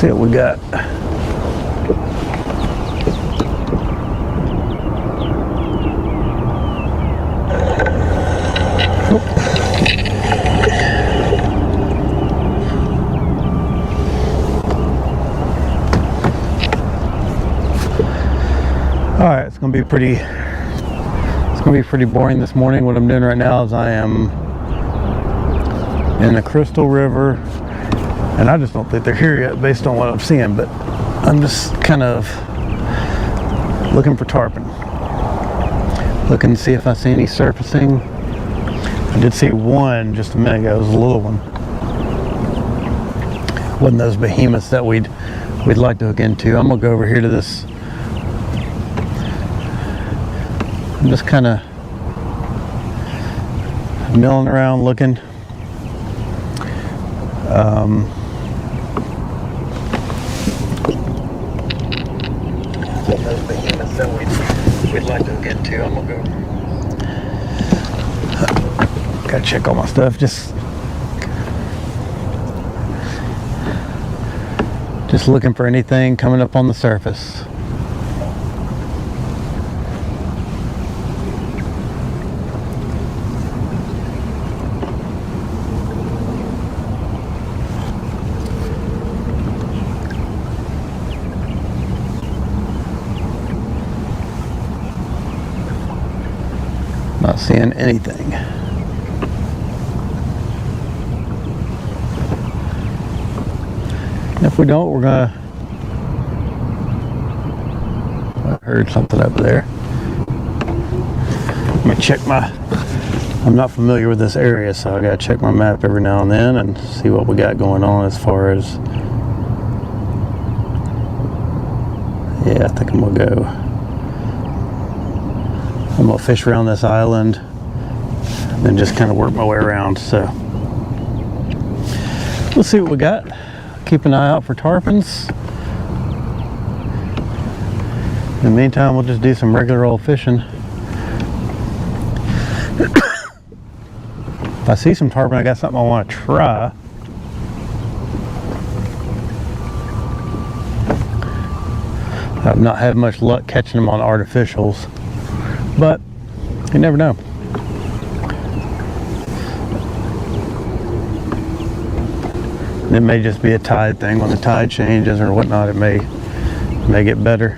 See what we got. All right, it's gonna be pretty boring this morning. What I'm doing right now is I am in the Crystal River, and I just don't think they're here yet based on what I'm seeing, but I'm just kind of looking for tarpon, looking to see if I see any surfacing. I did see one just a minute ago. It was a little one. Wasn't those behemoths that we'd like to hook into. I'm gonna go over here to this. I'm just kind of milling around looking. Those behemoths that we'd like to get to. I'm gonna go. Gotta check all my stuff. Just looking for anything coming up on the surface. Not seeing anything. If we don't, we're gonna... I heard something up there. Let me check my... I'm not familiar with this area, so I gotta check my map every now and then and see what we got going on as far as... Yeah, I think I'm gonna go... I'm gonna fish around this island and then just kind of work my way around. So we'll see what we got. Keep an eye out for tarpons. In the meantime, we'll just do some regular old fishing. If I see some tarpon, I got something I want to try. I've not had much luck catching them on artificials, but you never know. It may just be a tide thing. When the tide changes or whatnot, it may get better.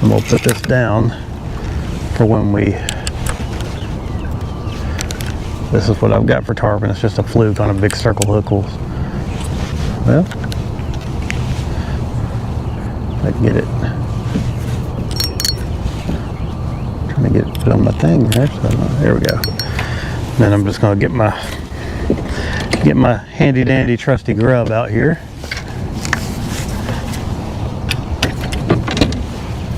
I'm gonna put this down for when we... This is what I've got for tarpon. It's just a fluke on a big circle hook. Well, I can get it. Trying to get it put on my thing there. So there we go. Then I'm just gonna get my handy dandy trusty grub out here.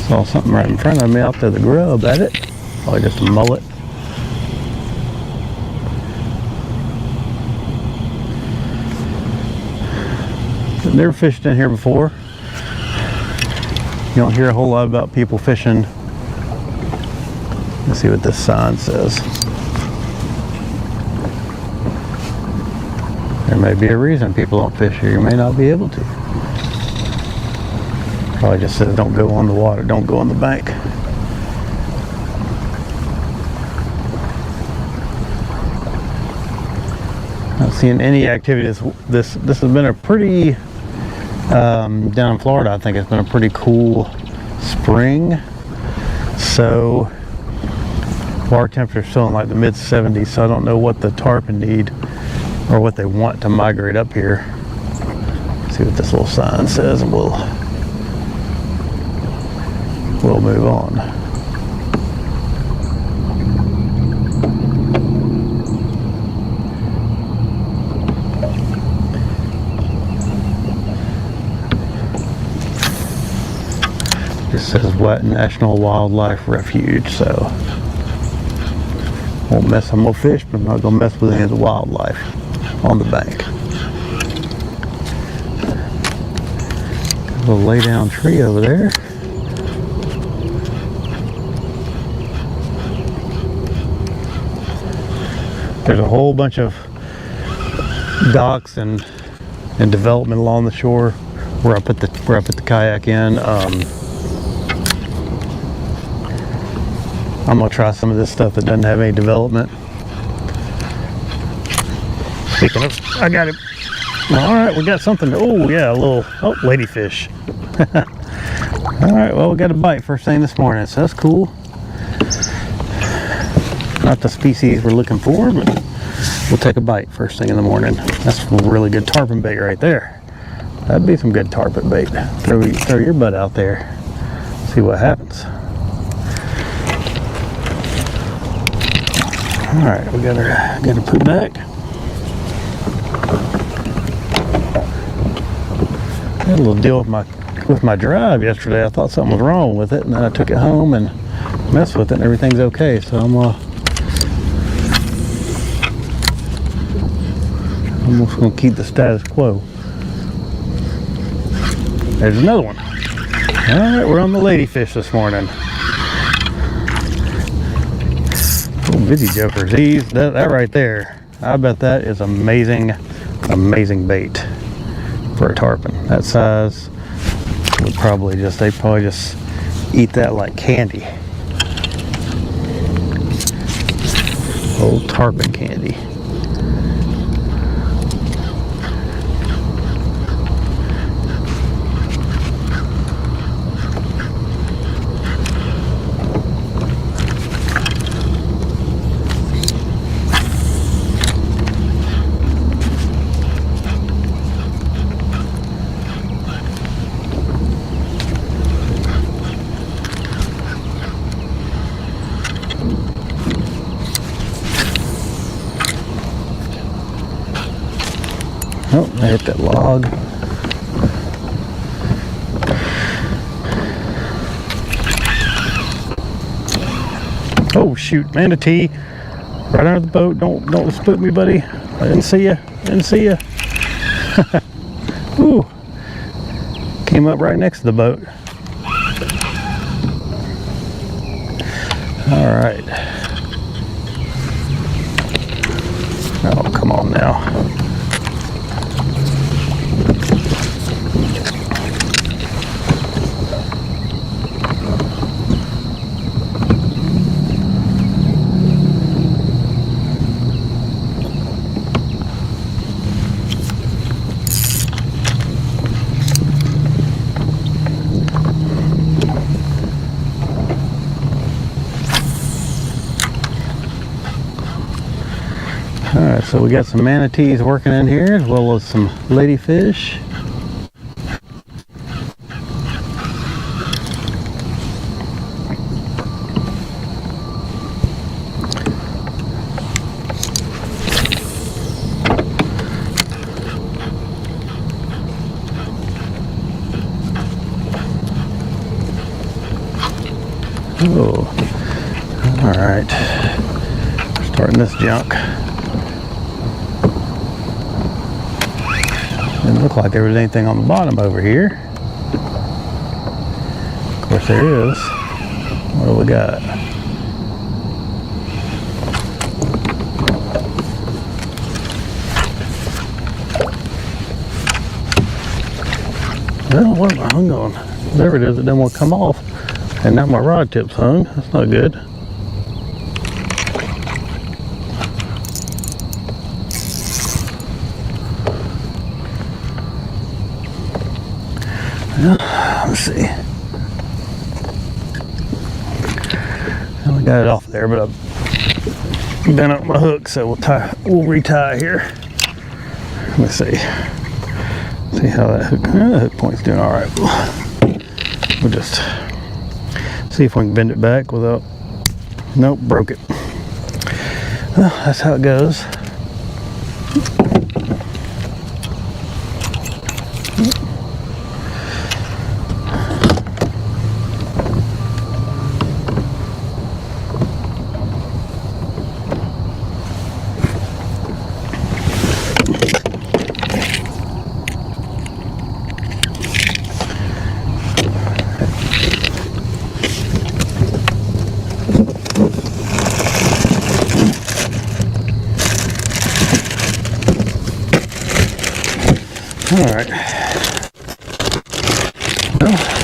Saw something right in front of me. I'll throw the grub at it. Probably just a mullet. I've never fished in here before. You don't hear a whole lot about people fishing. Let's see what this sign says. There may be a reason people don't fish here. You may not be able to. Probably just says don't go on the water, don't go on the bank. Not seeing any activity. This has been a pretty down in Florida. I think it's been a pretty cool spring. So water temperature is still in like the mid 70s. So I don't know what the tarpon need or what they want to migrate up here. Let's see what this little sign says, and we'll move on. It says Wet National Wildlife Refuge, so won't mess. I'm gonna fish, but I'm not gonna mess with any of the wildlife on the bank. A little lay down tree over there. There's a whole bunch of docks and development along the shore. We're up at the kayak inn. I'm gonna try some of this stuff that doesn't have any development. Speaking of, I got it. All right, we got something. Oh yeah, a little ladyfish. All right, well, we got a bite first thing this morning, so that's cool. Not the species we're looking for, but we'll take a bite first thing in the morning. That's really good tarpon bait right there. That'd be some good tarpon bait. Throw your butt out there, see what happens. All right, we got to put back. I had a little deal with my drive yesterday. I thought something was wrong with it, and then I took it home and messed with it, and everything's okay. So I'm just gonna keep the status quo. There's another one. All right, we're on the ladyfish this morning. Oh, bitty jokers. That right there, I bet that is amazing bait for a tarpon. That size would probably just eat that like candy. Old tarpon candy. Oh, I hit that log. Oh shoot, manatee right under the boat. Don't spook me, buddy. I didn't see you. Ooh, came up right next to the boat. All right. Oh, come on now. Alright, so we got some manatees working in here as well as some ladyfish. Oh, alright. Starting this junk. Didn't look like there was anything on the bottom over here. Of course there is. What do we got? Well, what am I hung on? There it is, it didn't want to come off. And now my rod tip's hung. That's not good. Let's see. Well, I got it off there, but I've bent up my hook, so we'll retie here. Let's see. See how that hook point's doing. All right. We'll just see if we can bend it back without. Nope, broke it. Well, that's how it goes. All right. Well,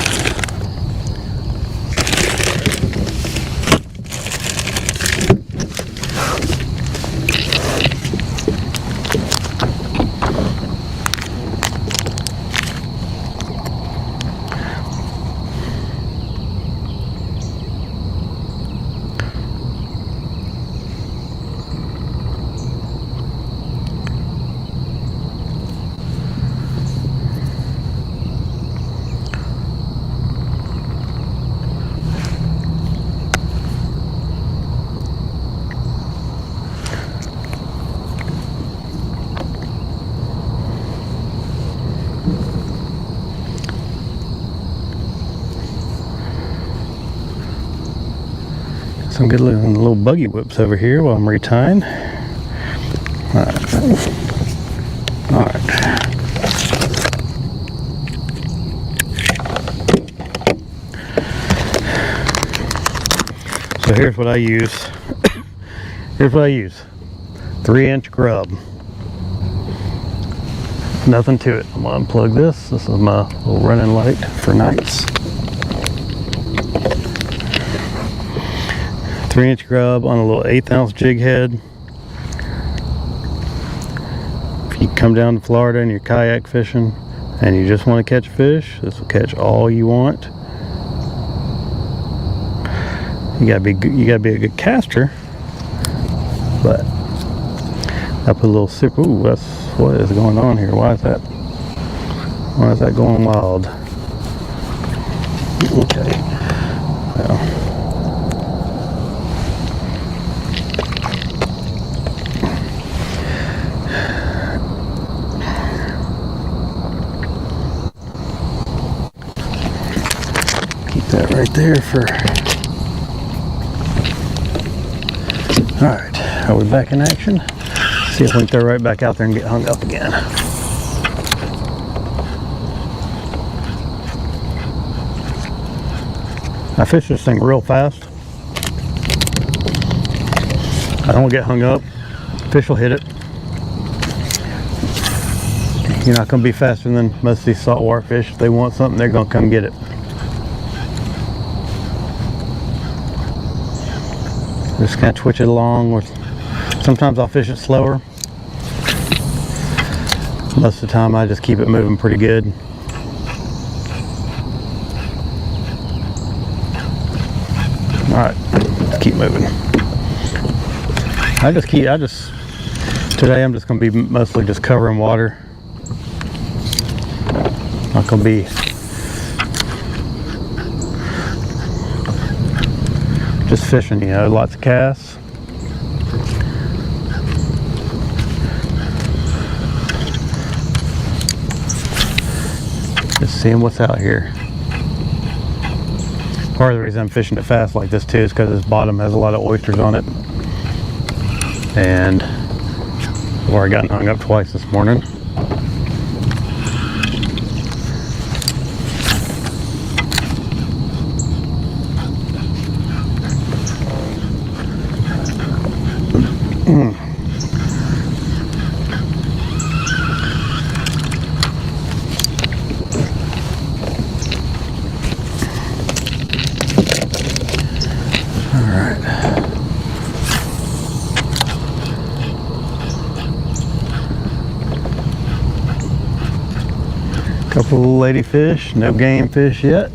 some good looking little buggy whips over here while I'm retying. All right. So here's what I use. Here's what I use. 3-inch grub. Nothing to it. I'm gonna unplug this. This is my little running light for nights. 3-inch grub on a little 1/8 ounce jig head. If you come down to Florida and you're kayak fishing and you just want to catch fish, this will catch all you want. You gotta be a good caster, but I put a little super. Ooh, that's what is going on here. Why is that going wild? Okay. Well, keep that right there for. All right, are we back in action? See if we can throw right back out there and get hung up again. I fish this thing real fast. I don't get hung up. Fish will hit it. You're not going to be faster than most of these saltwater fish. If they want something, they're going to come get it. Just kind of twitch it along. With sometimes I'll fish it slower. Most of the time I just keep it moving pretty good. Alright, let's keep moving. Today I'm just going to be mostly just covering water. Not going to be just fishing, you know, lots of casts. Just seeing what's out here. Part of the reason I'm fishing it fast like this too is because this bottom has a lot of oysters on it. And I've already gotten hung up twice this morning. Couple of ladyfish, no game fish yet.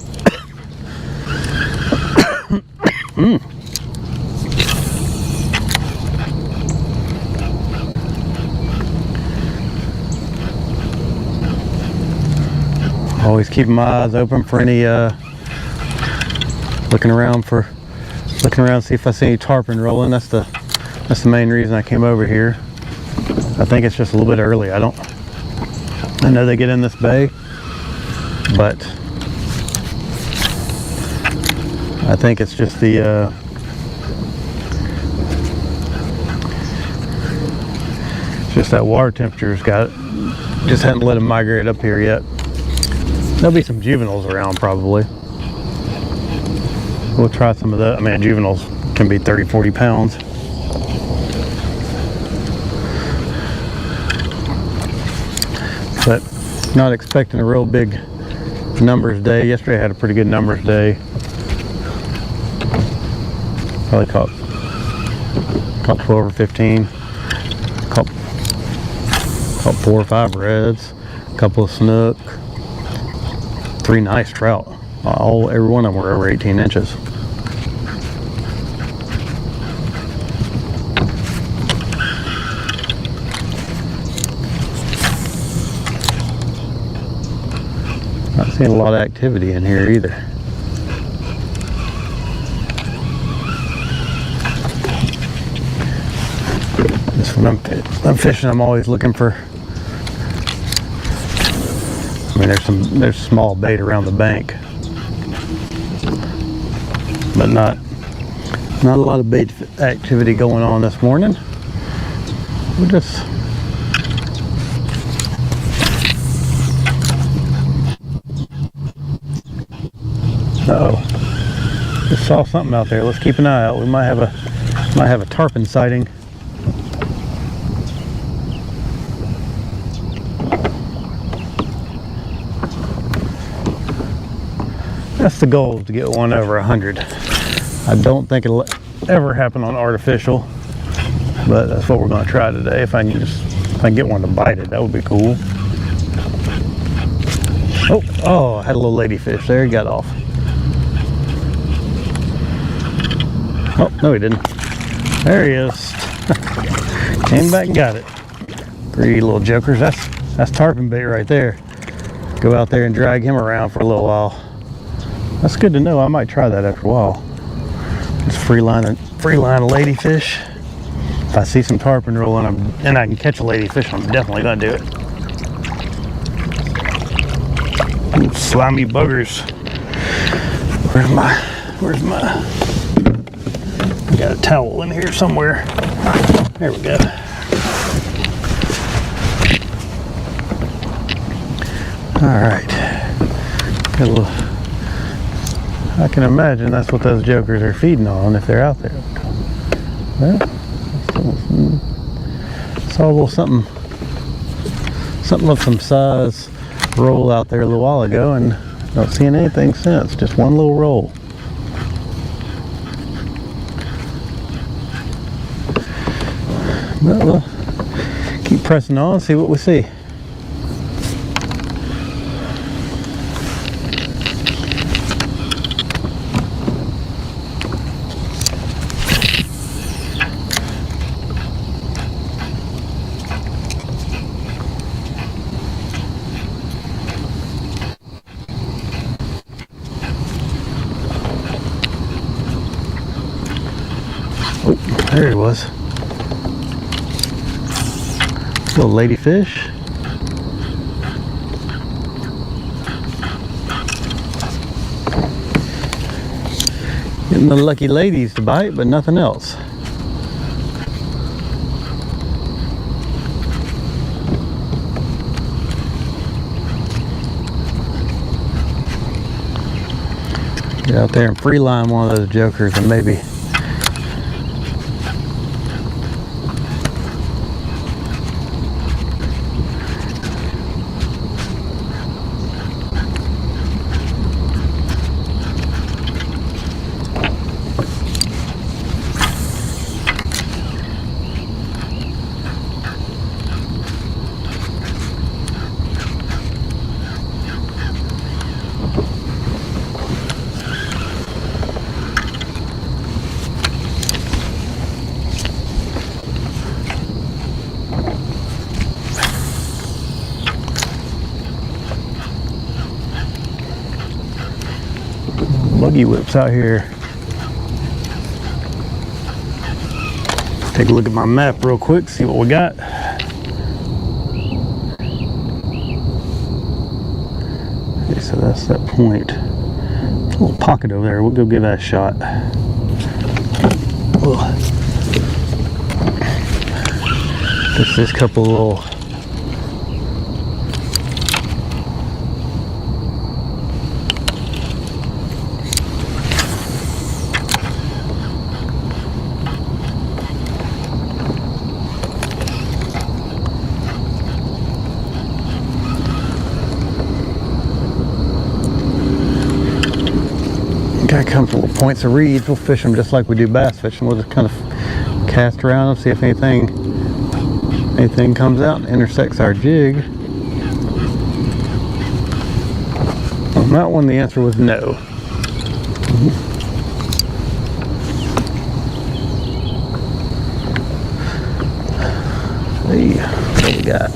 Always keeping my eyes open for any looking around to see if I see any tarpon rolling. That's the main reason I came over here. I think it's just a little bit early. I know they get in this bay, but I think it's just just that water temperature's just hadn't let them migrate up here yet. There'll be some juveniles around probably. We'll try some of that. I mean, juveniles can be 30-40 pounds. But Not expecting a real big numbers day. Yesterday I had a pretty good numbers day. Probably caught 12 or 15. Caught 4 or 5 reds, a couple of snook, 3 nice trout. Every one of them were over 18 inches. Not seeing a lot of activity in here either. This when I'm fishing, I'm always looking for. I mean, there's small bait around the bank, but not a lot of bait activity going on this morning. We're just. Uh-oh. Just saw something out there. Let's keep an eye out. We might have a tarpon sighting. That's the goal, to get one over 100. I don't think it'll ever happen on artificial, but that's what we're going to try today. If I can get one to bite it, that would be cool. Oh, I had a little ladyfish there. He got off. Oh, no he didn't. There he is. Came back and got it. Greedy little jokers. That's tarpon bait right there. Go out there and drag him around for a little while. That's good to know. I might try that after a while. Just free line a ladyfish. If I see some tarpon rolling and I can catch a ladyfish, I'm definitely gonna do it. Ooh, slimy buggers. Where's my? I got a towel in here somewhere. There we go. All right. Got a little. I can imagine that's what those jokers are feeding on if they're out there. Well, saw a little something of some size roll out there a little while ago, and don't see anything since. Just one little roll. But we'll keep pressing on, see what we see. Oh, there he was. Little ladyfish. Getting the lucky ladies to bite, but nothing else. Get out there and free line one of those jokers and maybe. Buggy whips out here. Take a look at my map real quick, see what we got. Okay, so that's that point. A little pocket over there. We'll go give that a shot. Just this couple little. come to little points of reeds, we'll fish them just like we do bass fishing. We'll just kind of cast around them, see if anything comes out and intersects our jig. On that one, the answer was no. See what we got.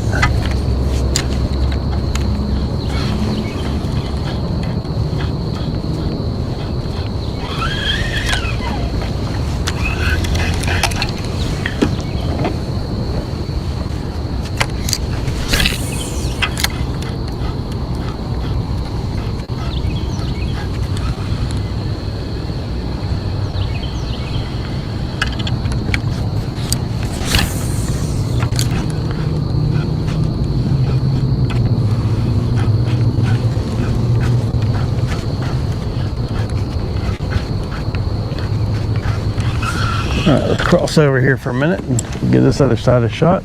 Alright, let's cross over here for a minute and give this other side a shot.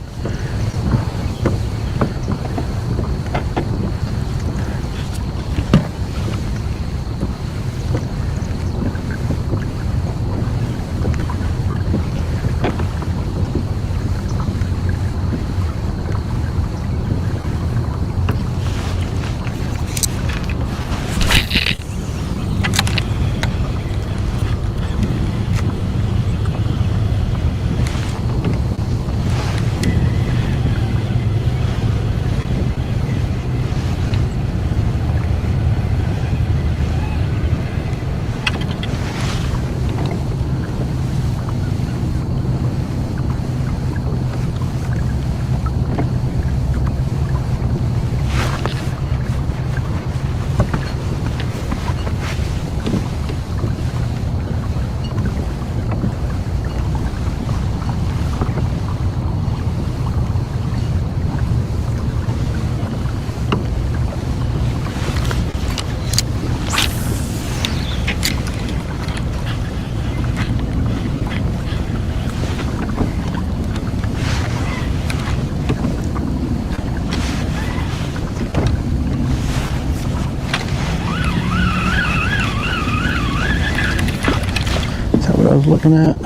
I was looking at.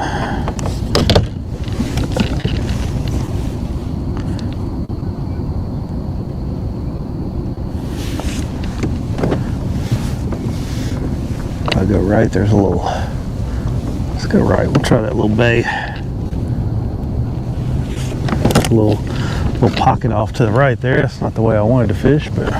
I'll go right. There's a little. Let's go right. We'll try that little bay. A little pocket off to the right there. That's not the way I wanted to fish, but.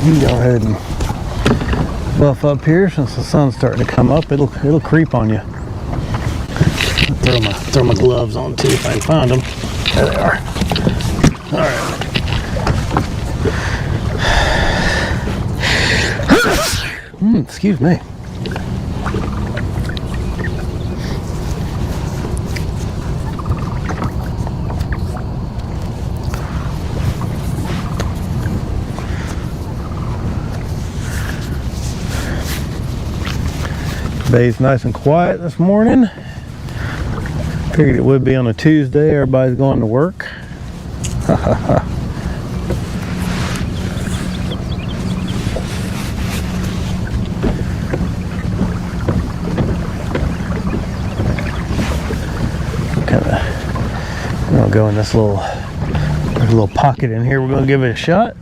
You go ahead and buff up here since the sun's starting to come up. It'll creep on you. Throw my gloves on too if I can find them. There they are. All right. Excuse me. Bay's nice and quiet this morning. Figured it would be on a Tuesday. Everybody's going to work. We're gonna go in this there's a little pocket in here. We're gonna give it a shot.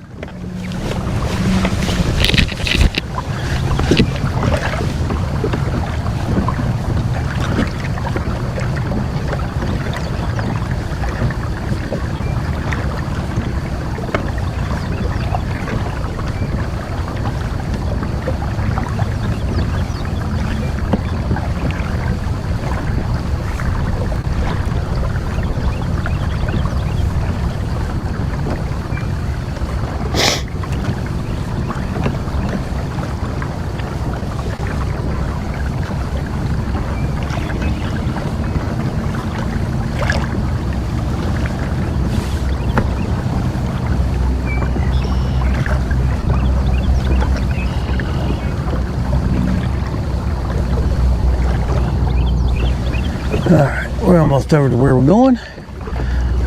Alright, we're almost over to where we're going.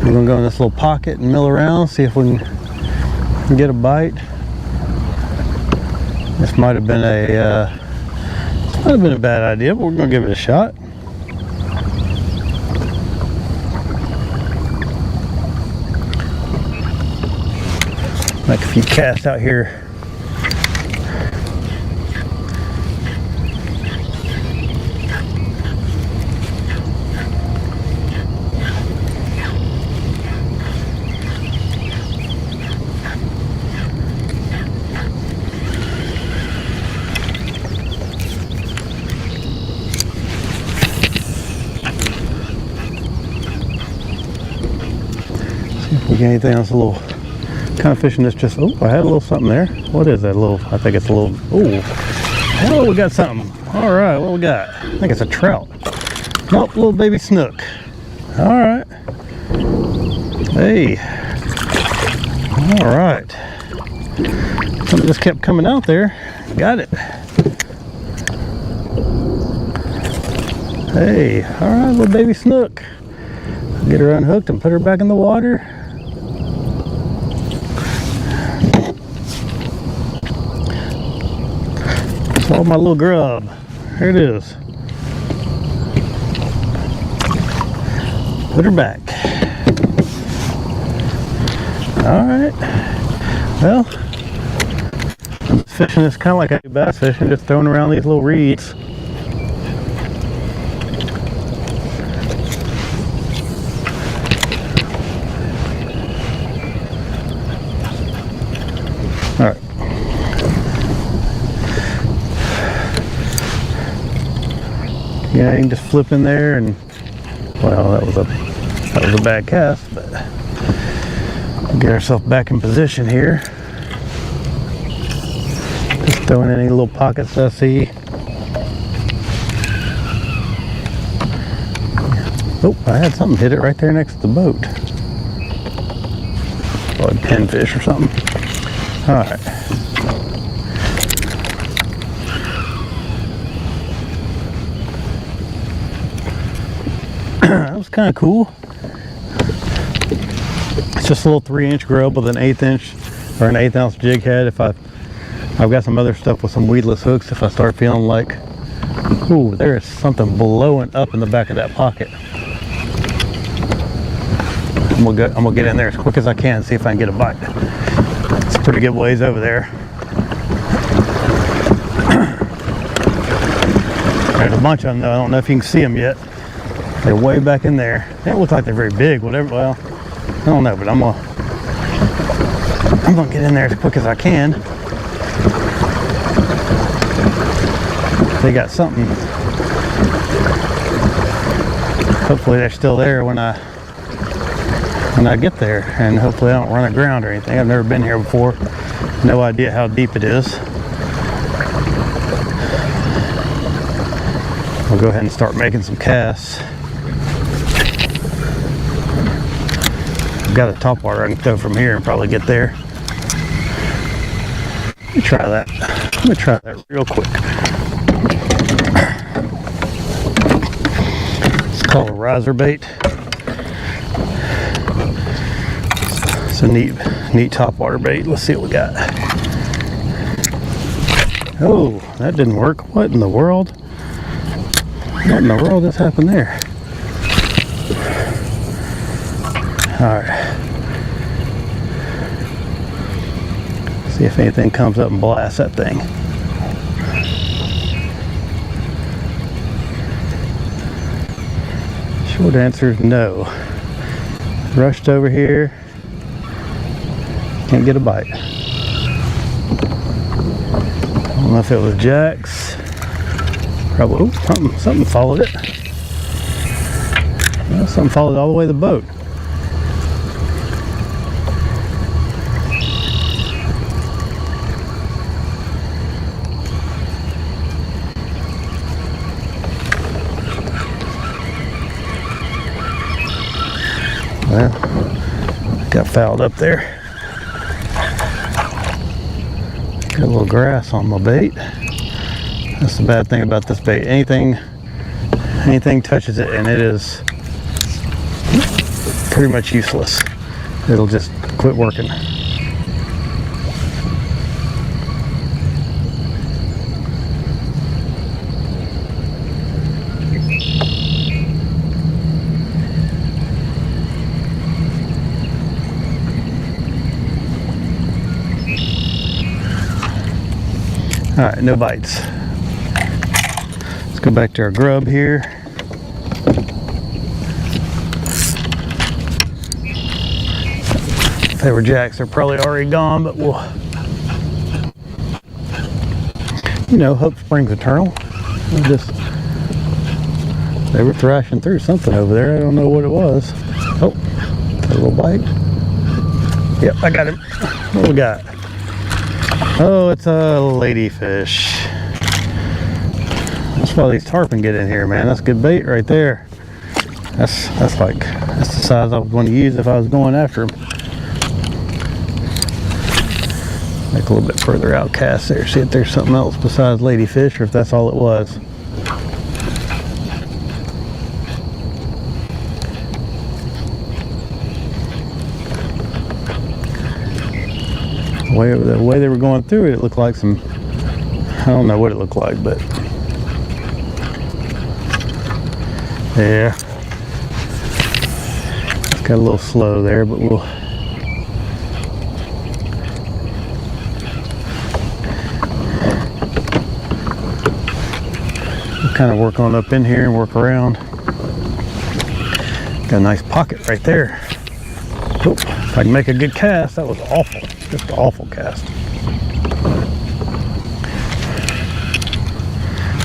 We're gonna go in this little pocket and mill around, see if we can get a bite. This might have been a bad idea, but we're gonna give it a shot. Make a few casts out here. See if we get anything else a little. Kind of fishing this just, oh, I had a little something there. What is that little, I think it's a little, oh, we got something. All right, what we got? I think it's a trout. Nope, little baby snook. All right. Hey. All right. Something just kept coming out there. Got it. Hey, all right, little baby snook. Get her unhooked and put her back in the water. Oh, my little grub. Here it is. Put her back. Alright. Well, I'm fishing this kind of like I do bass fishing, just throwing around these little reeds. Alright. Yeah, you can just flip in there and, well, that was a bad cast, but we'll get ourselves back in position here. Just throwing in any little pockets I see. Oh, I had something hit it right there next to the boat. Probably pinfish or something. All right. That was kind of cool. It's just a little 3-inch grub with an 1/8 inch or an 1/8 ounce jig head. I've got some other stuff with some weedless hooks. If I start feeling like, ooh, there is something blowing up in the back of that pocket, I'm gonna get in there as quick as I can, see if I can get a bite. It's a pretty good ways over there. There's a bunch of them though. I don't know if you can see them yet. They're way back in there. They don't look like they're very big, whatever. Well, I don't know, but I'm gonna get in there as quick as I can. They got something. Hopefully they're still there when I get there, and hopefully I don't run aground or anything. I've never been here before. No idea how deep it is. I'll go ahead and start making some casts. I've got a top water I can throw from here and probably get there. Let me try that. Let me try that real quick. It's called a riser bait. It's a neat top water bait. Let's see what we got. Oh, that didn't work. What in the world? What in the world just happened there? Alright. See if anything comes up and blasts that thing. Short answer is no. Rushed over here. Can't get a bite. I don't know if it was Jack's. Probably, oh, something followed it. Well, something followed all the way to the boat. Well, got fouled up there. Got a little grass on my bait. That's the bad thing about this bait. Anything Anything touches it and it is pretty much useless. It'll just quit working. All right, no bites. Let's go back to our grub here. If they were jacks, they're probably already gone, but we'll, you know, hope springs eternal. They were thrashing through something over there. I don't know what it was. Oh, a little bite. Yep, I got him. What we got? Oh, it's a ladyfish. That's why these tarpon get in here, man. That's good bait right there. That's the size I would want to use if I was going after them. Make a little bit further out cast there. See if there's something else besides ladyfish, or if that's all it was. The way they were going through it, it looked like some, I don't know what it looked like, but yeah, it's got a little slow there, but we'll kind of work on up in here and work around. Got a nice pocket right there. Oop, if I can make a good cast. That was awful. Just an awful cast.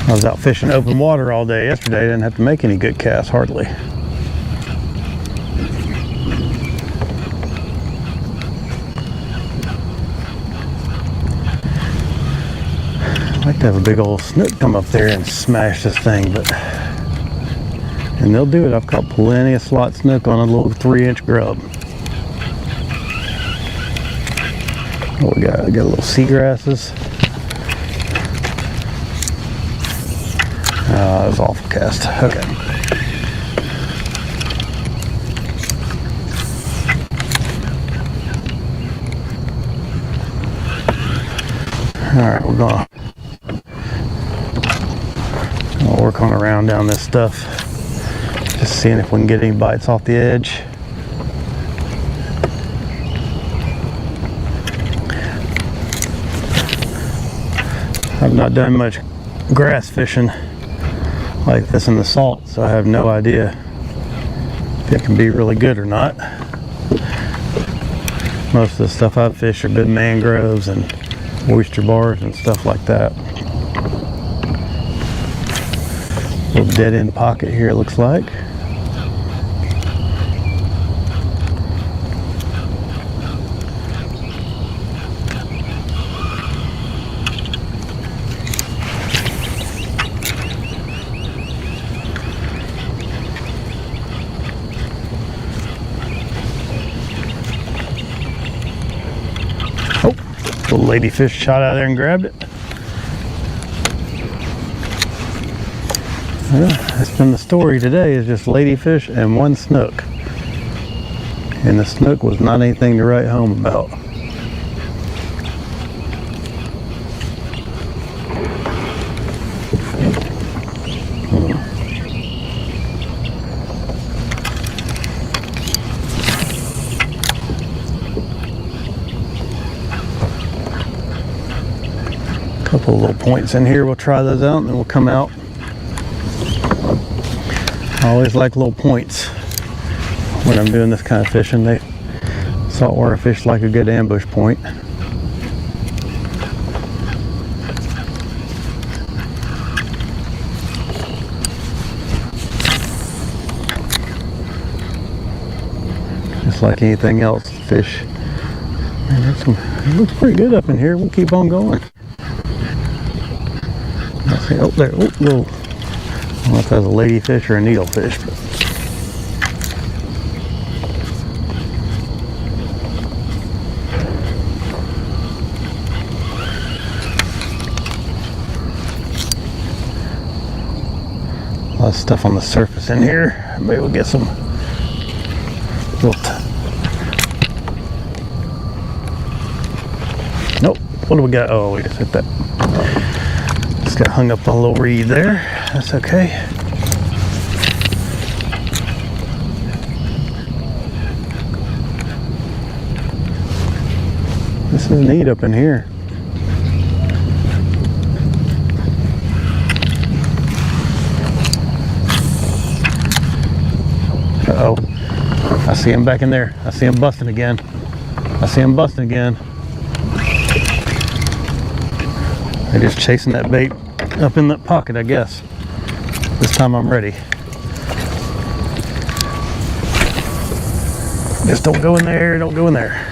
I was out fishing open water all day yesterday. Didn't have to make any good casts, hardly. I'd like to have a big old snook come up there and smash this thing, and they'll do it. I've caught plenty of slot snook on a little 3-inch grub. What we got? We got a little seagrasses. That was an awful cast. Okay. All right, we're gonna work on around down this stuff, just seeing if we can get any bites off the edge. I've not done much grass fishing like this in the salt, so I have no idea if it can be really good or not. Most of the stuff I've fished have been mangroves and oyster bars and stuff like that. Little dead end pocket here, it looks like. Little ladyfish shot out there and grabbed it. Well, that's been the story today, is just ladyfish and one snook. And the snook was not anything to write home about. Couple of little points in here, we'll try those out and then we'll come out. I always like little points when I'm doing this kind of fishing. Saltwater fish like a good ambush point. Just like anything else, fish. Man, it looks pretty good up in here. We'll keep on going. Oh, there. Oh, little. I don't know if that's a ladyfish or a needlefish, but A lot of stuff on the surface in here. Maybe we'll get some nope. What do we got? Oh, we just hit that. Just got hung up on a little reed there. That's okay. This is neat up in here. Uh-oh. I see him back in there. I see him busting again. I see him busting again. They're just chasing that bait up in that pocket, I guess. This time I'm ready. Just don't go in there, don't go in there.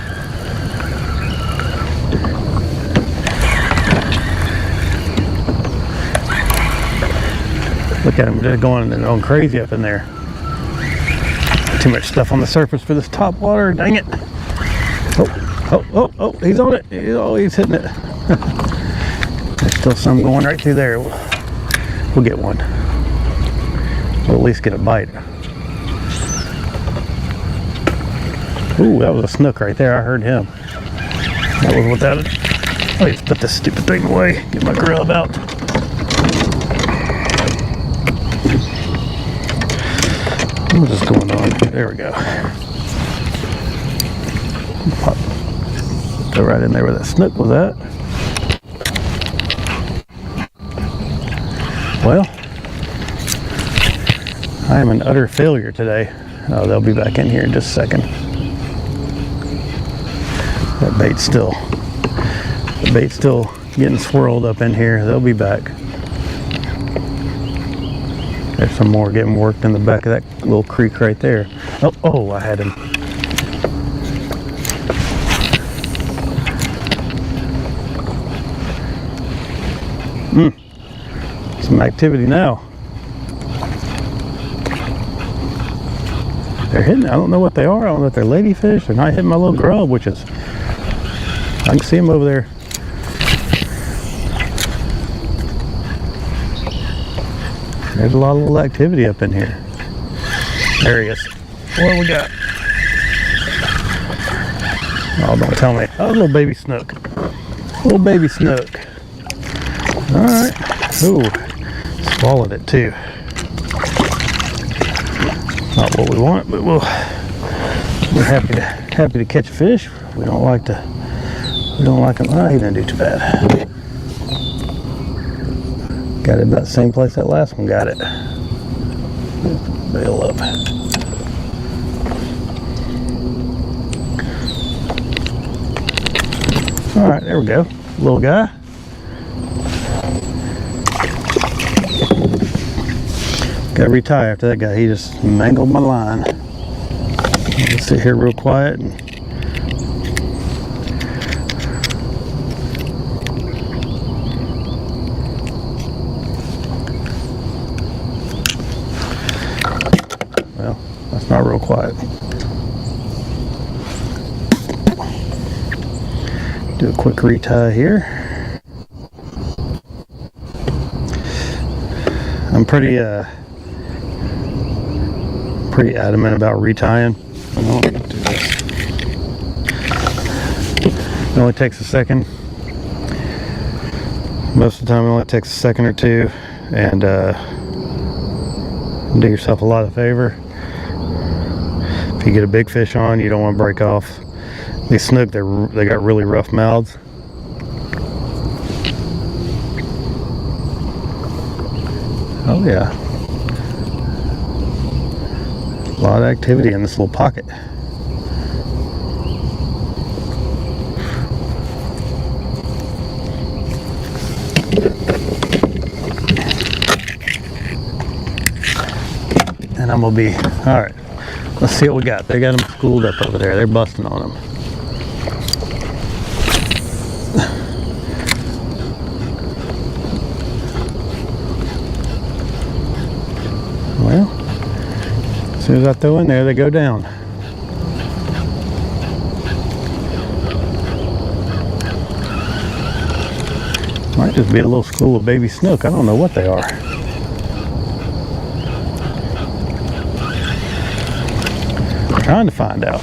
Look at him, they're going crazy up in there. Too much stuff on the surface for this top water, dang it. Oh, he's on it. He's hitting it. There's still some going right through there. We'll get one. We'll at least get a bite. Ooh, that was a snook right there. I heard him. That was without it. Oh, let's put this stupid thing away. Get my grub out. What is going on? There we go. Pop. Go right in there where that snook was at. Well, I am an utter failure today. Oh, they'll be back in here in just a second. The bait's still getting swirled up in here. They'll be back. There's some more getting worked in the back of that little creek right there. Oh, I had him. Some activity now. They're hitting, I don't know what they are. I don't know if they're ladyfish. They're not hitting my little grub, which is, I can see them over there. There's a lot of little activity up in here. There he is. What do we got? Oh, don't tell me. Oh, little baby snook. Little baby snook. All right. Ooh, swallowed it too. Not what we want, but we're happy to catch fish. We don't like them. Oh, he didn't do too bad. Got it about the same place that last one got it. Bail up. All right, there we go. Little guy. Got to retie after that guy. He just mangled my line. I'll sit here real quiet and well, that's not real quiet. Do a quick retie here. I'm pretty adamant about retying. It only takes a second. Most of the time it only takes a second or two, and do yourself a lot of favor. If you get a big fish on, you don't want to break off. These snook, they got really rough mouths. Oh yeah. A lot of activity in this little pocket. And I'm gonna be, all right, let's see what we got. They got them schooled up over there. They're busting on them. Well, as soon as I throw in there, they go down. Might just be a little school of baby snook. I don't know what they are. Trying to find out.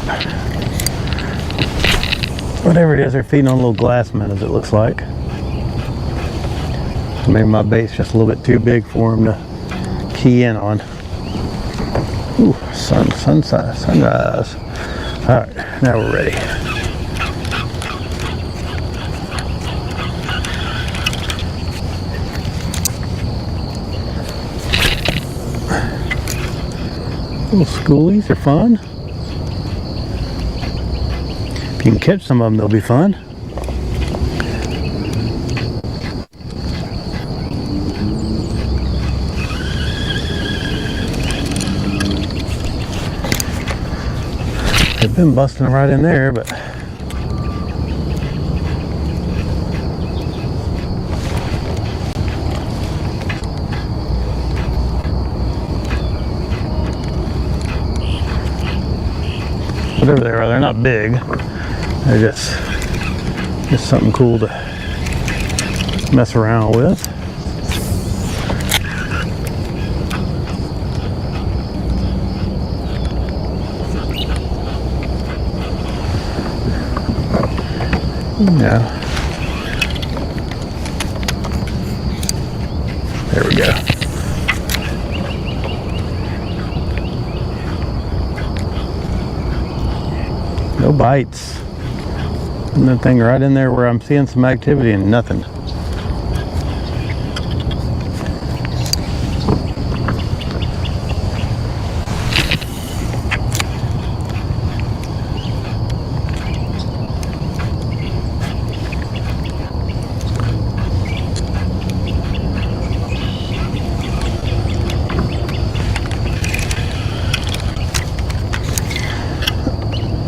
Whatever it is, they're feeding on little glass minnows, it looks like. Maybe my bait's just a little bit too big for them to key in on. Ooh, sunrise. All right, now we're ready. Little schoolies are fun. If you can catch some of them, they'll be fun. They've been busting right in there, but whatever they are, they're not big. They're just something cool to mess around with. Yeah. There we go. No bites. And that thing right in there where I'm seeing some activity and nothing.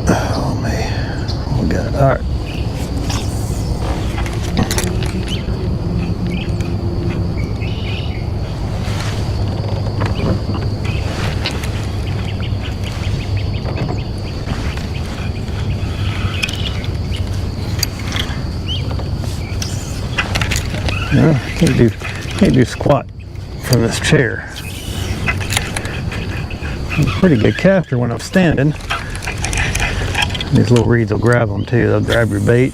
Oh man, we got it. All right. Can't do squat from this chair. I'm a pretty good caster when I'm standing. These little reeds will grab them too. They'll grab your bait.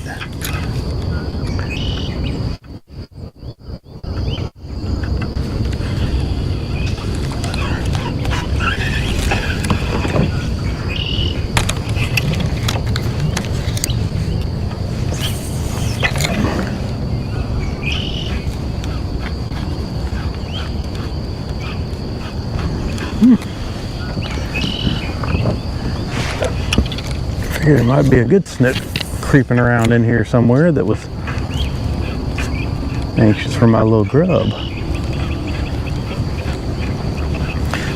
Figured there might be a good snook creeping around in here somewhere that was anxious for my little grub.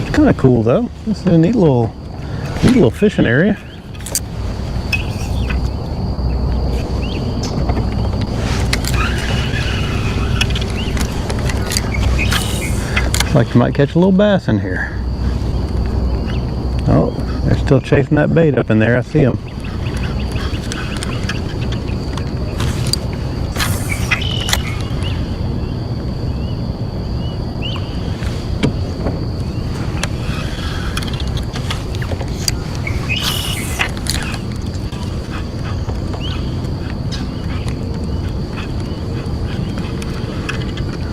It's kind of cool though. This is a neat little fishing area. Looks like you might catch a little bass in here. Oh, they're still chasing that bait up in there. I see them.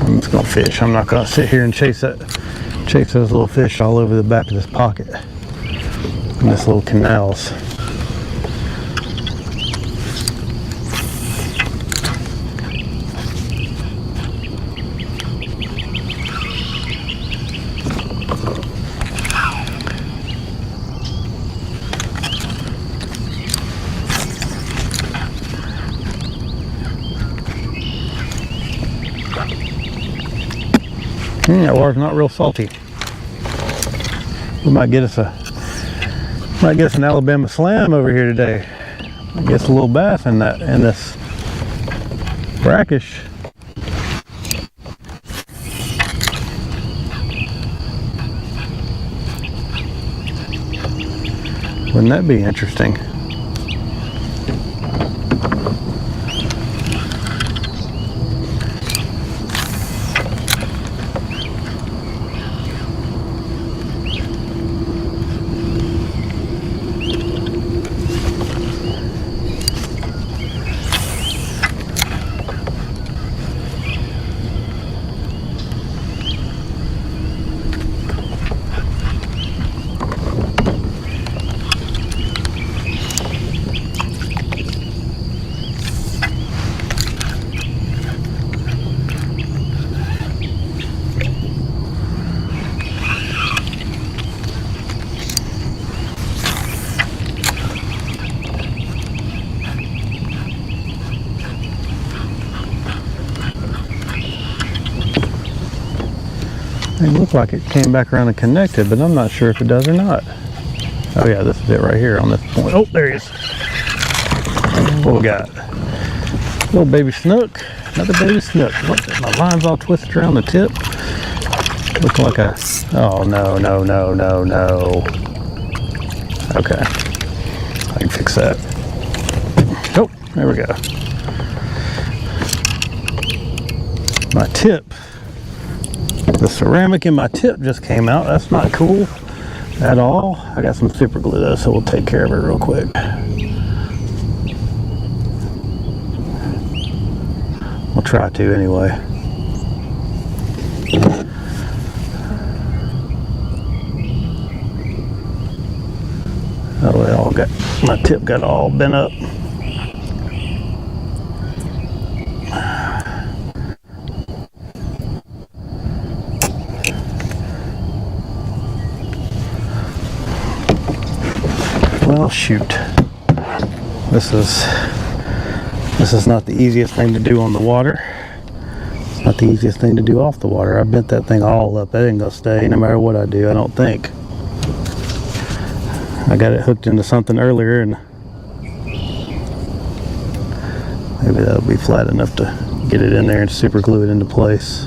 I'm just gonna fish. I'm not gonna sit here and chase those little fish all over the back of this pocket. In this little canals. That water's not real salty. We might get us an Alabama slam over here today. I guess a little bass in this brackish. Wouldn't that be interesting? It looked like it came back around and connected, but I'm not sure if it does or not. Oh yeah, this is it right here on this point. Oh, there he is. What we got? Little baby snook. Another baby snook. What? My line's all twisted around the tip. Looking like a... Oh, no, no, no, no, no. Okay. I can fix that. Oh, there we go. My tip. The ceramic in my tip just came out. That's not cool at all. I got some super glue though, so we'll take care of it real quick. We'll try to anyway. Oh, it all got, my tip got all bent up. Well, shoot. This is not the easiest thing to do on the water. It's not the easiest thing to do off the water. I bent that thing all up. That ain't gonna stay no matter what I do, I don't think. I got it hooked into something earlier and maybe that'll be flat enough to get it in there and super glue it into place.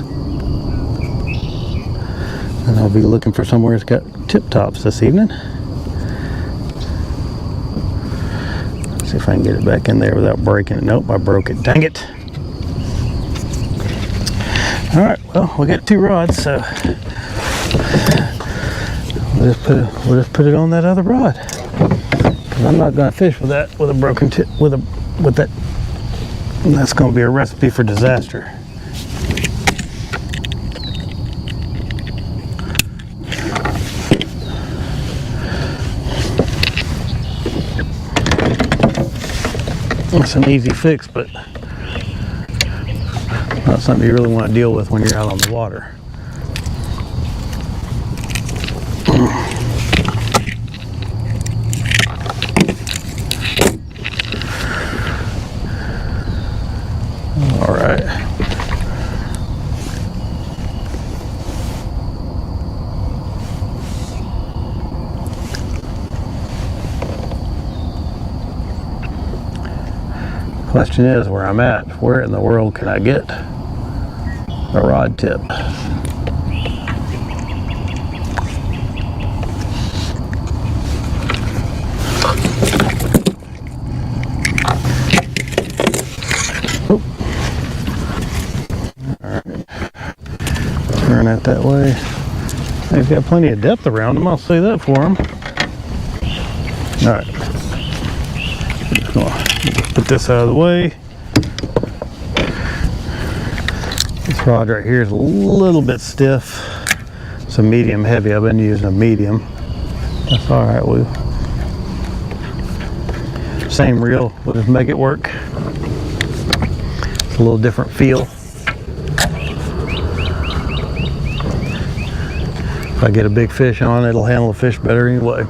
And I'll be looking for somewhere that's got tip tops this evening. See if I can get it back in there without breaking it. Nope, I broke it. Dang it. Alright, well, we got 2 rods, so we'll just put it on that other rod. Because I'm not going to fish with that, with a broken tip, with that. And that's going to be a recipe for disaster. It's an easy fix, but not something you really want to deal with when you're out on the water. All right. Question is where I'm at. Where in the world can I get a rod tip? Oh. All right. Turn that way. They've got plenty of depth around them. I'll say that for them. All right. Put this out of the way. This rod right here is a little bit stiff. It's a medium heavy. I've been using a medium. That's all right. Same reel. We'll just make it work. It's a little different feel. If I get a big fish on it, it'll handle the fish better anyway.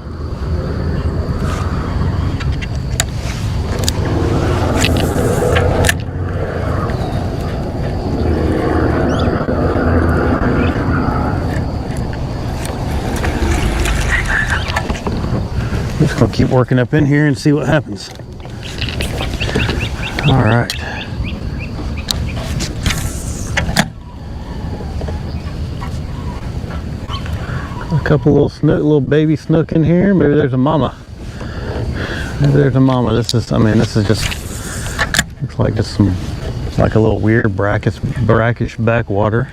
Just gonna keep working up in here and see what happens. All right. A couple little baby snook in here. Maybe there's a mama. Maybe there's a mama. This is just looks like just some like a little weird brackish backwater.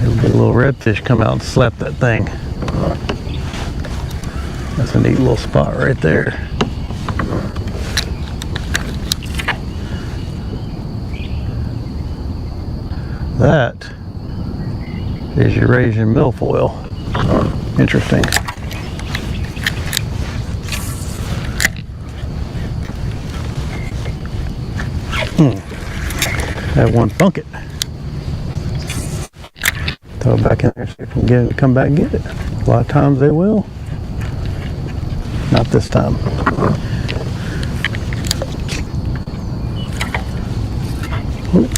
It'll get a little redfish come out and slap that thing. That's a neat little spot right there. That is Eurasian milfoil. Interesting. That one bunket. Throw it back in there, see if we can get it to come back and get it. A lot of times they will. Not this time. Oop.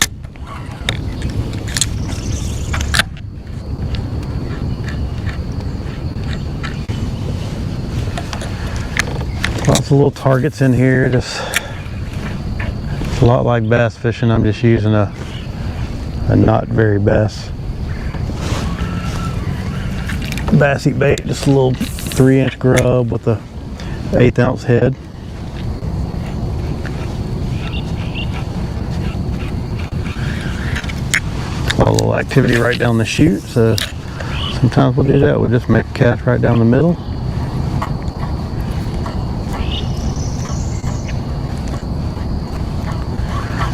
Lots of little targets in here. Just it's a lot like bass fishing. I'm just using a not very bassy bait, just a little 3-inch grub with a 1/8 ounce head. A little activity right down the chute, so sometimes we'll do that. We'll just make a cast right down the middle.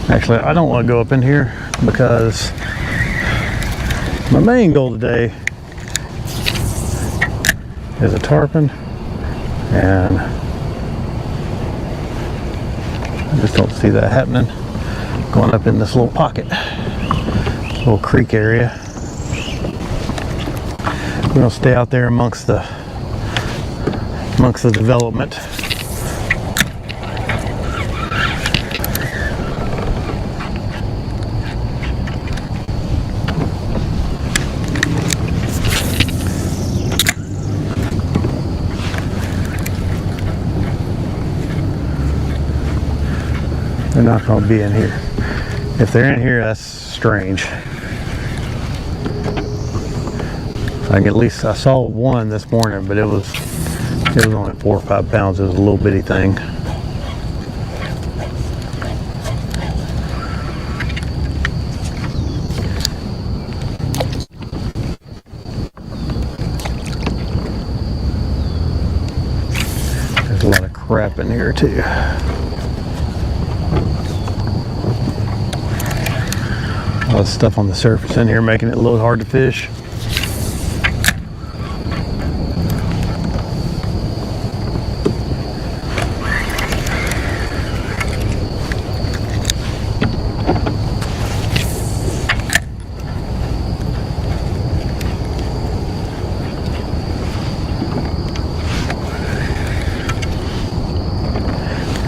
Actually, I don't want to go up in here because my main goal today is a tarpon, and I just don't see that happening going up in this little pocket, little creek area. We're gonna stay out there amongst the development. They're not going to be in here. If they're in here, that's strange. Like at least I saw one this morning, but it was only 4 or 5 pounds. It was a little bitty thing. There's a lot of crap in here too. All the stuff on the surface in here making it a little hard to fish.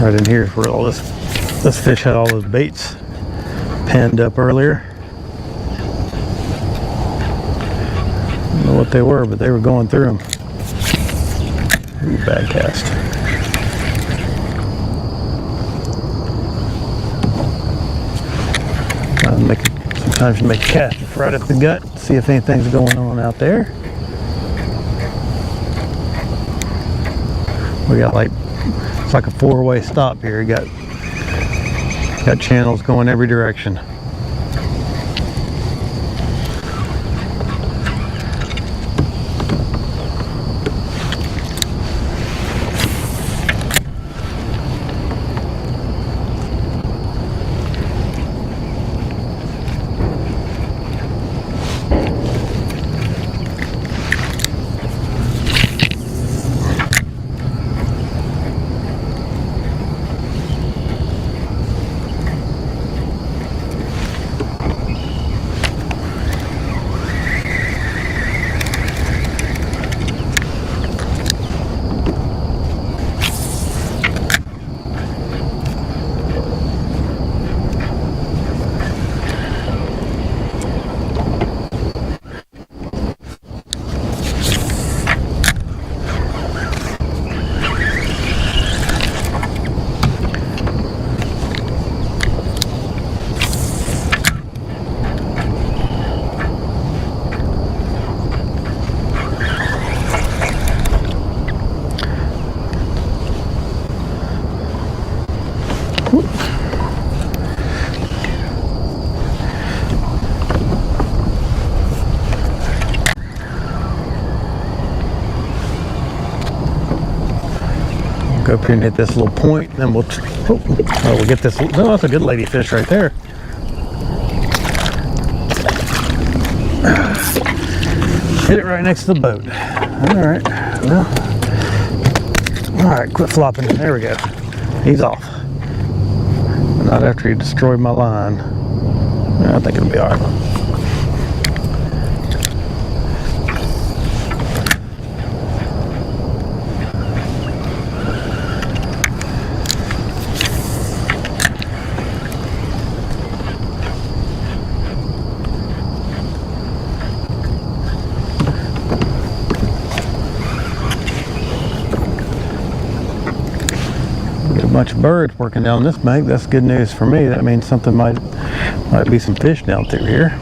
Right in here is where all this fish had all those baits penned up earlier. I don't know what they were, but they were going through them. Ooh, bad cast. Sometimes you make a cast right up the gut, see if anything's going on out there. We got it's like a 4-way stop here. You got channels going every direction. Go up here and hit this little point, and then we'll get this. Oh, that's a good lady fish right there. Hit it right next to the boat. All right. Well, all right. Quit flopping. There we go. He's off. Not after he destroyed my line. I think it'll be all right. much birds working down this bank. That's good news for me. That means something might be some fish down through here.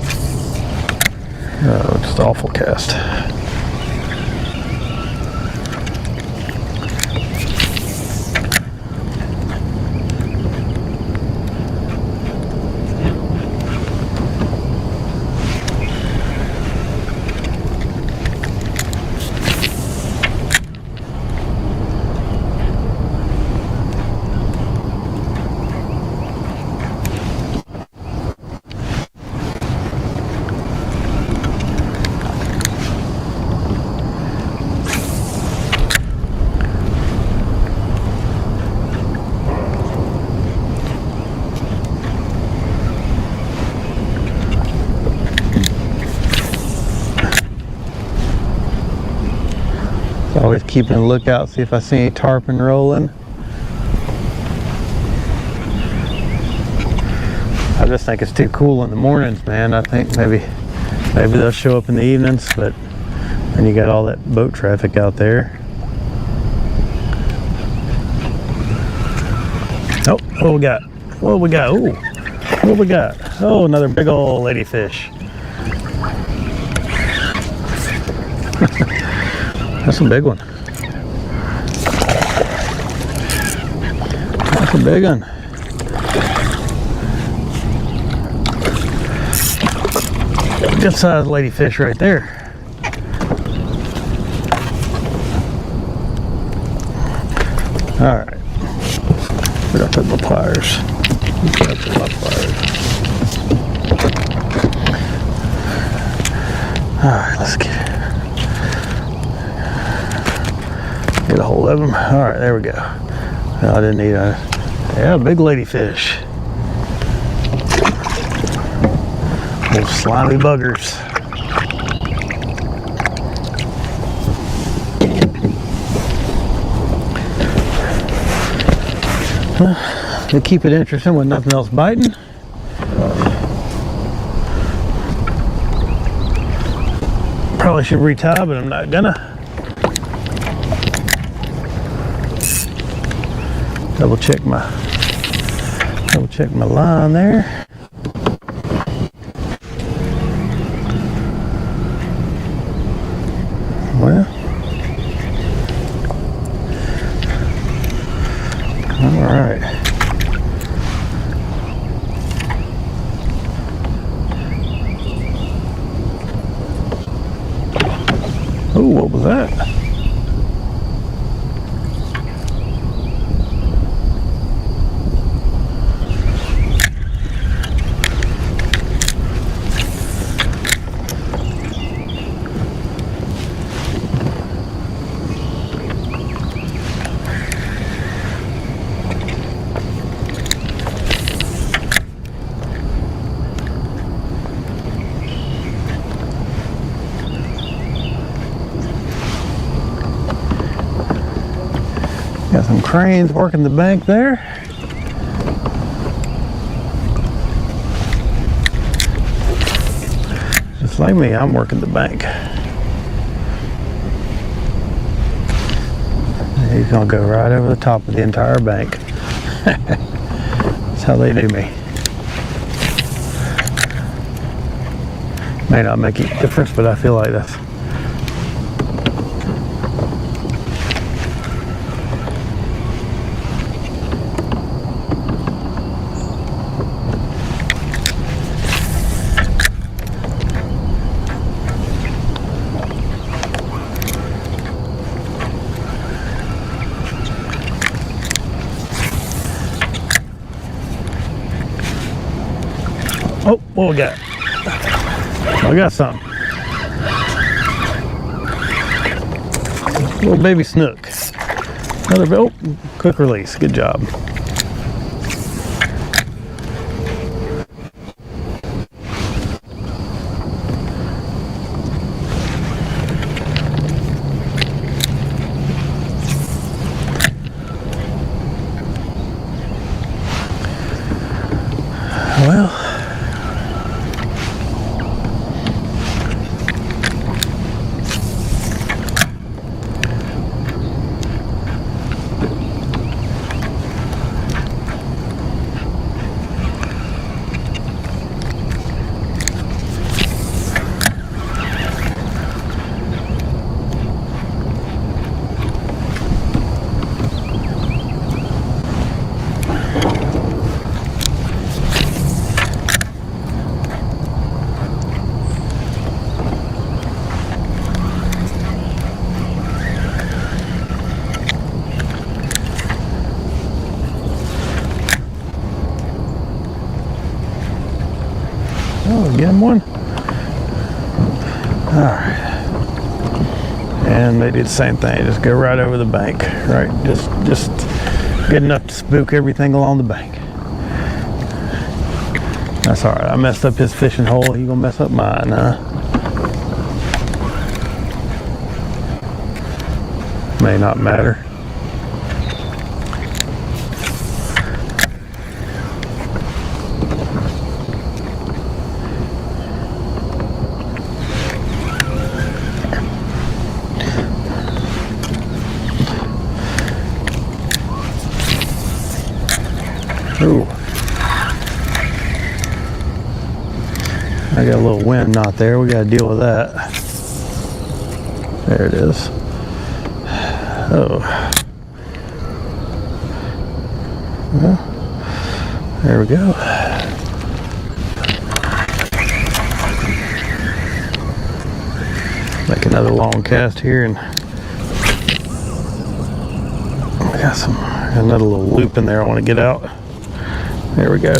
Oh, just awful cast. Always keeping a lookout, see if I see any tarpon rolling. I just think it's too cool in the mornings, man. I think maybe they'll show up in the evenings, but then you got all that boat traffic out there. Oh, what we got? What we got? Ooh, what we got? Oh, another big old ladyfish. That's a big one. That's a big one. Good sized ladyfish right there. All right. Where'd I put my pliers? Where'd I put my pliers? All right, let's get a hold of them. All right, there we go. No, I didn't need a, yeah, big ladyfish. Little slimy buggers. They keep it interesting with nothing else biting. Probably should retie, but I'm not gonna. Double check my line there. Well, all right. Oh, what was that? Got some cranes working the bank there. Just like me, I'm working the bank. He's gonna go right over the top of the entire bank. That's how they do me. May not make a difference, but I feel like that's. Oh, what we got? I got something. Little baby snook. Another, oh, quick release. Good job. Well, Get him one. All right. And they did the same thing. Just go right over the bank. Right. Just good enough to spook everything along the bank. That's all right. I messed up his fishing hole. He gonna mess up mine, huh? May not matter. Ooh. I got a little wind knot there. We got to deal with that. There it is. Oh. Well, there we go. Make another long cast here, and I got another little loop in there I want to get out. There we go.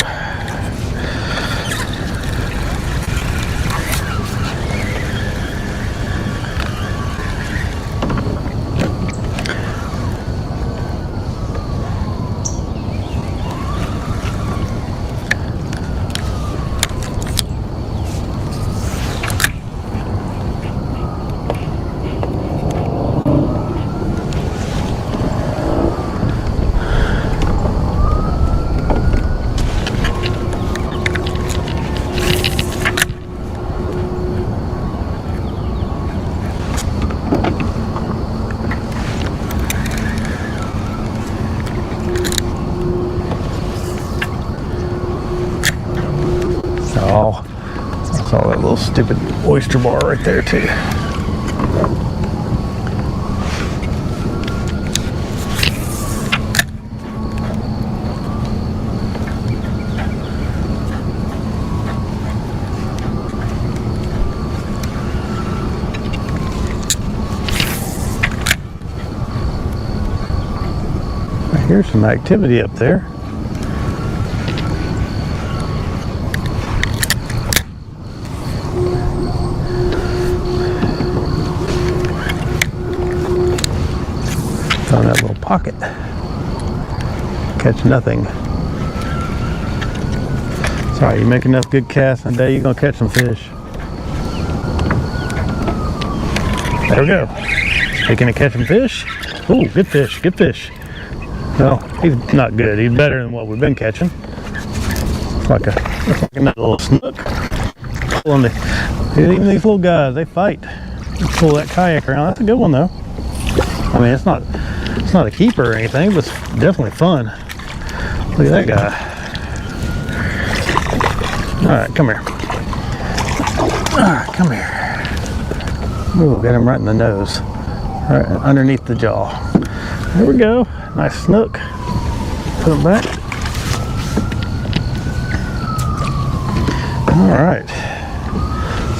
I saw that little stupid oyster bar right there too. Here's some activity up there. Found that little pocket. Catch nothing. Sorry, you make enough good casts in a day, you're gonna catch some fish. There we go. Speaking of catching fish, ooh, good fish, good fish. Well, he's not good. He's better than what we've been catching. It's like another little snook. Even these little guys, they fight. You pull that kayak around. That's a good one though. I mean, it's not a keeper or anything, but it's definitely fun. Look at that guy. All right, come here. All right, come here. Ooh, got him right in the nose, right underneath the jaw. There we go. Nice snook. Put him back. All right.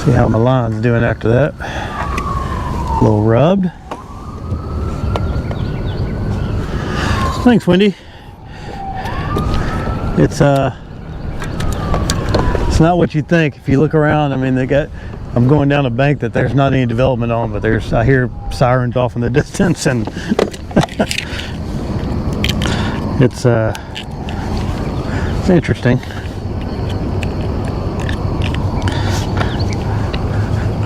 See how my line's doing after that. A little rubbed. Thanks, Wendy. It's not what you think. If you look around, I mean, I'm going down a bank that there's not any development on, but I hear sirens off in the distance, and it's interesting.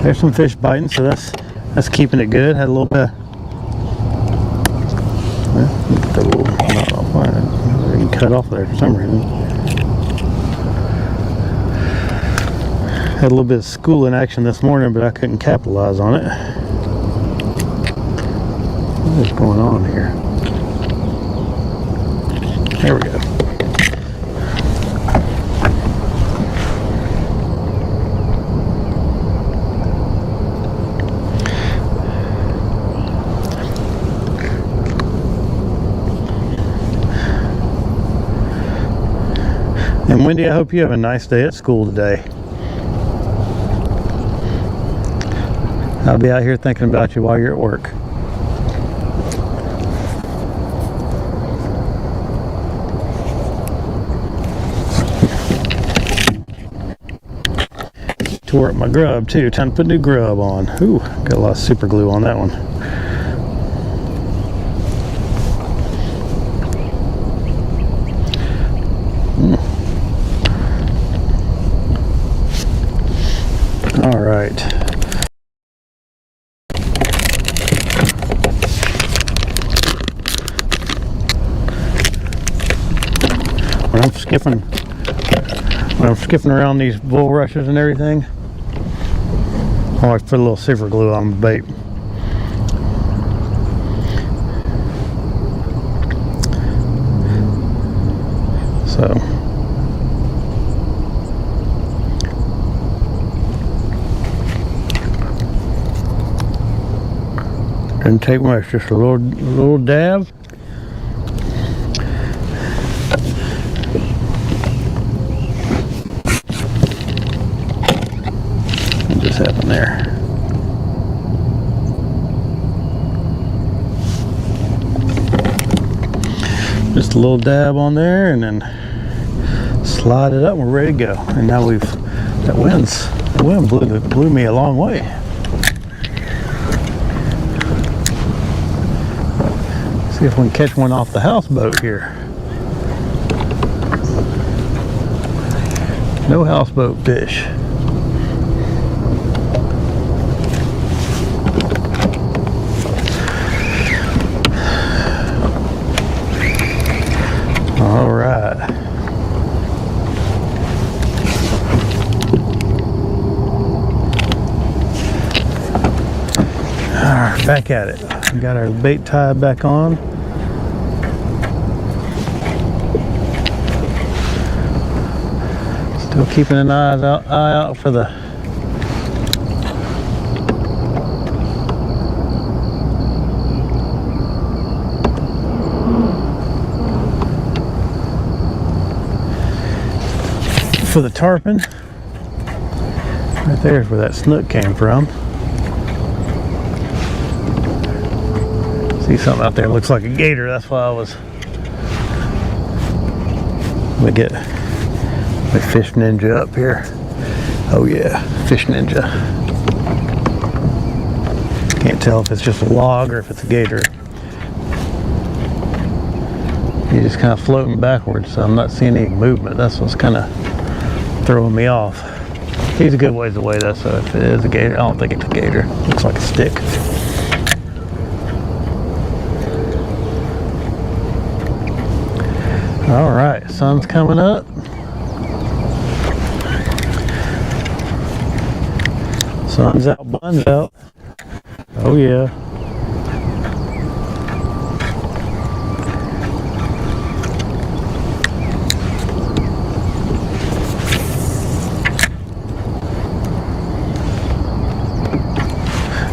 There's some fish biting, so that's keeping it good. Had a little bit. Get the little knot off. Why cut off there for some reason. Had a little bit of schooling action this morning, but I couldn't capitalize on it. What is going on here? There we go. And Wendy, I hope you have a nice day at school today. I'll be out here thinking about you while you're at work. tore up my grub too. Time to put new grub on. Ooh, got a lot of super glue on that one. All right. When I'm skipping around these bulrushes and everything, I always put a little super glue on the bait. So didn't take much, just a little dab. What just happened there? Just a little dab on there, and then slide it up. We're ready to go. And now the wind blew me a long way. See if we can catch one off the houseboat here. No houseboat fish. All right. All right, back at it. We got our bait tied back on. Still keeping an eye out for the tarpon. Right there's where that snook came from. See something out there, looks like a gator. That's why I was. Let me get my fish ninja up here. Oh yeah, fish ninja. Can't tell if it's just a log or if it's a gator. He's just kind of floating backwards, so I'm not seeing any movement. That's what's kind of throwing me off. He's a good ways away though, so if it is a gator, I don't think it's a gator. Looks like a stick. All right, sun's coming up. Sun's out, bun's out. Oh yeah.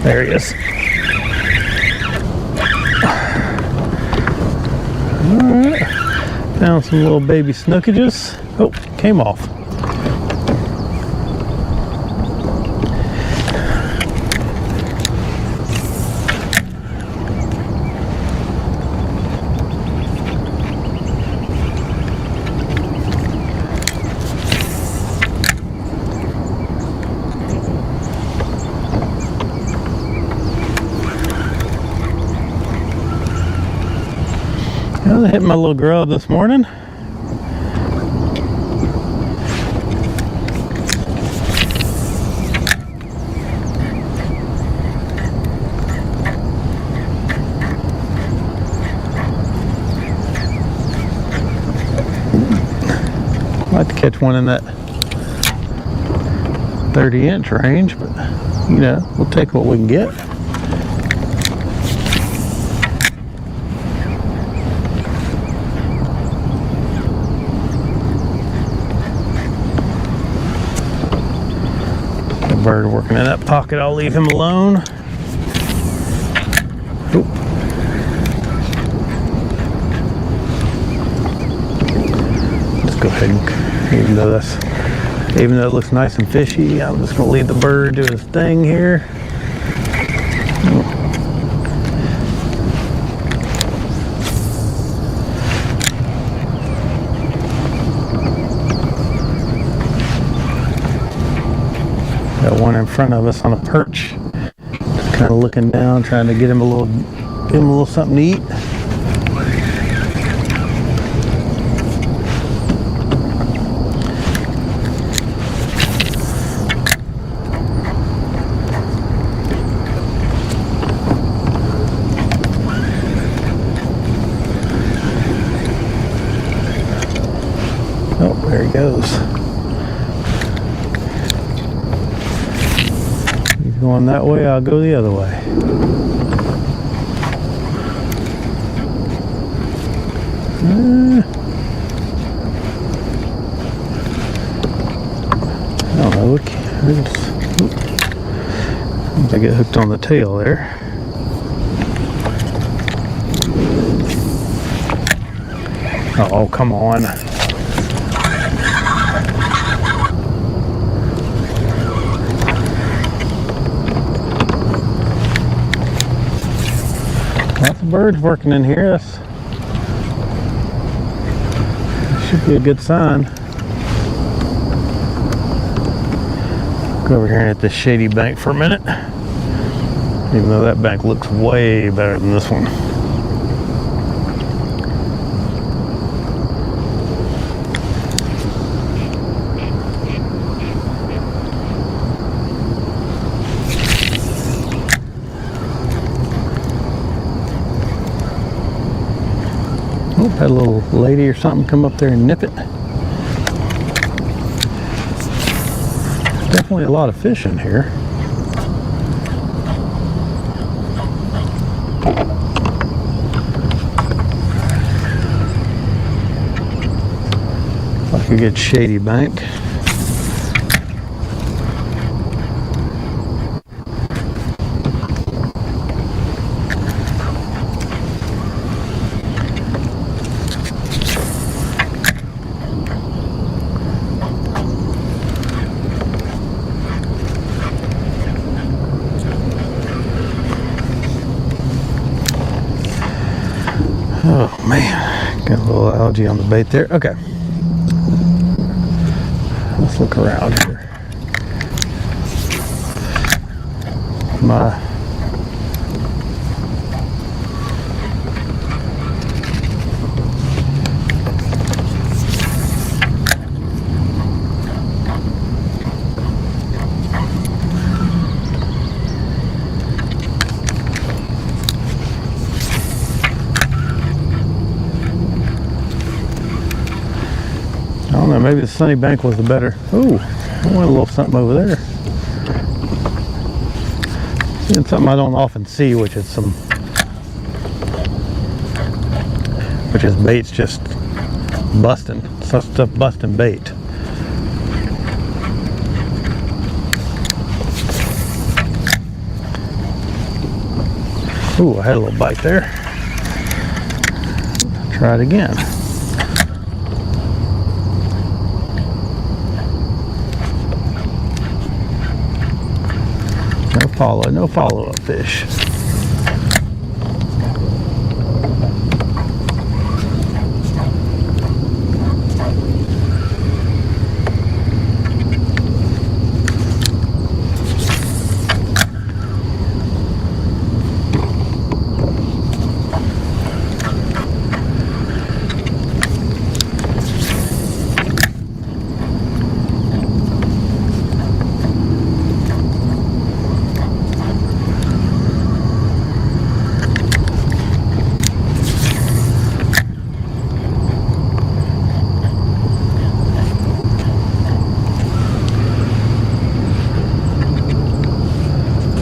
There he is. All right. Found some little baby snookages. Oh, came off. I hit my little grub this morning. I'd like to catch one in that 30-inch range, but you know, we'll take what we can get. Bird working in that pocket, I'll leave him alone. Oop. Let's go ahead and, even though it looks nice and fishy, I'm just gonna leave the bird do his thing here. front of us on a perch, just kind of looking down, trying to get him a little something to eat. Oh, there he goes. He's going that way, I'll go the other way. I don't know, look, I get hooked on the tail there. Oh, come on. Lots of birds working in here. That should be a good sign. Go over here and hit this shady bank for a minute. Even though that bank looks way better than this one. Oh, had a little lady or something come up there and nip it. Definitely a lot of fish in here. Like a good shady bank. Oh man, got a little algae on the bait there. Okay, let's look around here. I don't know, maybe the sunny bank was the better. Ooh, I want a little something over there. Seeing something I don't often see, which is baits just busting. Some stuff busting bait. Ooh, I had a little bite there. Try it again. No follow-up fish.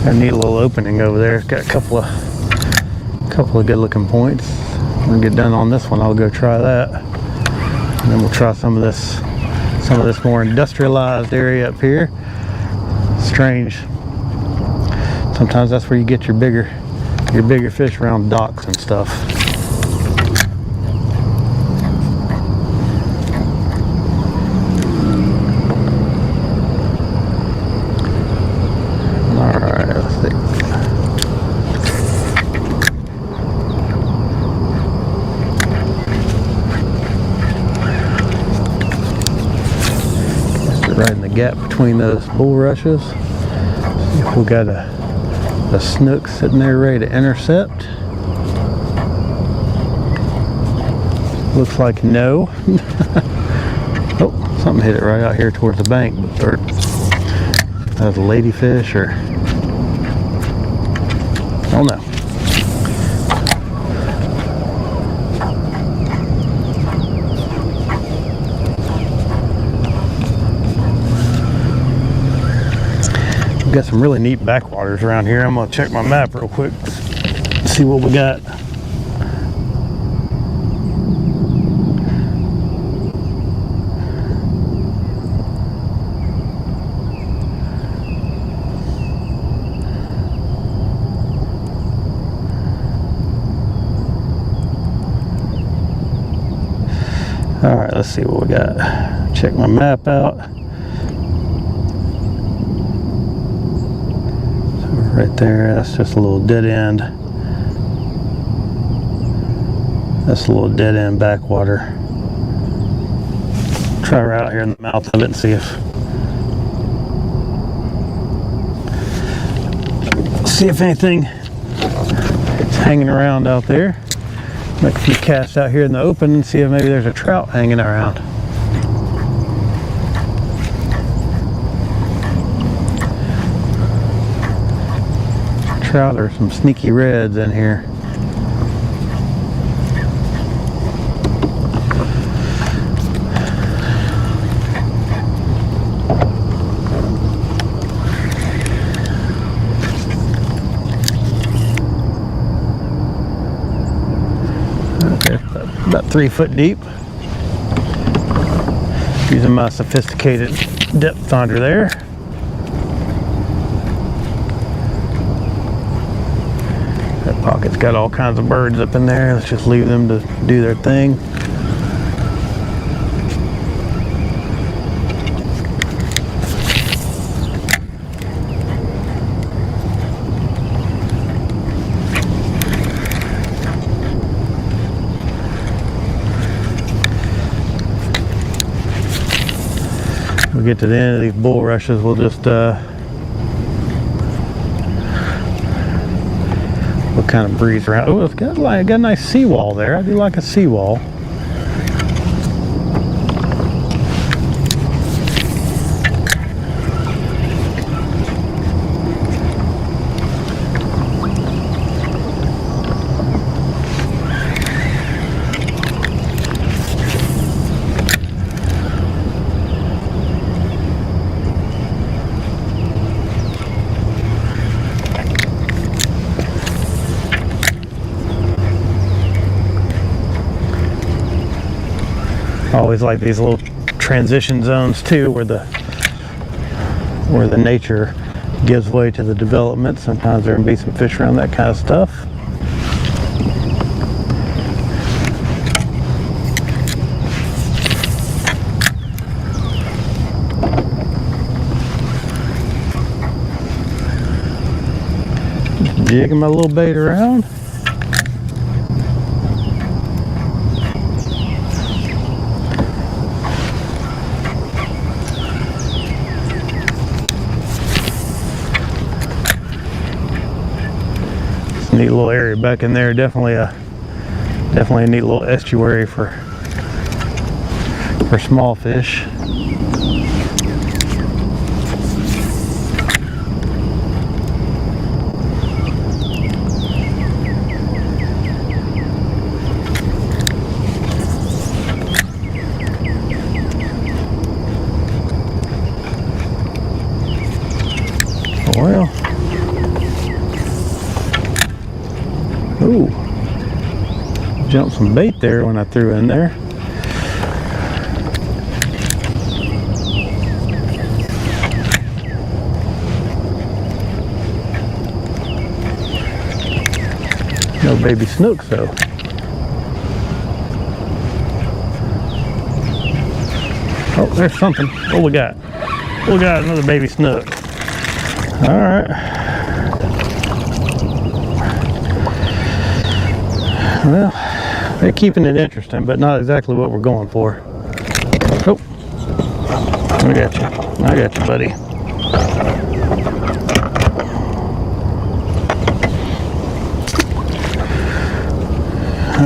Got a neat little opening over there. Got a couple of good looking points. When we get done on this one, I'll go try that, and then we'll try some of this more industrialized area up here. Strange. Sometimes that's where you get your bigger fish, around docks and stuff. Right in the gap between those bulrushes. We got a snook sitting there ready to intercept. Looks like no. Oh, something hit it right out here towards the bank. Or that was a ladyfish, or I don't know. We've got some really neat backwaters around here. I'm gonna check my map real quick, see what we got. All right, let's see what we got. Check my map out. So right there, that's just a little dead end. That's a little dead end backwater. Try right out here in the mouth of it and see if anything is hanging around out there. Make a few casts out here in the open and see if maybe there's a trout hanging around. Trout or some sneaky reds in here. About 3 foot deep. Using my sophisticated depth finder there. That pocket's got all kinds of birds up in there. Let's just leave them to do their thing. We get to the end of these bulrushes, we'll just we'll kind of breeze around. Oh, it's got a nice seawall there. I do like a seawall. I always like these little transition zones too, where the nature gives way to the development. Sometimes there can be some fish around that kind of stuff. Just jigging my little bait around. Neat little area back in there. Definitely a neat little estuary for small fish. Well. Ooh, jumped some bait there when I threw in there. No baby snooks though. Oh, there's something. What we got? We got another baby snook. All right. Well, they're keeping it interesting, but not exactly what we're going for. Oh, I got you, buddy. I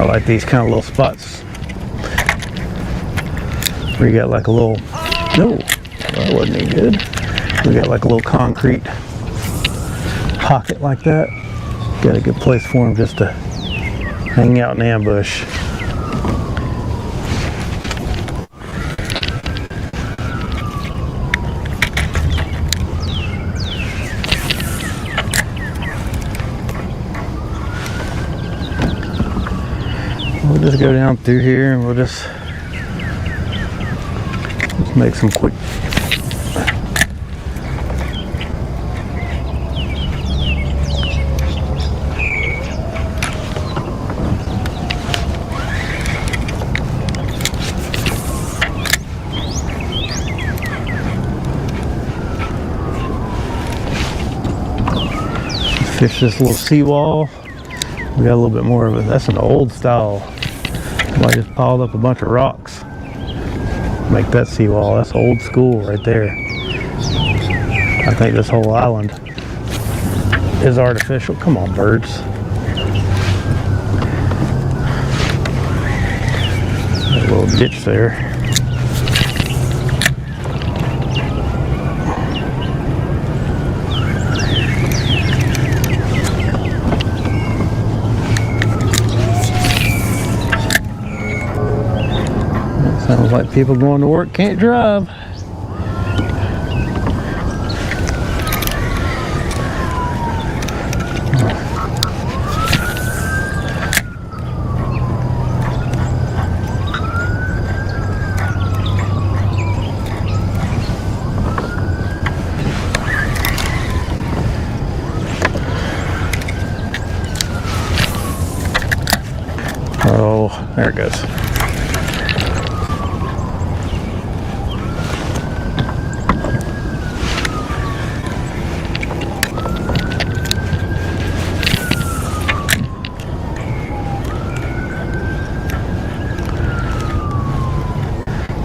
like these kind of little spots where you got like a little, no, that wasn't any good. We got like a little concrete pocket like that. Got a good place for them just to hang out in ambush. We'll just go down through here and we'll just make some quick. Fish this little seawall. We got a little bit more of it. That's an old style. I just piled up a bunch of rocks. Make that seawall. That's old school right there. I think this whole island is artificial. Come on, birds. Got a little ditch there. Sounds like people going to work can't drive. Oh, there it goes.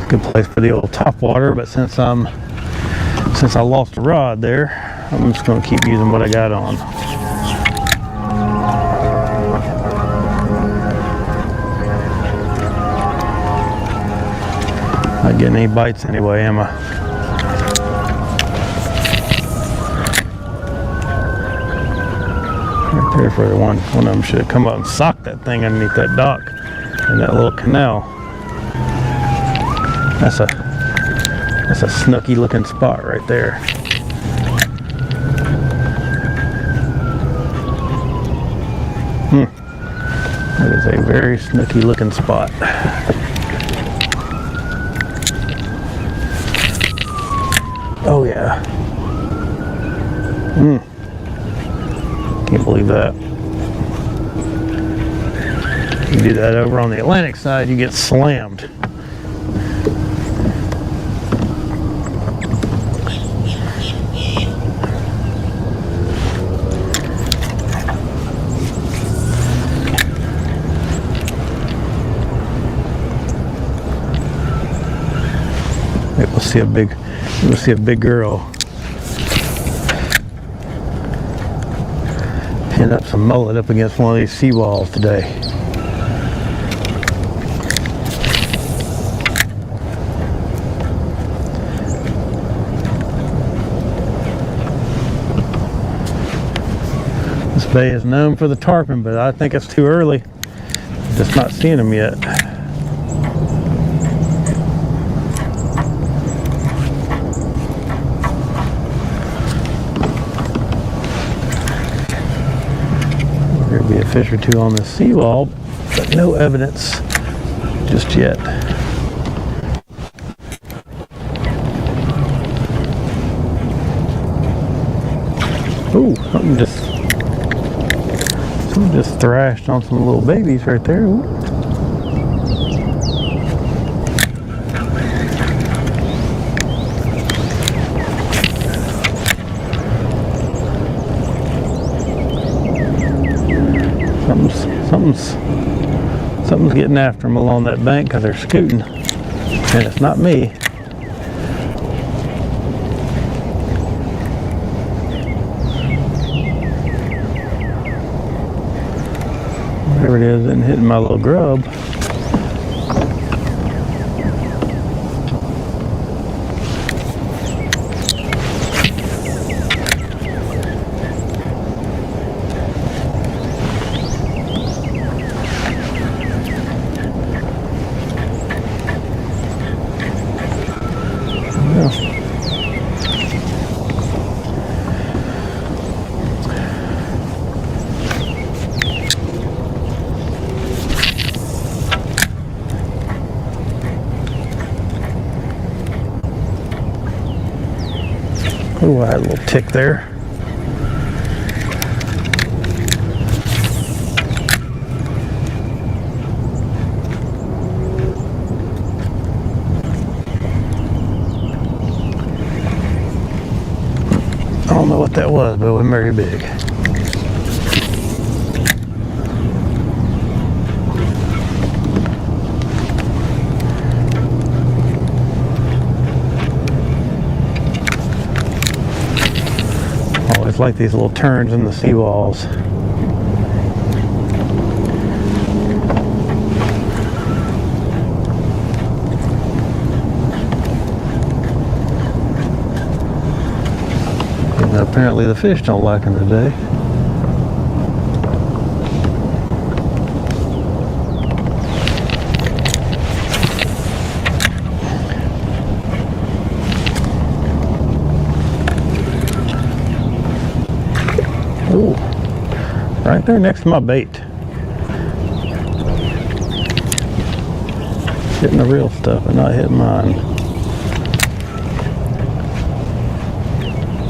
Good place for the old top water, but since I lost a rod there, I'm just going to keep using what I got on. Not getting any bites anyway, am I? Right there for the one of them should have come up and socked that thing underneath that dock in that little canal. That's a snooky looking spot right there. That is a very snooky looking spot. Oh yeah. Can't believe that. You do that over on the Atlantic side, you get slammed. We'll see a big girl pin up some mullet up against one of these seawalls today. This bay is known for the tarpon, but I think it's too early. Just not seeing them yet. There'll be a fish or two on the seawall, but no evidence just yet. Ooh, something just thrashed on some little babies right there. Ooh. Something's getting after them along that bank because they're scooting, and it's not me. Whatever it is isn't hitting my little grub. Oh, I had a little tick there. I don't know what that was, but it was very big. Always like these little turns in the seawalls. And apparently the fish don't like them today. Ooh, right there next to my bait. Hitting the real stuff and not hitting mine.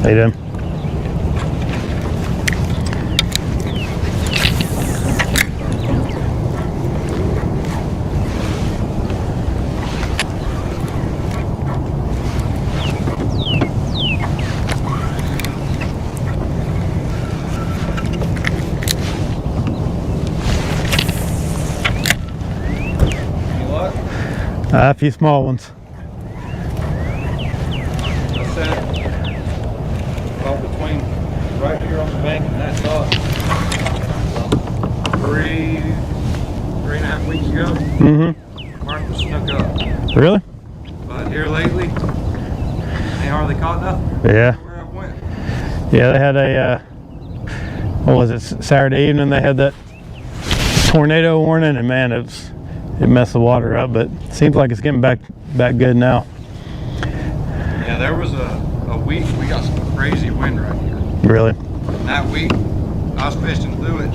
How you doing? A few small ones. What's that? Well, between right here on the bank and that dock, 3.5 weeks ago, Martha snuck up. Really? But here lately, they hardly caught nothing. Yeah. Where I went. Yeah, they had a, what was it, Saturday evening, they had that tornado warning, and man, it messed the water up, but it seems like it's getting back good now. Yeah, there was a week we got some crazy wind right here. Really? That week, I was fishing through it,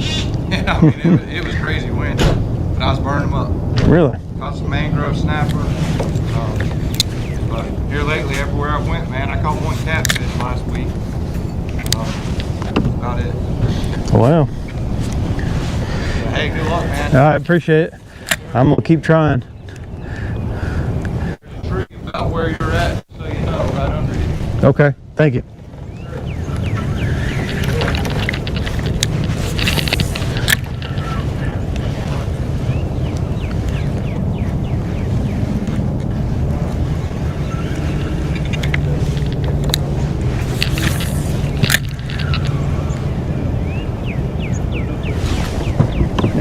and I mean, it was crazy wind, but I was burning them up. Really? Caught some mangrove snapper. But here lately, everywhere I went, man, I caught one catfish last week. That's about it. Wow. But hey, good luck, man. All right, appreciate it. I'm gonna keep trying. Intrigued about where you're at, so you know, right under you. Okay, thank you.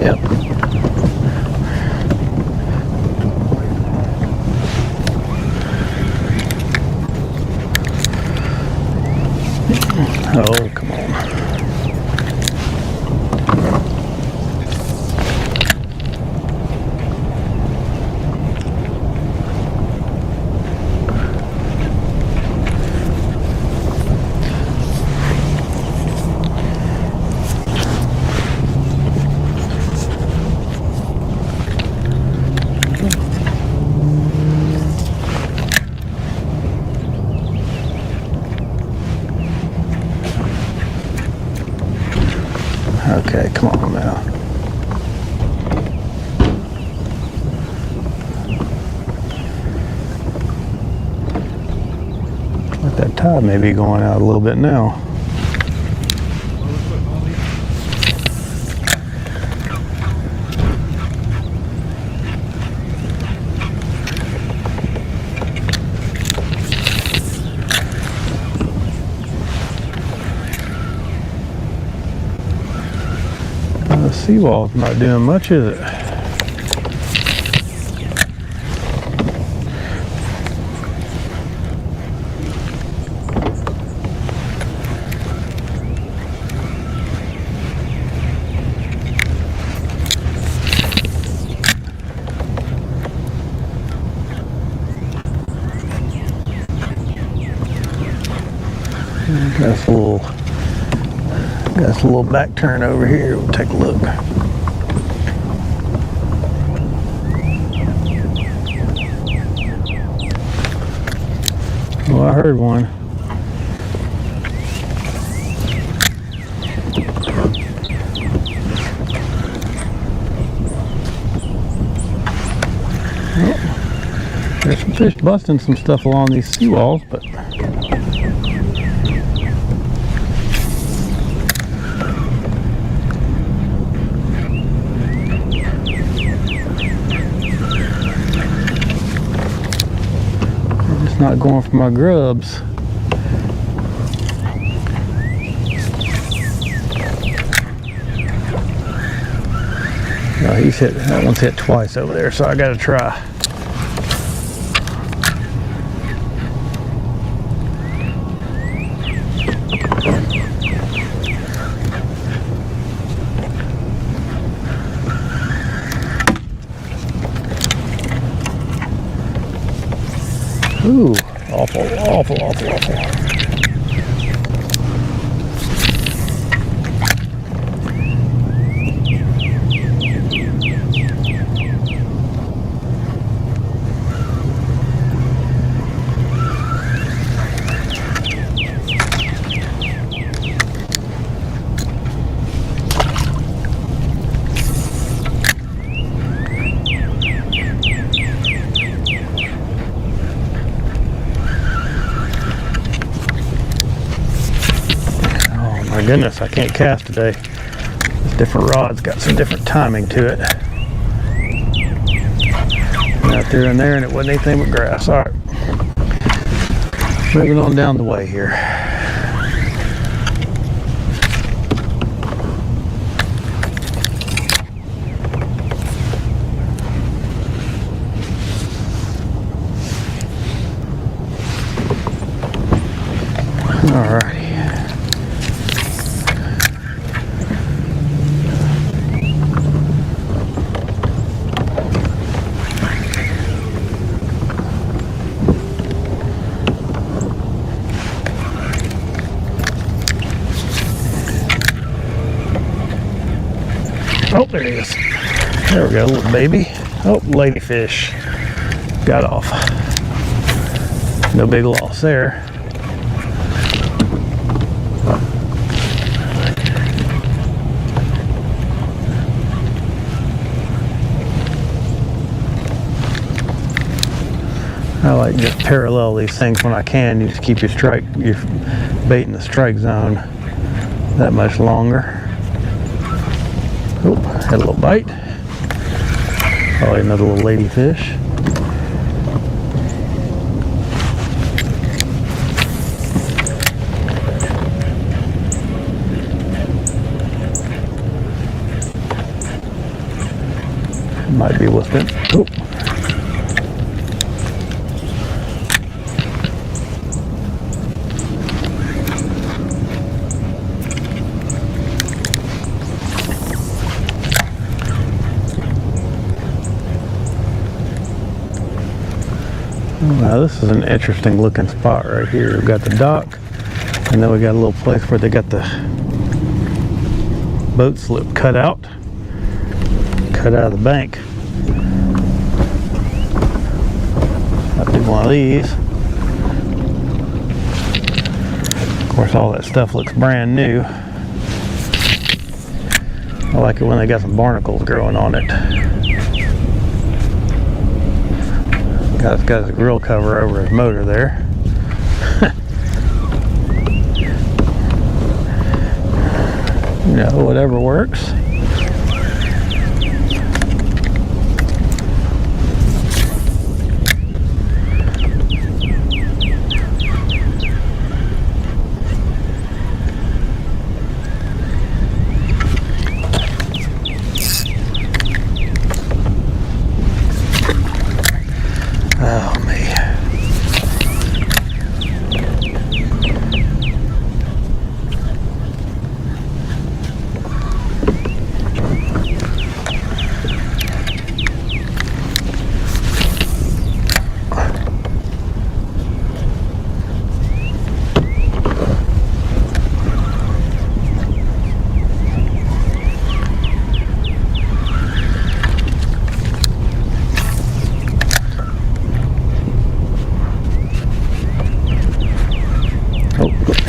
Yep. Oh, come on. Okay, come on now. Let that tide may be going out a little bit now. The seawall's not doing much, is it? Got a little back turn over here. We'll take a look. Oh, I heard one. Oh, there's some fish busting some stuff along these seawalls, but not going for my grubs. No, he's hit, that one's hit twice over there, so I gotta try. Ooh, awful, awful, awful, awful. My goodness, I can't cast today. This different rod's got some different timing to it. And out there and there, and it wasn't anything but grass. All right, moving on down the way here. All right. Oh, there he is. There we go, little baby. Oh, ladyfish. Got off. No big loss there. I like just parallel these things when I can. You just keep your bait in the strike zone that much longer. Oh, had a little bite. Probably another little ladyfish. Might be with it. Oh. Now this is an interesting looking spot right here. We've got the dock, and then we got a little place where they got the boat slip cut out of the bank. Might be one of these. Of course, all that stuff looks brand new. I like it when they got some barnacles growing on it. It's got his grill cover over his motor there. You know, whatever works.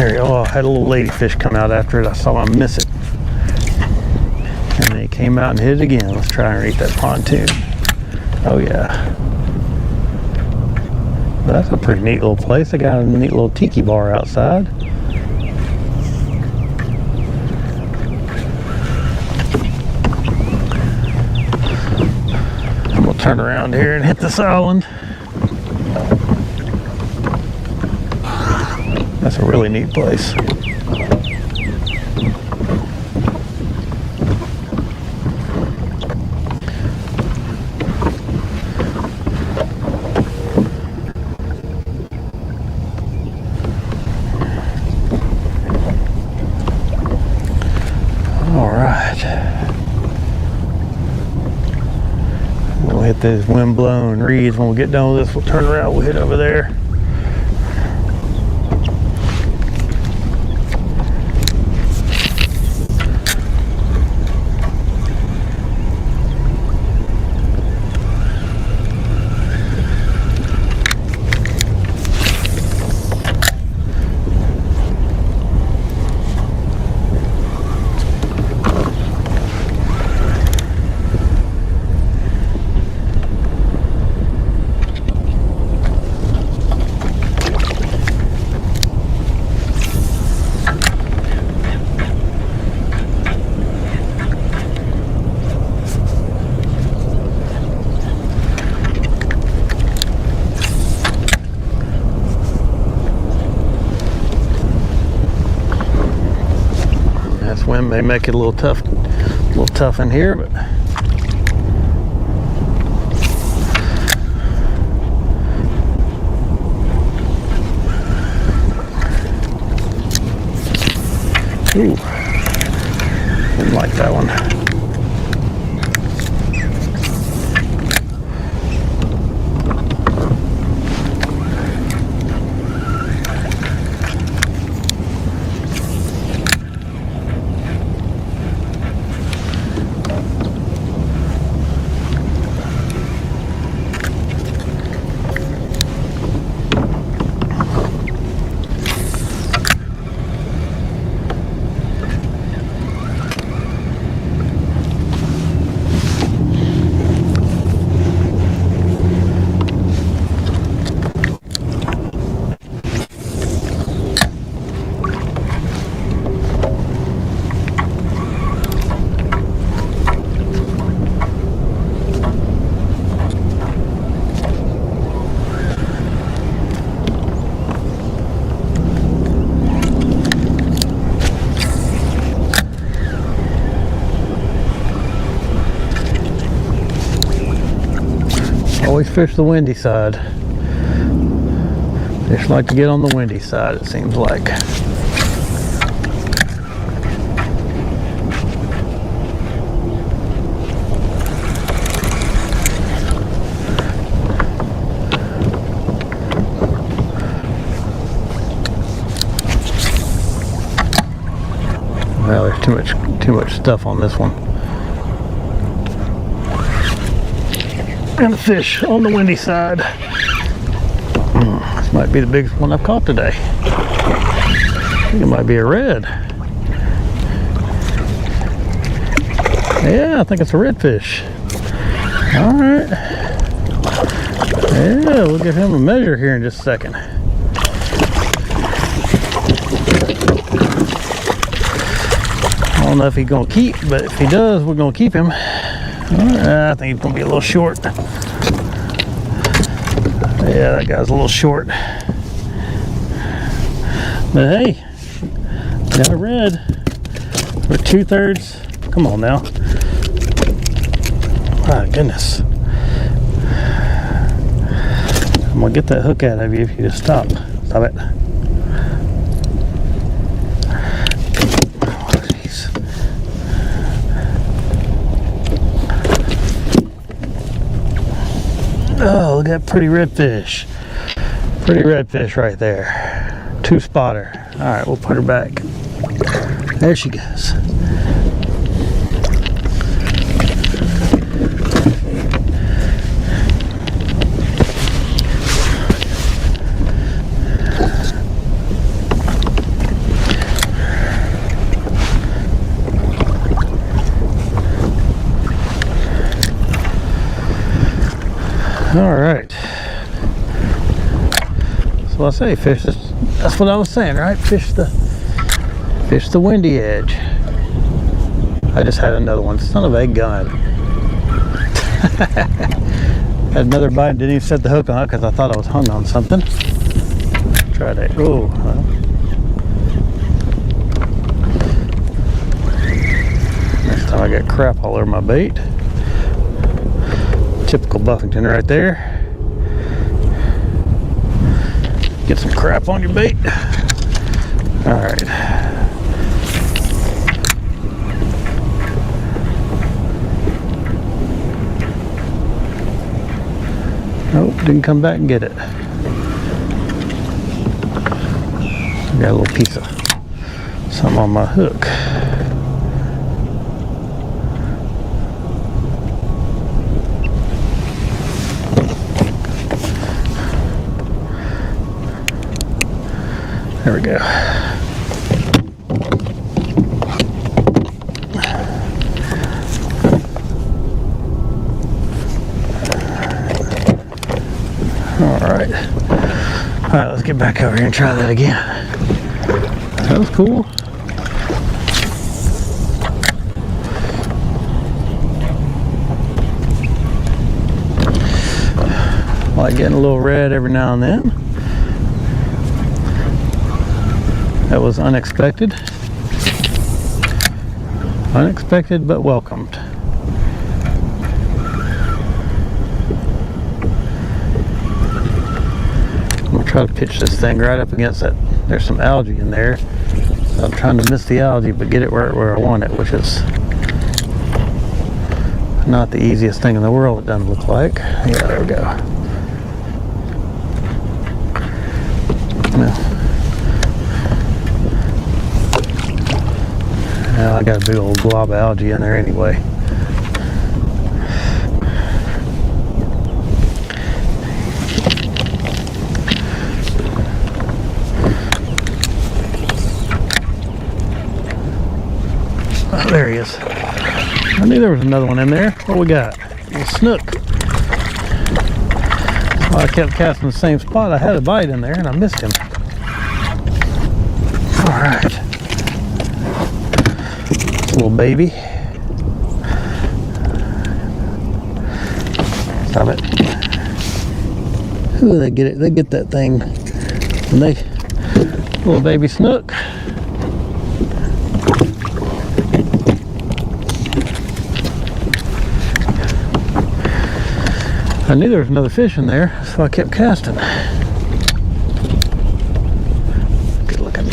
There, oh, I had a little ladyfish come out after it. I saw him miss it. And then he came out and hit it again. Let's try and reach that pontoon. Oh yeah. That's a pretty neat little place. They got a neat little tiki bar outside. I'm gonna turn around here and hit this island. That's a really neat place. All right. We'll hit these wind-blown reeds. When we get done with this, we'll turn around, we'll hit over there. Wind may make it a little tough in here, but ooh, didn't like that one. Always fish the windy side. Fish like to get on the windy side, it seems like. Well, there's too much stuff on this one. And a fish on the windy side. This might be the biggest one I've caught today. I think it might be a red. Yeah, I think it's a redfish. All right. Yeah, we'll give him a measure here in just a second. I don't know if he's gonna keep, but if he does, we're gonna keep him. I think he's gonna be a little short. Yeah, that guy's a little short. But hey, got a red for 2/3. Come on now. My goodness. I'm gonna get that hook out of you if you just stop. Stop it. Oh, look at that pretty redfish. Pretty redfish right there. 2-spotter. All right, we'll put her back. There she goes. All right. So I say fish. That's what I was saying, right? Fish the windy edge. I just had another one. Son of a gun. Had another bite. Didn't even set the hook on it because I thought I was hung on something. Try that. Oh. Well. Next time I got crap all over my bait. Typical Buffington right there. Get some crap on your bait. All right. Nope, didn't come back and get it. Got a little piece of something on my hook. There we go. All right, let's get back over here and try that again. That was cool. Like getting a little red every now and then. That was unexpected. Unexpected but welcomed. I'm gonna try to pitch this thing right up against that. There's some algae in there. So I'm trying to miss the algae but get it where I want it, which is not the easiest thing in the world, it doesn't look like. Yeah, there we go. Now I got a big old glob of algae in there anyway. Oh, there he is. I knew there was another one in there. What we got? A little snook. Well, I kept casting the same spot. I had a bite in there and I missed him. All right. Little baby. Stop it. Ooh, they get it. They get that thing. And little baby snook. I knew there was another fish in there, so I kept casting. Good looking.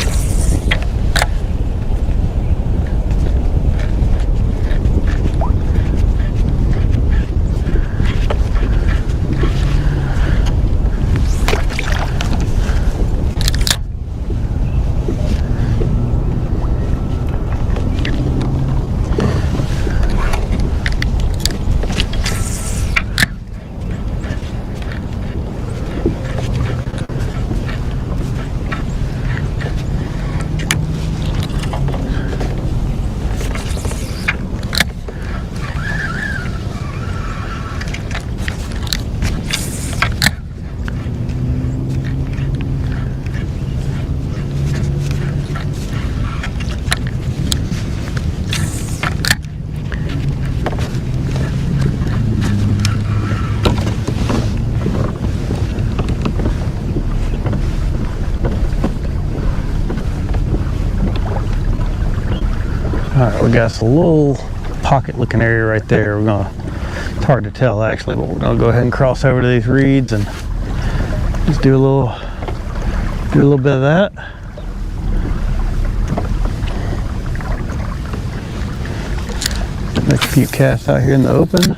All right, we got this little pocket looking area right there. It's hard to tell actually, but we're gonna go ahead and cross over to these reeds and just do a little bit of that. Make a few casts out here in the open.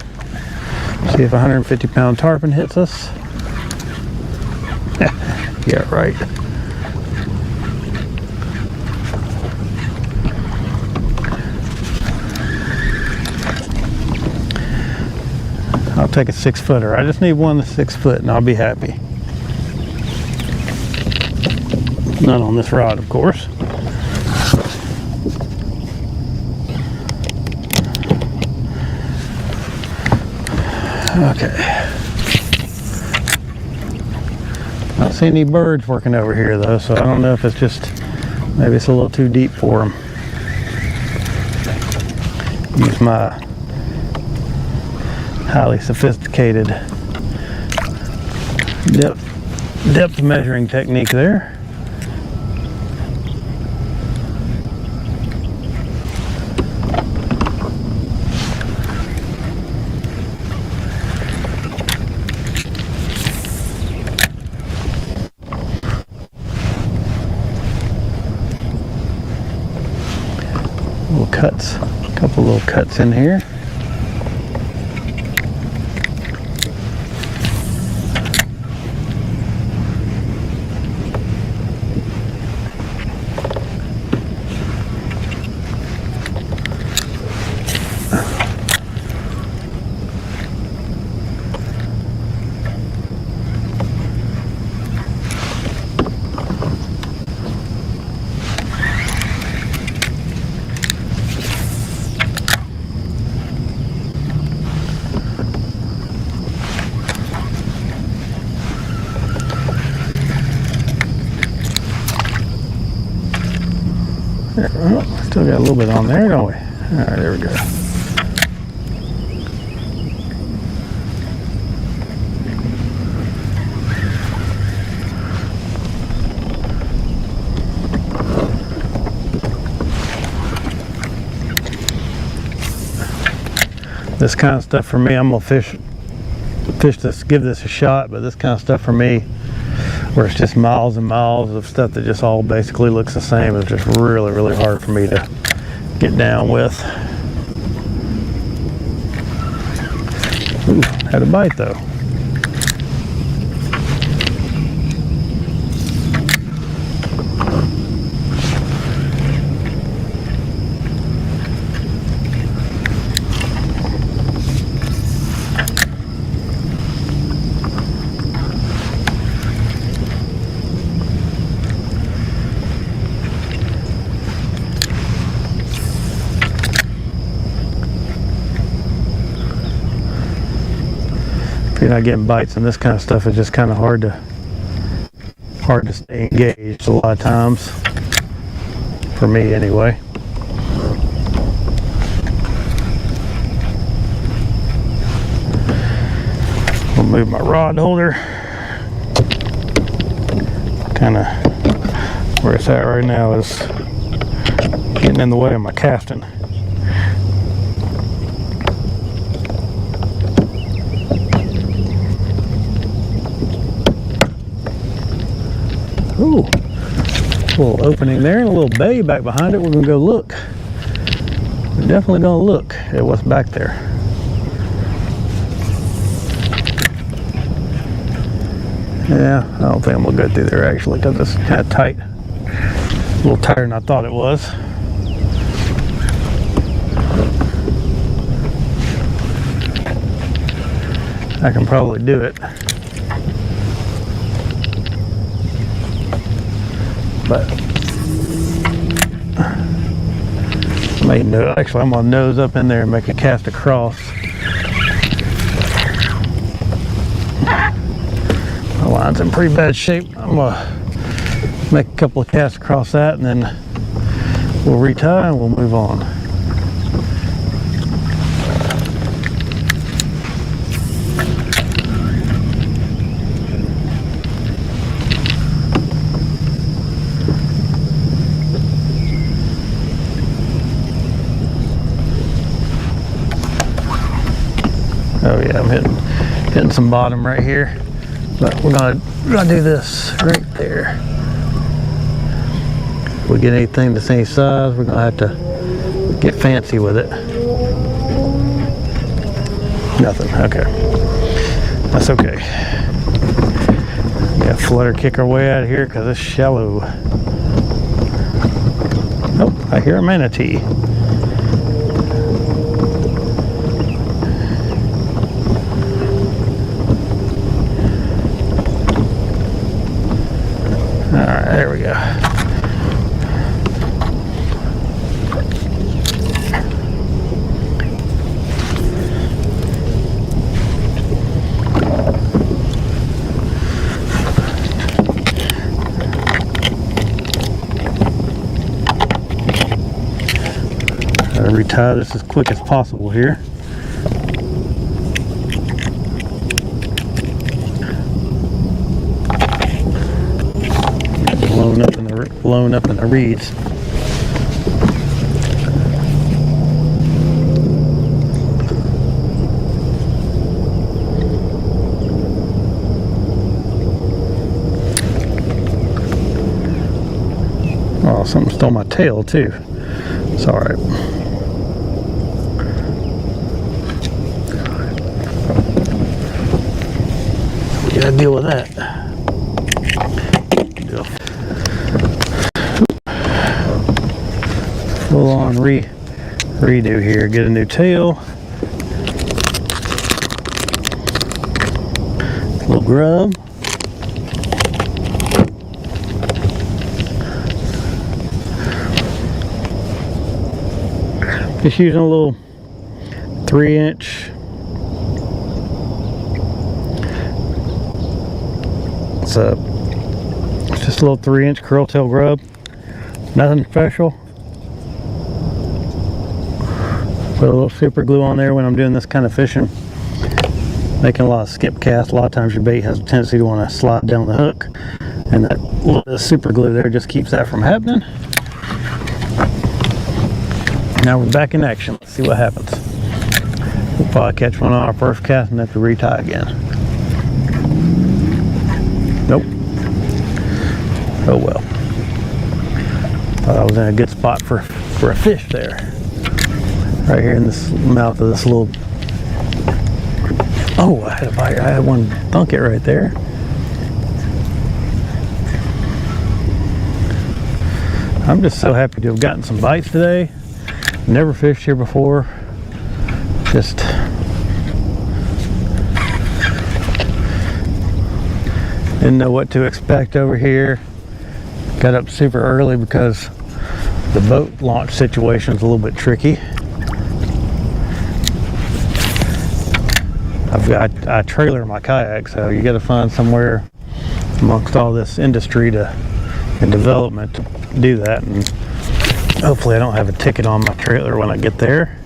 See if a 150-pound tarpon hits us. Yeah, right. I'll take a 6-footer. I just need one that's 6 foot and I'll be happy. Not on this rod, of course. Okay. I don't see any birds working over here though, so I don't know if it's just, maybe it's a little too deep for them. Use my highly sophisticated depth measuring technique there. Little cuts, a couple little cuts in here. There, well, still got a little bit on there, don't we? All right, there we go. This kind of stuff for me, I'm gonna fish this, give this a shot, but this kind of stuff for me, where it's just miles and miles of stuff that just all basically looks the same, is just really, really hard for me to get down with. Ooh, had a bite though. If you're not getting bites and this kind of stuff, it's just kind of hard to stay engaged a lot of times, for me anyway. I'll move my rod holder, kind of where it's at right now is getting in the way of my casting. Ooh, a little opening there and a little bay back behind it. We're gonna go look. We're definitely gonna look at what's back there. Yeah, I don't think I'm gonna go through there actually, because it's kind of tight. A little tighter than I thought it was. I can probably do it. But actually I'm gonna nose up in there and make a cast across. My line's in pretty bad shape. I'm gonna make a couple of casts across that, and then we'll retie and we'll move on. Oh yeah, I'm hitting some bottom right here, but we're gonna do this right there. If we get anything the same size, we're gonna have to get fancy with it. Nothing. Okay, that's okay. Got to flutter kick our way out of here because it's shallow. Oh, I hear a manatee. Alright, there we go. retie this as quick as possible here. Blown up in the reeds. Oh, something stole my tail too. It's all right. We gotta deal with that. Full on redo here. Get a new tail. A little grub. Just using a little 3-inch. It's just a little 3-inch curl tail grub. Nothing special. Put a little super glue on there when I'm doing this kind of fishing. Making a lot of skip casts. A lot of times your bait has a tendency to want to slide down the hook, and that little bit of super glue there just keeps that from happening. Now we're back in action. Let's see what happens. We'll probably catch one on our first cast and have to retie again. Nope. Oh well. Thought I was in a good spot for a fish there. Right here in this mouth of this little. Oh, I had a bite. I had one thunk it right there. I'm just so happy to have gotten some bites today. Never fished here before. Just didn't know what to expect over here. Got up super early because the boat launch situation is a little bit tricky. I trailer my kayak, so you got to find somewhere amongst all this industry and development to do that, and hopefully I don't have a ticket on my trailer when I get there.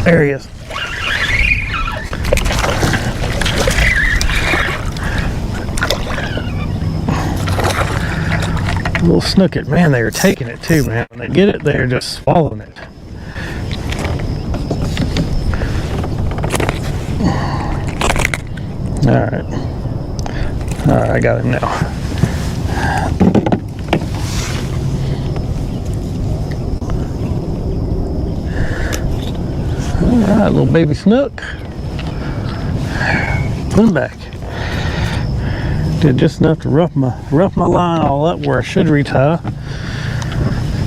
There he is. Little snookit. Man, they are taking it too, man. When they get it, they're just swallowing it. Alright. Alright, I got him now. Alright, little baby snook. Put him back. Did just enough to rough my line all up where I should retie.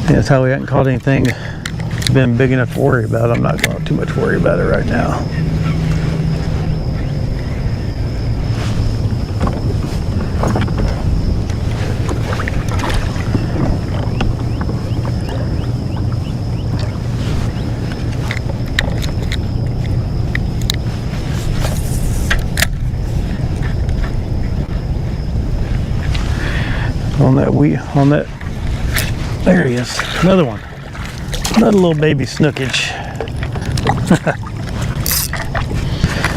That's how we haven't caught anything been big enough to worry about. I'm not going to too much worry about it right now. On that, there he is, another one, another little baby snookage.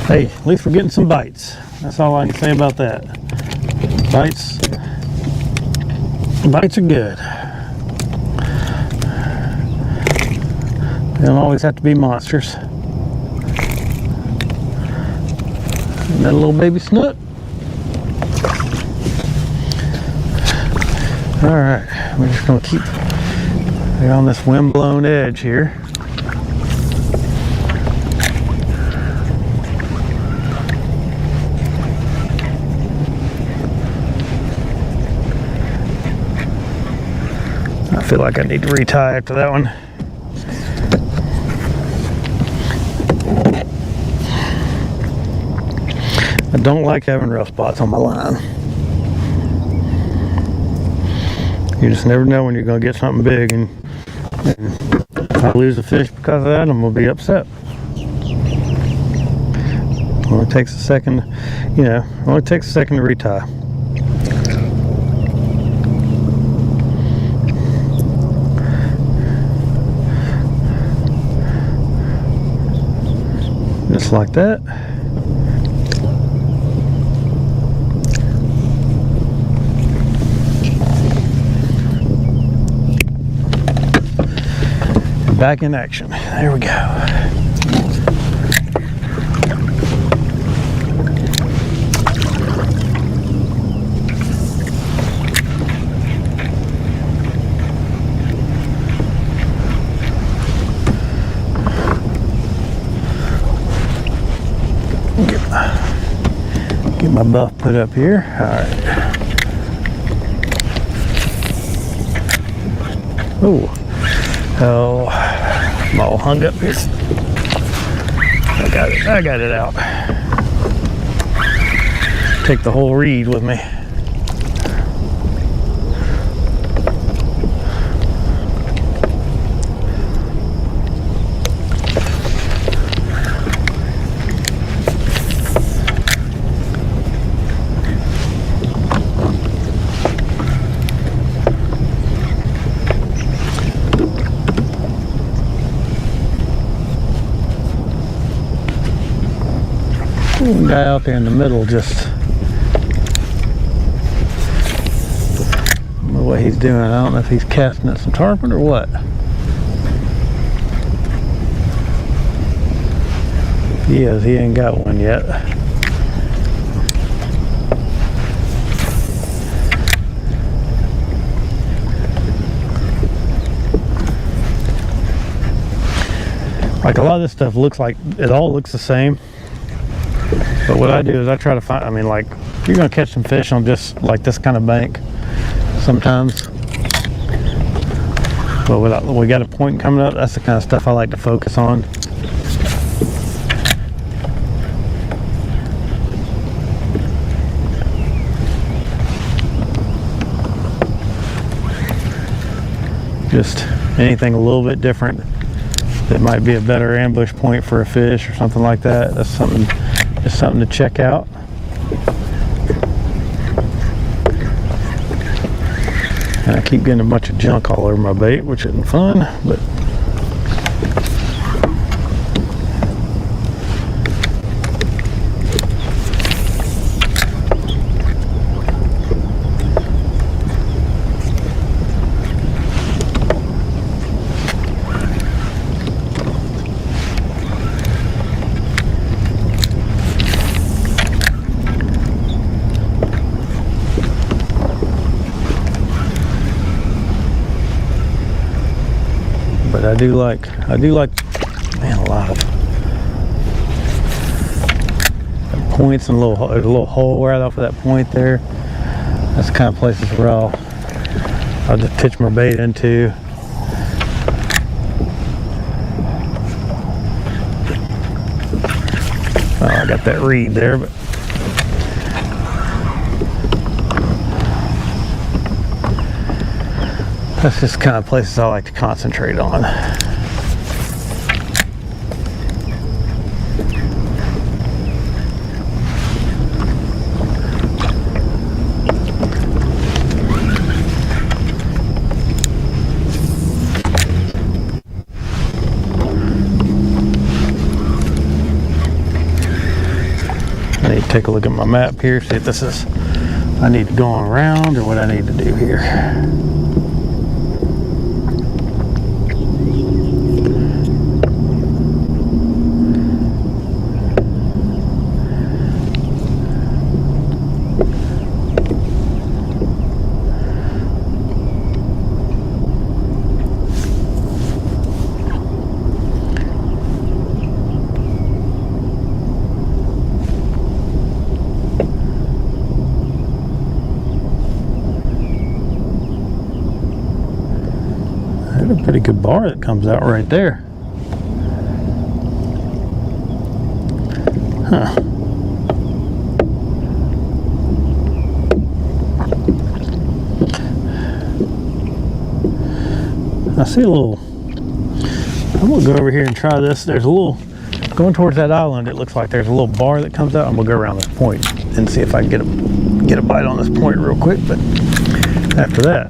Hey, at least we're getting some bites. That's all I can say about that. Bites are good. They don't always have to be monsters. And that little baby snook. Alright, we're just going to keep on this wind-blown edge here. I feel like I need to retie after that one. I don't like having rough spots on my line. You just never know when you're going to get something big, and if I lose a fish because of that, I'm going to be upset. It only takes a second, you know, it only takes a second to retie. Just like that. Back in action. There we go. Get my buff put up here. All right. Oh, I'm all hung up here. I got it out. Take the whole reed with me. Guy out there in the middle just, I don't know what he's doing. I don't know if he's casting at some tarpon or what. He is. He ain't got one yet. Like, a lot of this stuff looks like, it all looks the same. But what I do is I try to find, I mean, like, you're going to catch some fish on just like this kind of bank sometimes. But we got a point coming up, that's the kind of stuff I like to focus on. Just anything a little bit different that might be a better ambush point for a fish or something like that. That's something. Just something to check out. And I keep getting a bunch of junk all over my bait, which isn't fun, but I do like, man, a lot of points and there's a little hole right off of that point there. That's the kind of places where I'll just pitch my bait into. Oh, I got that reed there, but that's just the kind of places I like to concentrate on. I need to take a look at my map here, see if this is, I need to go around or what I need to do here. That's a pretty good bar that comes out right there. Huh. I see a little, I'm gonna go over here and try this. There's a little, going towards that island, it looks like there's a little bar that comes out. I'm gonna go around this point and see if I can get a bite on this point real quick, but after that.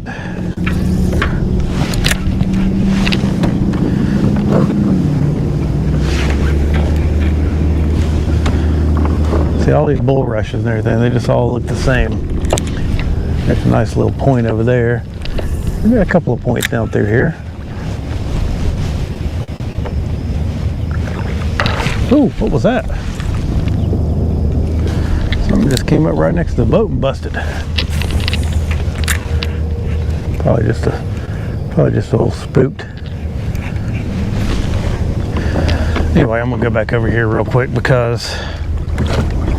See all these bulrushes and everything, they just all look the same. There's a nice little point over there. We've got a couple of points down through here. Ooh, what was that? Something just came up right next to the boat and busted. Probably just a little spooked. Anyway, I'm gonna go back over here real quick because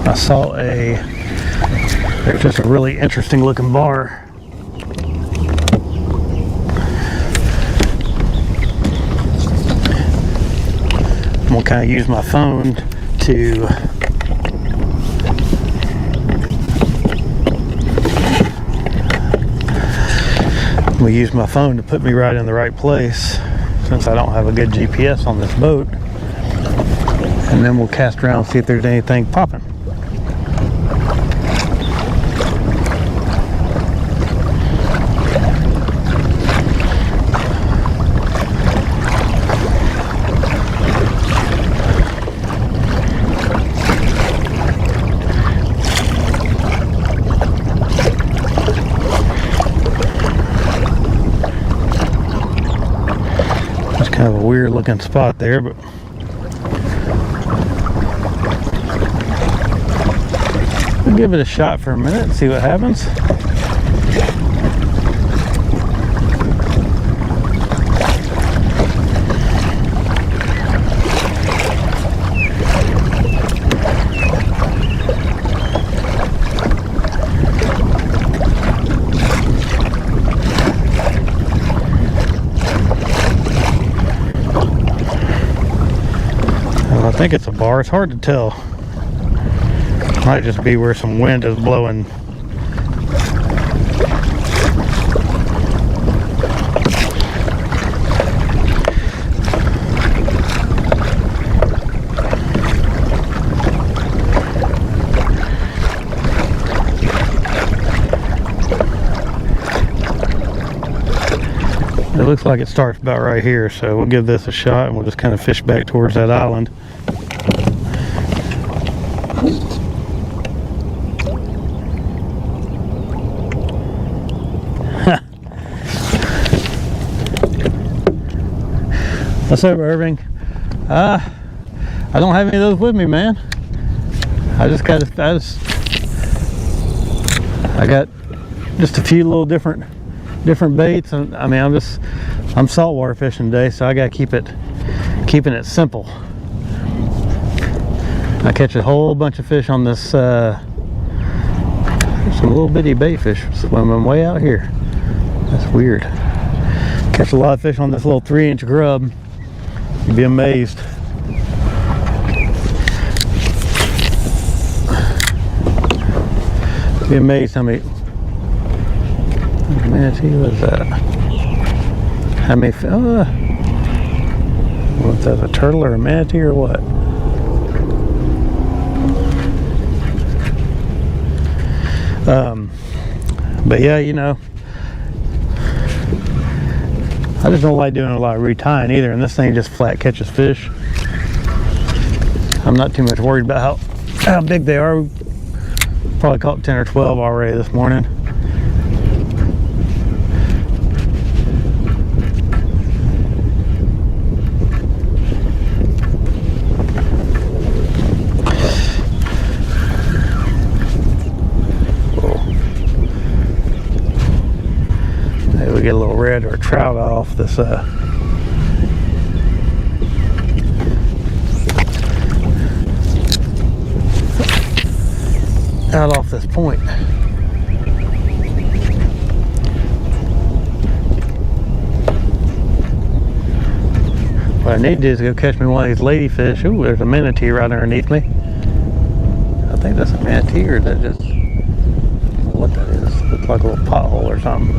I saw there's just a really interesting looking bar. I'm gonna kind of use my phone to put me right in the right place since I don't have a good GPS on this boat. And then we'll cast around and see if there's anything popping. That's kind of a weird looking spot there, but we'll give it a shot for a minute and see what happens. Well, I think it's a bar. It's hard to tell. Might just be where some wind is blowing. It looks like it starts about right here, so we'll give this a shot and we'll just kind of fish back towards that island. What's up, Irving? I don't have any of those with me, man. I got just a few little different baits, and I mean I'm saltwater fishing today, so I gotta keeping it simple. I catch a whole bunch of fish on this there's some little bitty bait fish swimming way out here. That's weird. Catch a lot of fish on this little 3-inch grub. You'd be amazed. Be amazed how many manatee was that? How many? I don't know if that's a turtle or a manatee or what. But yeah, you know, I just don't like doing a lot of retying either, and this thing just flat catches fish. I'm not too much worried about how big they are. We probably caught 10 or 12 already this morning. Maybe we get a little red or a trout off this out off this point. need to do is go catch me one of these ladyfish. Ooh, there's a manatee right underneath me. I think that's a manatee, or is that just, I don't know what that is. Looks like a little pothole or something.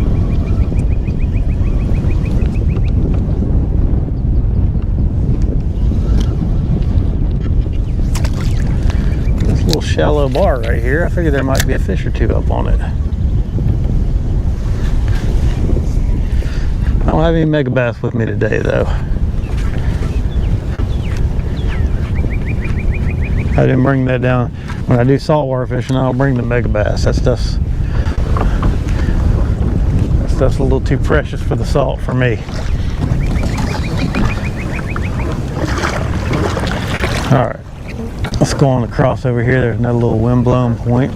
This little shallow bar right here, I figured there might be a fish or two up on it. I don't have any mega bass with me today though. I didn't bring that down. When I do saltwater fishing, I'll bring the mega bass. That stuff's a little too precious for the salt for me. All right, let's go on across over here. There's another little windblown point.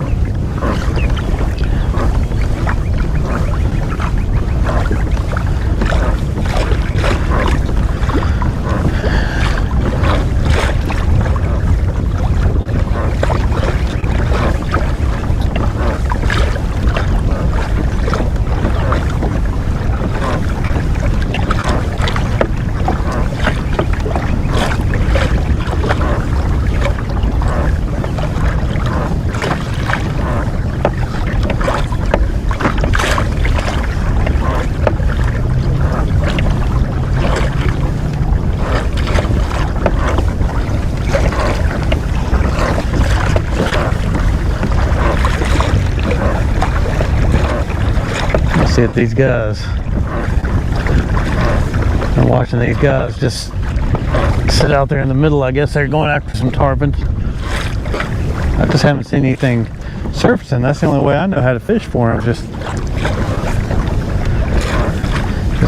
At these guys. I'm watching these guys just sit out there in the middle. I guess they're going after some tarpon. I just haven't seen anything surfacing. That's the only way I know how to fish for them. Just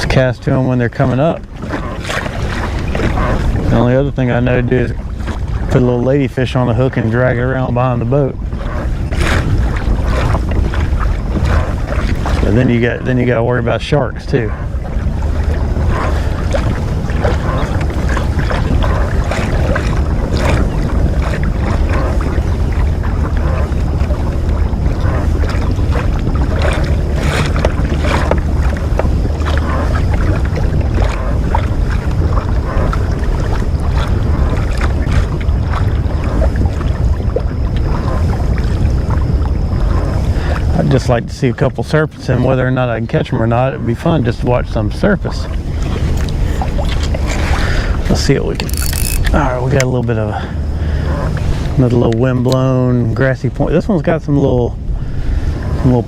cast to them when they're coming up. The only other thing I know to do is put a little ladyfish on the hook and drag it around behind the boat. And then you got to worry about sharks too. I'd just like to see a couple surface, and whether or not I can catch them or not, it'd be fun just to watch some surface. Let's see what we can. All right, we got a little bit of another little windblown grassy point. This one's got some little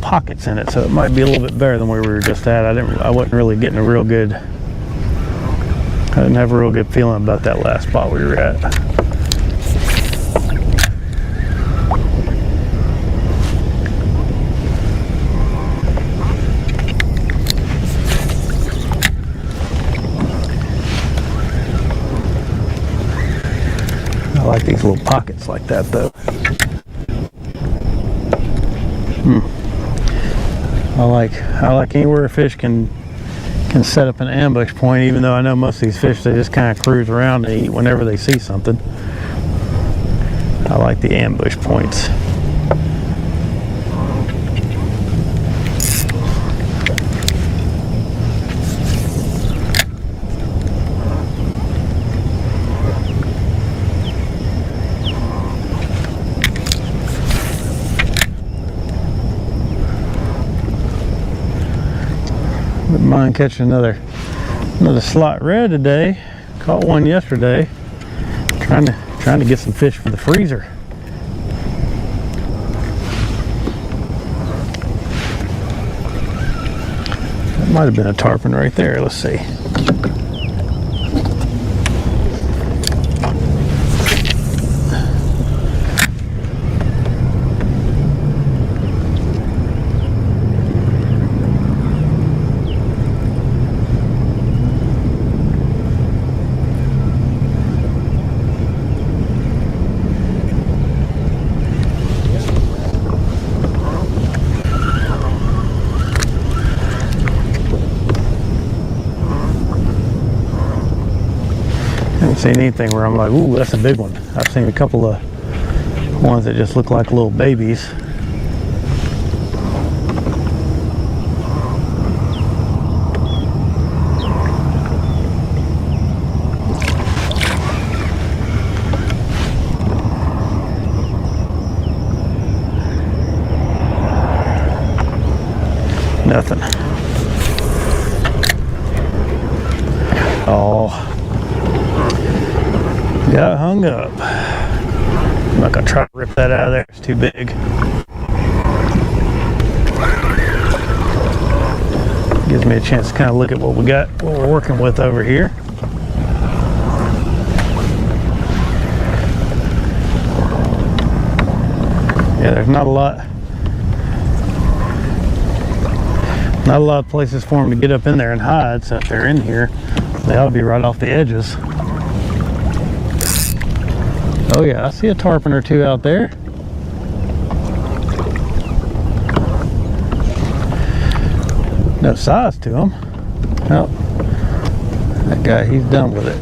pockets in it, so it might be a little bit better than where we were just at. I wasn't really getting a real good. I didn't have a real good feeling about that last spot we were at. I like these little pockets like that though. I like anywhere a fish can set up an ambush point, even though I know most of these fish, they just kind of cruise around and eat whenever they see something. I like the ambush points. Wouldn't mind catching another slot red today. Caught one yesterday. Trying to get some fish for the freezer. That might have been a tarpon right there. Let's see. Seen anything where I'm like, ooh, that's a big one. I've seen a couple of ones that just look like little babies. Nothing. Oh, got hung up. I'm not gonna try to rip that out of there, it's too big. Gives me a chance to kind of look at what we got, what we're working with over here. Yeah, there's not a lot of places for them to get up in there and hide, so if they're in here, they ought to be right off the edges. Oh yeah, I see a tarpon or two out there. No size to them. Oh, that guy, he's done with it.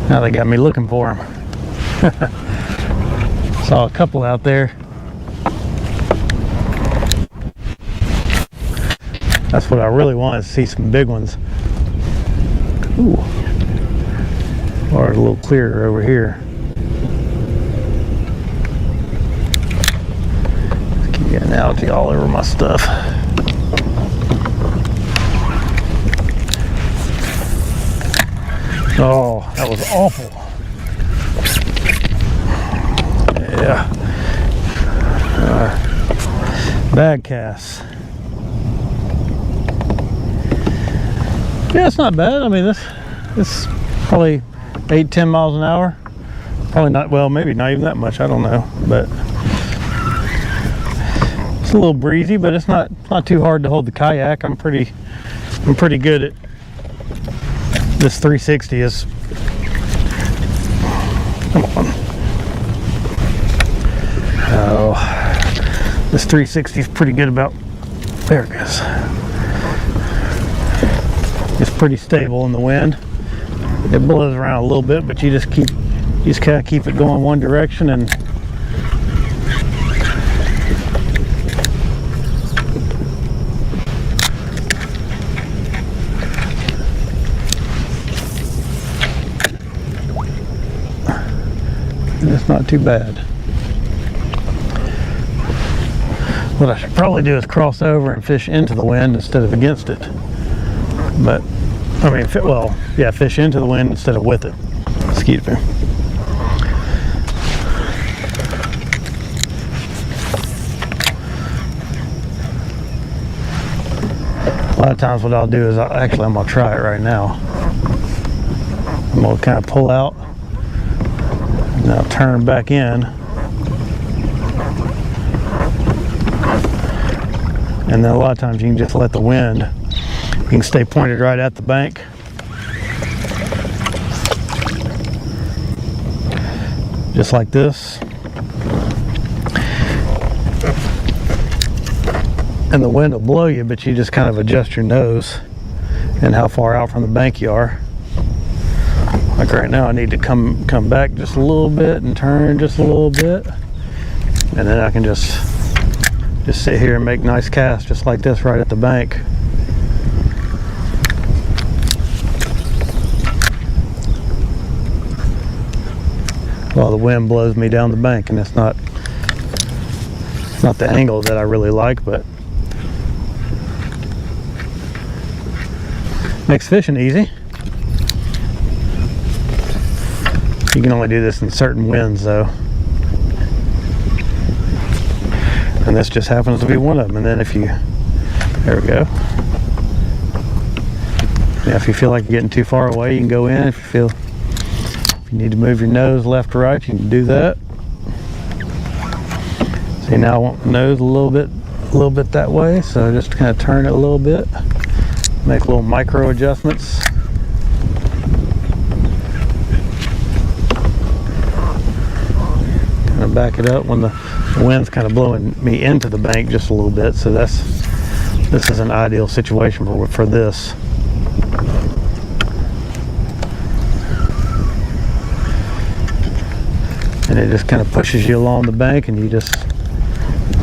Now they got me looking for them. Saw a couple out there. That's what I really want, is to see some big ones. Ooh. Or a little clearer over here. Keep getting algae all over my stuff. Oh, that was awful. Yeah. Bag casts. Yeah, it's not bad. I mean, this probably 8-10 miles an hour. Probably not, well, maybe not even that much. I don't know, but it's a little breezy, but it's not too hard to hold the kayak. I'm pretty good at this 360 is. Come on. Oh, this 360 is pretty good about. There it goes. It's pretty stable in the wind. It blows around a little bit, but you just kind of keep it going one direction and. It's not too bad. What I should probably do is cross over and fish into the wind instead of against it. But, I mean, well, yeah, fish into the wind instead of with it. Excuse me. A lot of times what I'll do is, I'm going to try it right now. I'm going to kind of pull out. Now turn back in, and then a lot of times you can just let the wind, you can stay pointed right at the bank. Just like this. And the wind will blow you, but you just kind of adjust your nose and how far out from the bank you are. Like right now, I need to come back just a little bit and turn just a little bit, and then I can just sit here and make nice casts just like this right at the bank. While the wind blows me down the bank, and it's not the angle that I really like, but makes fishing easy. You can only do this in certain winds though. And this just happens to be one of them. And then if you, there we go. Now if you feel like you're getting too far away, you can go in. If you need to move your nose left or right, you can do that. See, now I want the nose a little bit that way, so just kind of turn it a little bit, make little micro adjustments. Kind of back it up when the wind's kind of blowing me into the bank just a little bit, so this is an ideal situation for this. And it just kind of pushes you along the bank, and you just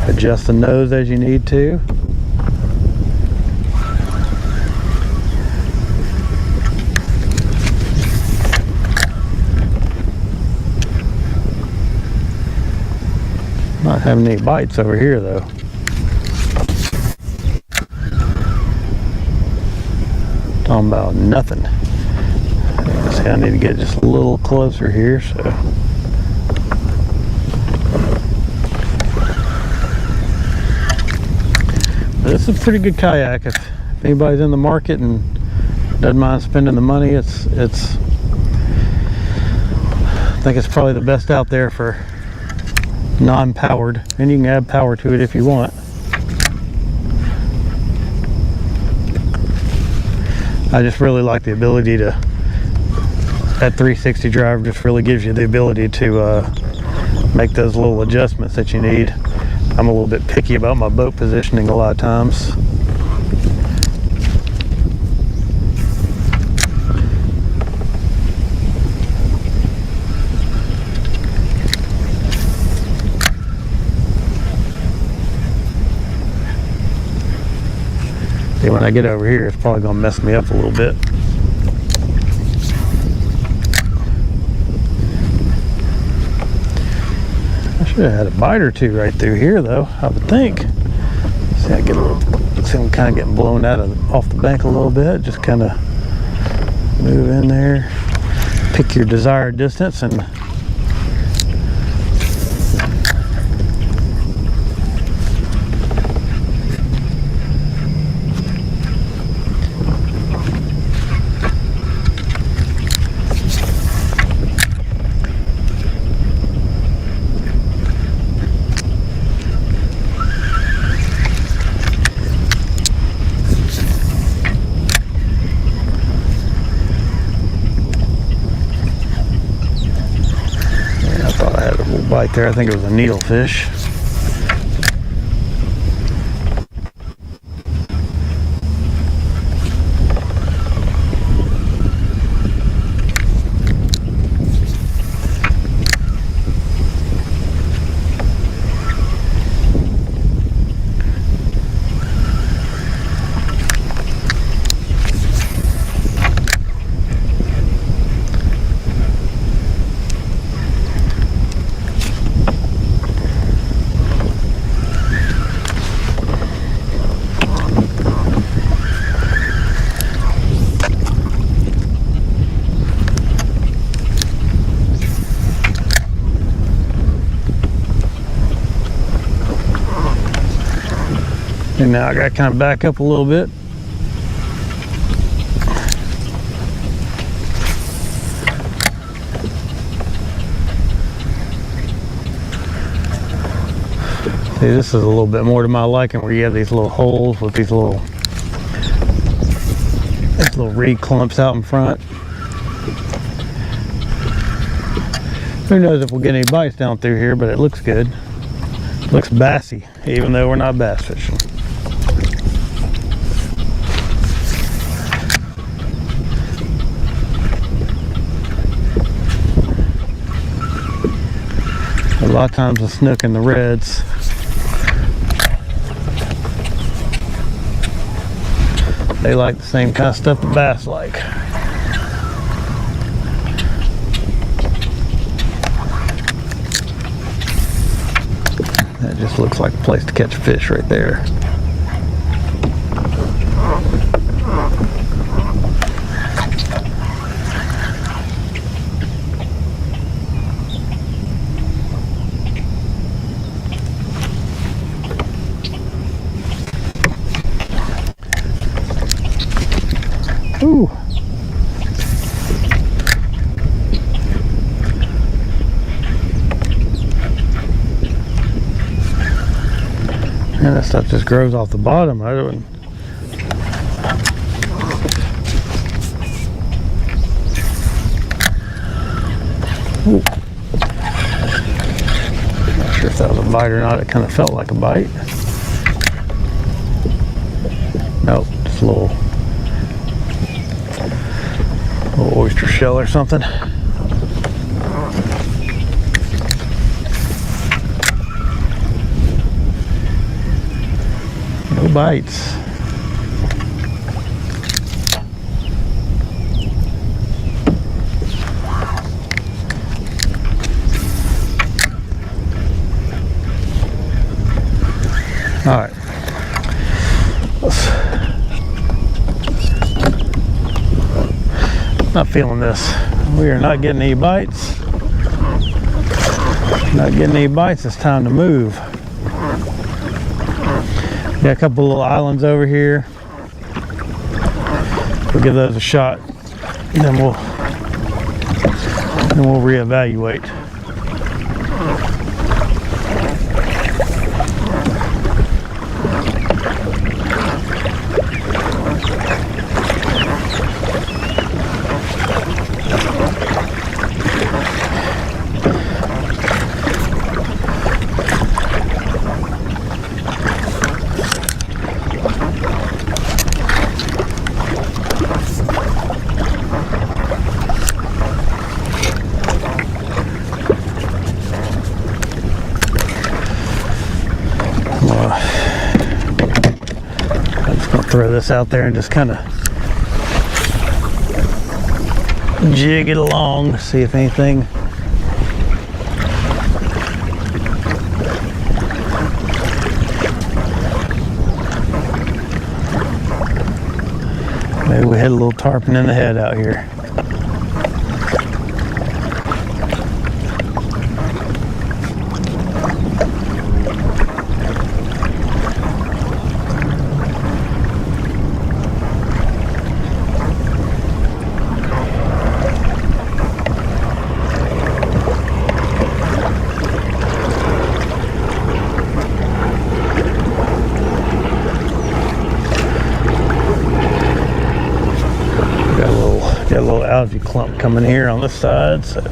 adjust the nose as you need to. Not having any bites over here though. Talking about nothing. See, I need to get just a little closer here, so. This is a pretty good kayak. If anybody's in the market and doesn't mind spending the money, I think it's probably the best out there for non-powered, and you can add power to it if you want. I just really like the ability to, that 360 drive just really gives you the ability to make those little adjustments that you need. I'm a little bit picky about my boat positioning a lot of times. See, when I get over here, it's probably gonna mess me up a little bit. Should have had a bite or two right through here though, I would think. See, I get a little, see I'm kind of getting blown off the bank a little bit. Just kind of move in there, pick your desired distance, and bite there. I think it was a needlefish. And now I got to kind of back up a little bit. See, this is a little bit more to my liking, where you have these little holes with these little reed clumps out in front. Who knows if we'll get any bites down through here, but it looks good. It looks bassy, even though we're not bass fishing. A lot of times the snook and the reds, they like the same kind of stuff that bass like. That just looks like a place to catch a fish right there. Ooh. And that stuff just grows off the bottom. I don't. Ooh. Not sure if that was a bite or not. It kind of felt like a bite. Nope, just a little oyster shell or something. No bites. All right. Not feeling this. We are not getting any bites. Not getting any bites. It's time to move. Got a couple little islands over here. We'll give those a shot, and then we'll reevaluate. Throw this out there and just kind of jig it along, see if anything maybe we had a little tarpon in the head out here. Got a little algae clump coming here on this side, so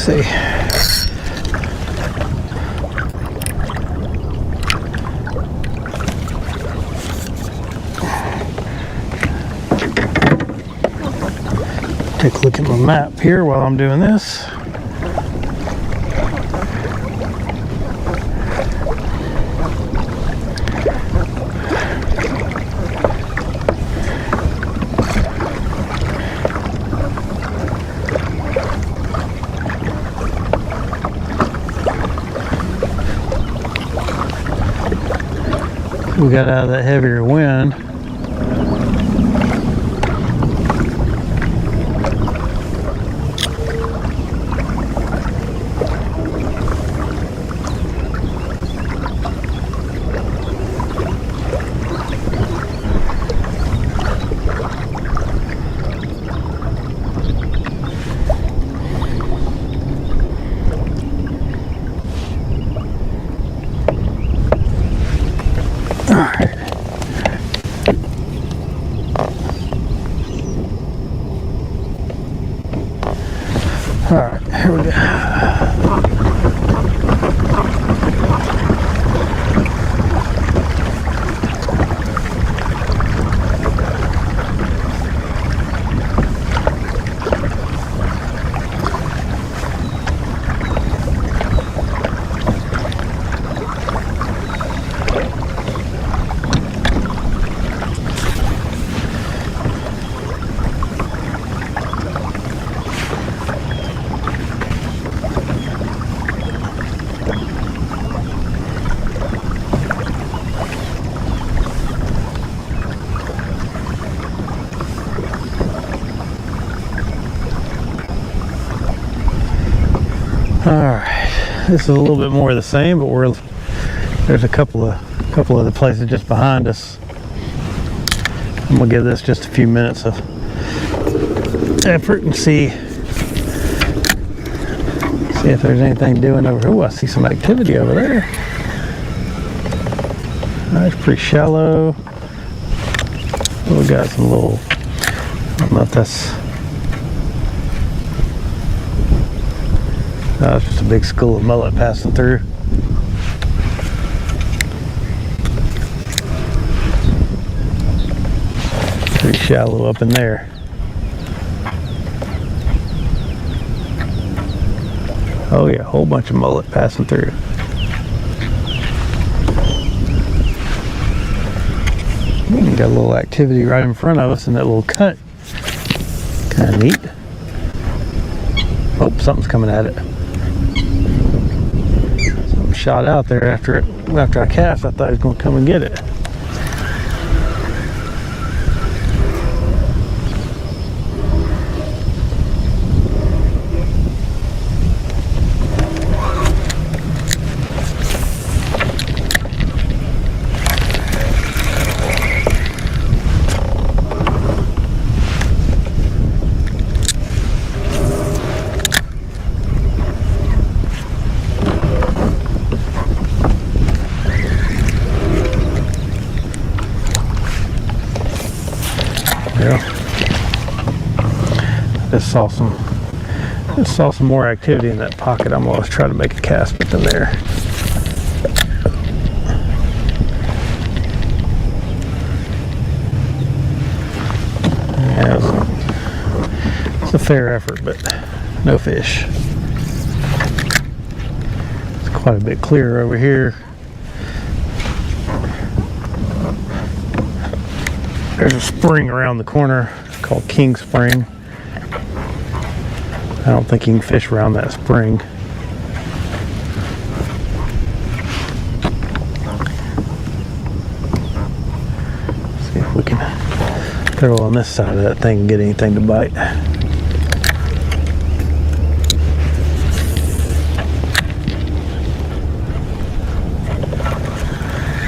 see. Take a look at my map here while I'm doing this. We got out of that heavier wind. All right, here we go. All right, this is a little bit more of the same, but there's a couple of the places just behind us. I'm gonna give this just a few minutes of effort and see if there's anything doing over here. Oh, I see some activity over there. That's pretty shallow. We got some little, I don't know if that's, no, it's just a big school of mullet passing through. Pretty shallow up in there. Oh yeah, a whole bunch of mullet passing through. Got a little activity right in front of us in that little cut. Kind of neat. Oh, something's coming at it. Something shot out there after I cast. I thought he was going to come and get it. Just saw some more activity in that pocket. I'm always trying to make a cast within there. Yeah, it's a fair effort, but no fish. It's quite a bit clearer over here. There's a spring around the corner called King Spring. I don't think you can fish around that spring. Let's see if we can throw on this side of that thing and get anything to bite.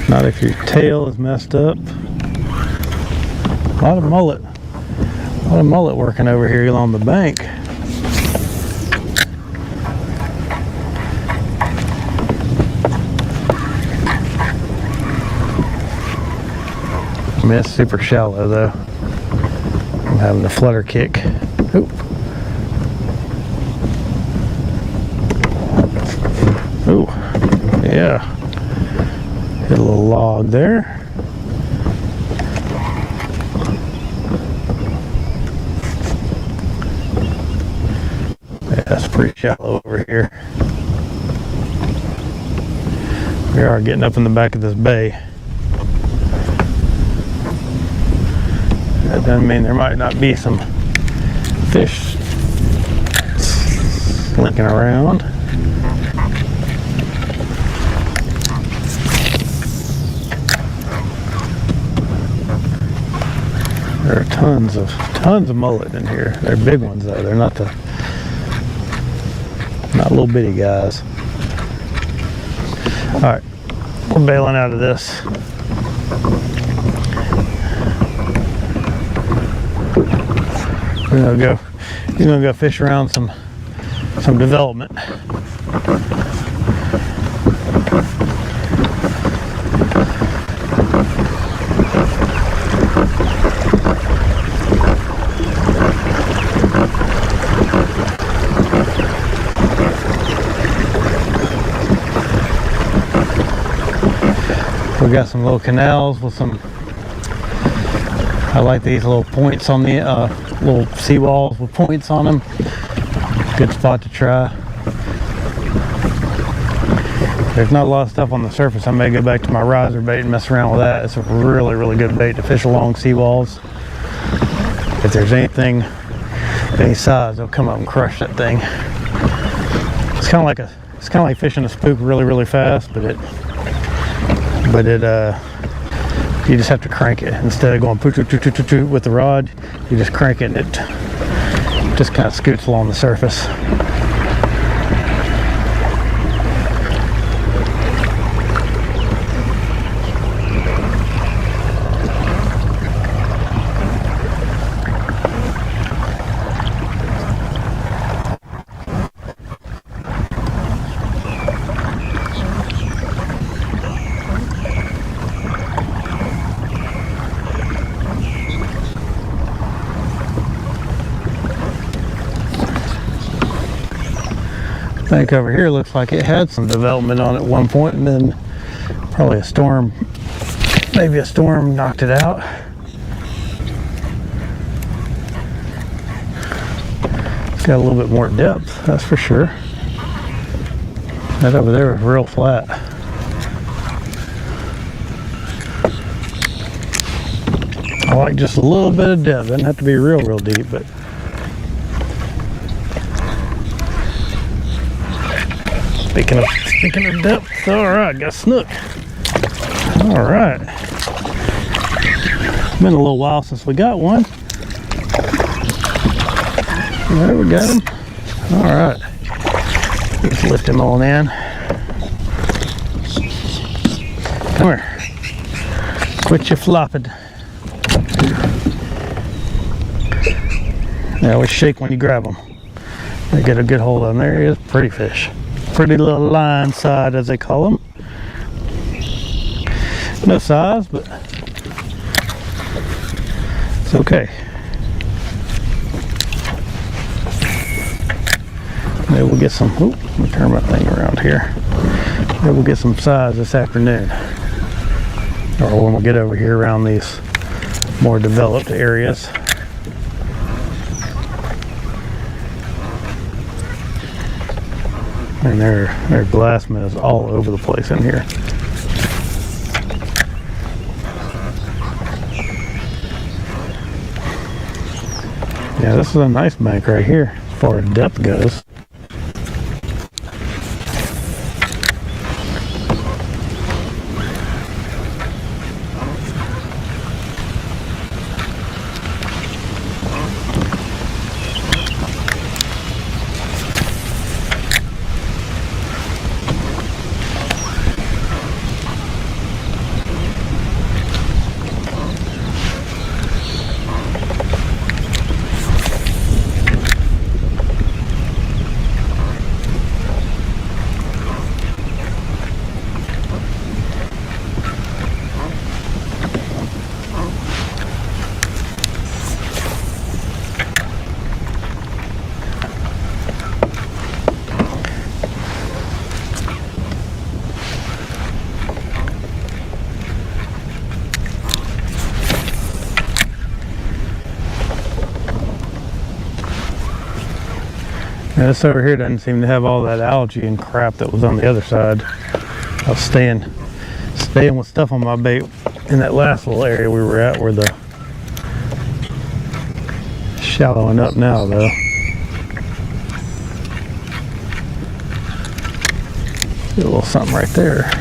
Not if your tail is messed up. A lot of mullet working over here along the bank. I mean, it's super shallow though. I'm having a flutter kick. Oop. Ooh, yeah. Hit a little log there. Yeah, that's pretty shallow over here. We are getting up in the back of this bay. That doesn't mean there might not be some fish slinking around. There are tons of mullet in here. They're big ones though. They're not little bitty guys. All right, we're bailing out of this. We're gonna go fish around some development. We got some little canals with some, I like these little points on the little seawalls with points on them. Good spot to try. There's not a lot of stuff on the surface. I may go back to my riser bait and mess around with that. It's a really, really good bait to fish along seawalls. If there's anything any size, they'll come up and crush that thing. It's kind of like fishing a spook really, really fast, but you just have to crank it instead of going with the rod. You just crank it, and it just kind of scoots along the surface. Bank over here looks like it had some development on it at one point, and then probably maybe a storm knocked it out. It's got a little bit more depth, that's for sure. That over there is real flat. I like just a little bit of depth. Doesn't have to be real deep, but speaking of depth, all right, got a snook. All right. Been a little while since we got one. There we got him. All right. Let's lift him on in. Come here. Quit your flopping. They always shake when you grab them. They get a good hold of them. There he is. Pretty fish. Pretty little line side, as they call them. No size, but it's okay. Maybe we'll get some. Let me turn my thing around here. Maybe we'll get some size this afternoon, or when we get over here around these more developed areas. And their glassman is all over the place in here. Yeah, this is a nice bank right here as far as depth goes. Now this over here doesn't seem to have all that algae and crap that was on the other side. I was staying with stuff on my bait in that last little area we were at, where the shallowing up now though. See a little something right there.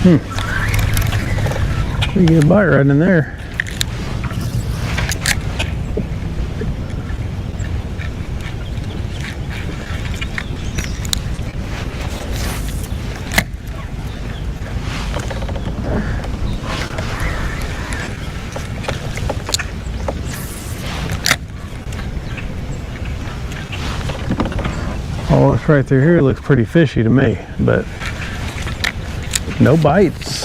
We get a bite right in there. Oh, this right through here looks pretty fishy to me, but no bites.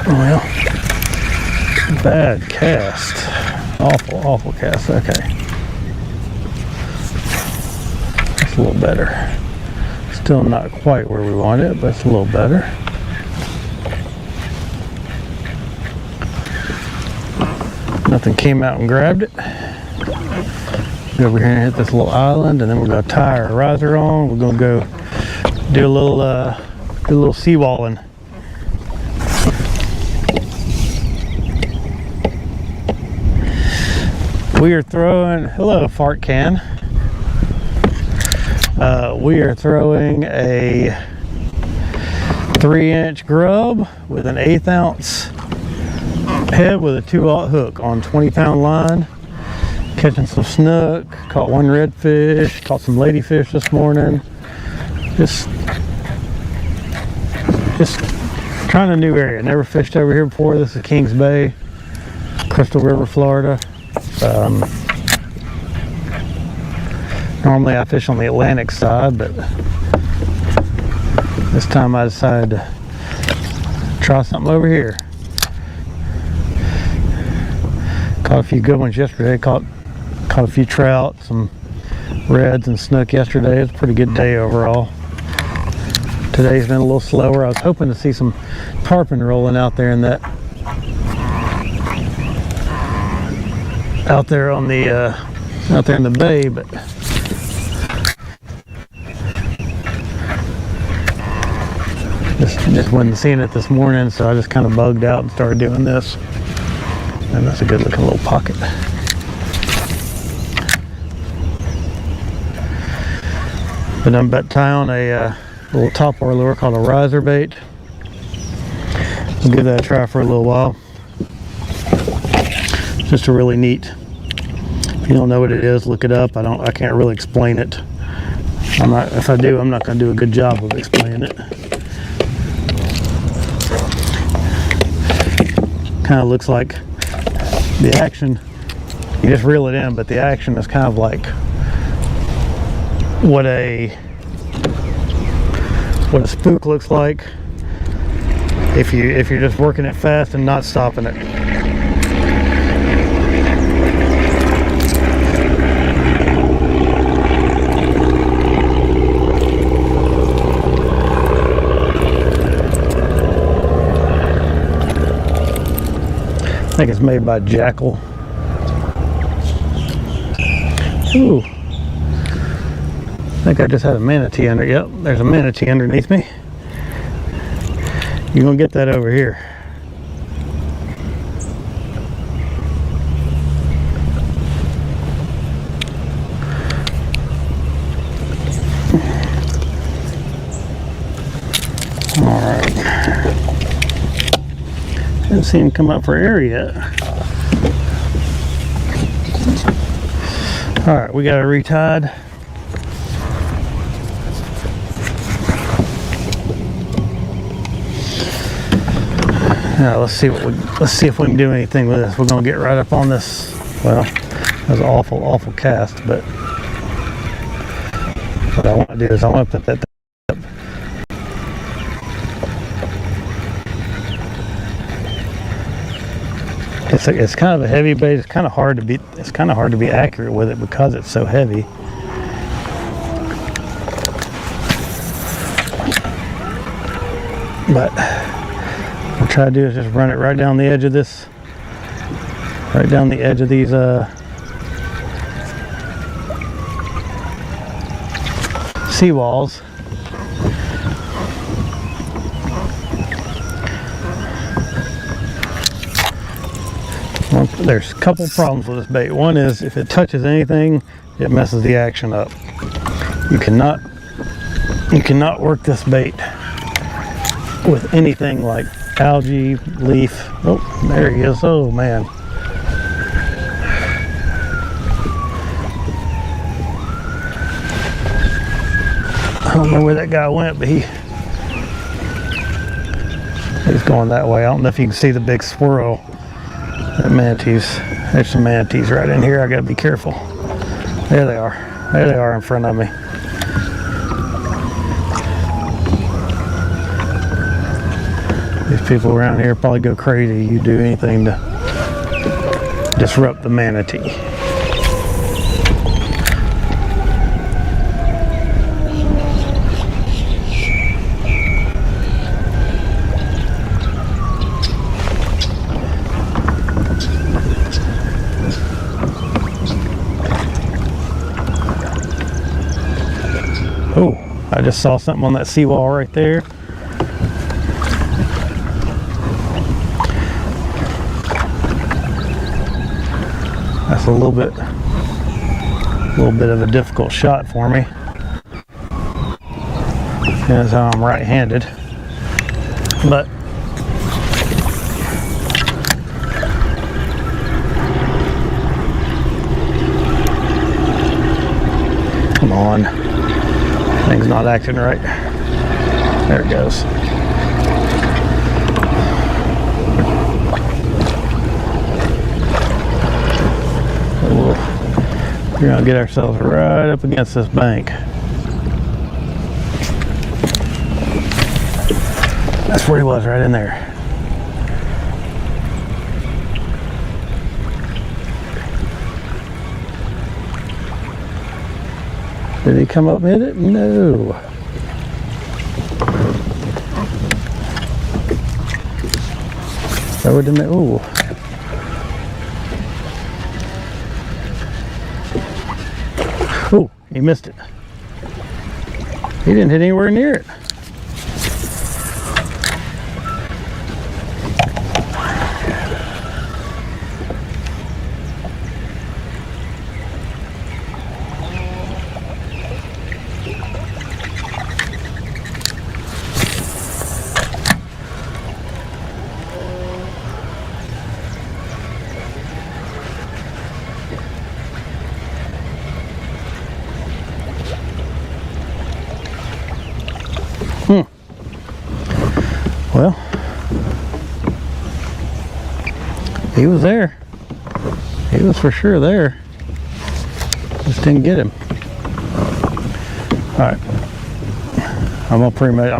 Well, bad cast. Awful cast. Okay. That's a little better. Still not quite where we want it, but it's a little better. Nothing came out and grabbed it. Go over here and hit this little island, and then we're gonna tie our riser on. We're gonna go do a little seawalling. We are throwing, hello fart can. We are throwing a 3-inch grub with an 1/8 ounce head with a 2/0 hook on 20-pound line. Catching some snook, caught one redfish, caught some ladyfish this morning. Just trying a new area. Never fished over here before. This is Kings Bay, Crystal River, Florida. Normally I fish on the Atlantic side, but this time I decided to try something over here. Caught a few good ones yesterday. Caught a few trout, some reds and snook yesterday. It's a pretty good day overall. Today's been a little slower. I was hoping to see some tarpon rolling out there in that out there in the bay, but just wasn't seeing it this morning, so I just kind of bugged out and started doing this. And that's a good looking little pocket. But I'm about to tie on a little topwater lure called a riser bait. I'll give that a try for a little while. Just a really neat. If you don't know what it is, look it up. I can't really explain it. If I do, I'm not going to do a good job of explaining it. Kind of looks like the action. You just reel it in, but the action is kind of like what a spook looks like if you're just working it fast and not stopping it. I think it's made by Jackal. Ooh. I think I just had a manatee under. Yep, there's a manatee underneath me. You're gonna get that over here. All right. Haven't seen him come up for air yet. All right, we got it retied. Now let's see if we can do anything with this. We're gonna get right up on this Well, that was an awful cast, but what I want to do is I want to put that up. It's kind of a heavy bait. It's kind of hard to be accurate with it because it's so heavy. But what I'll try to do is just run it right down the edge of this, right down the edge of these seawalls. Well, there's a couple problems with this bait. One is if it touches anything, it messes the action up. You cannot work this bait with anything like algae, leaf. Oh, there he is. Oh man. I don't know where that guy went, but he's going that way. I don't know if you can see the big swirl. That manatees. There's some manatees right in here. I gotta be careful. There they are. There they are in front of me. These people around here probably go crazy. You do anything to disrupt the manatee. Oh, I just saw something on that seawall right there. That's a little bit of a difficult shot for me. That's how I'm right-handed. But come on. Thing's not acting right. There it goes. We're gonna get ourselves right up against this bank. That's where he was, right in there. Did he come up and hit it? No. Throw it in there. Ooh. Ooh, he missed it. He didn't hit anywhere near it. Well, he was there. He was for sure there. Just didn't get him. All right. I'm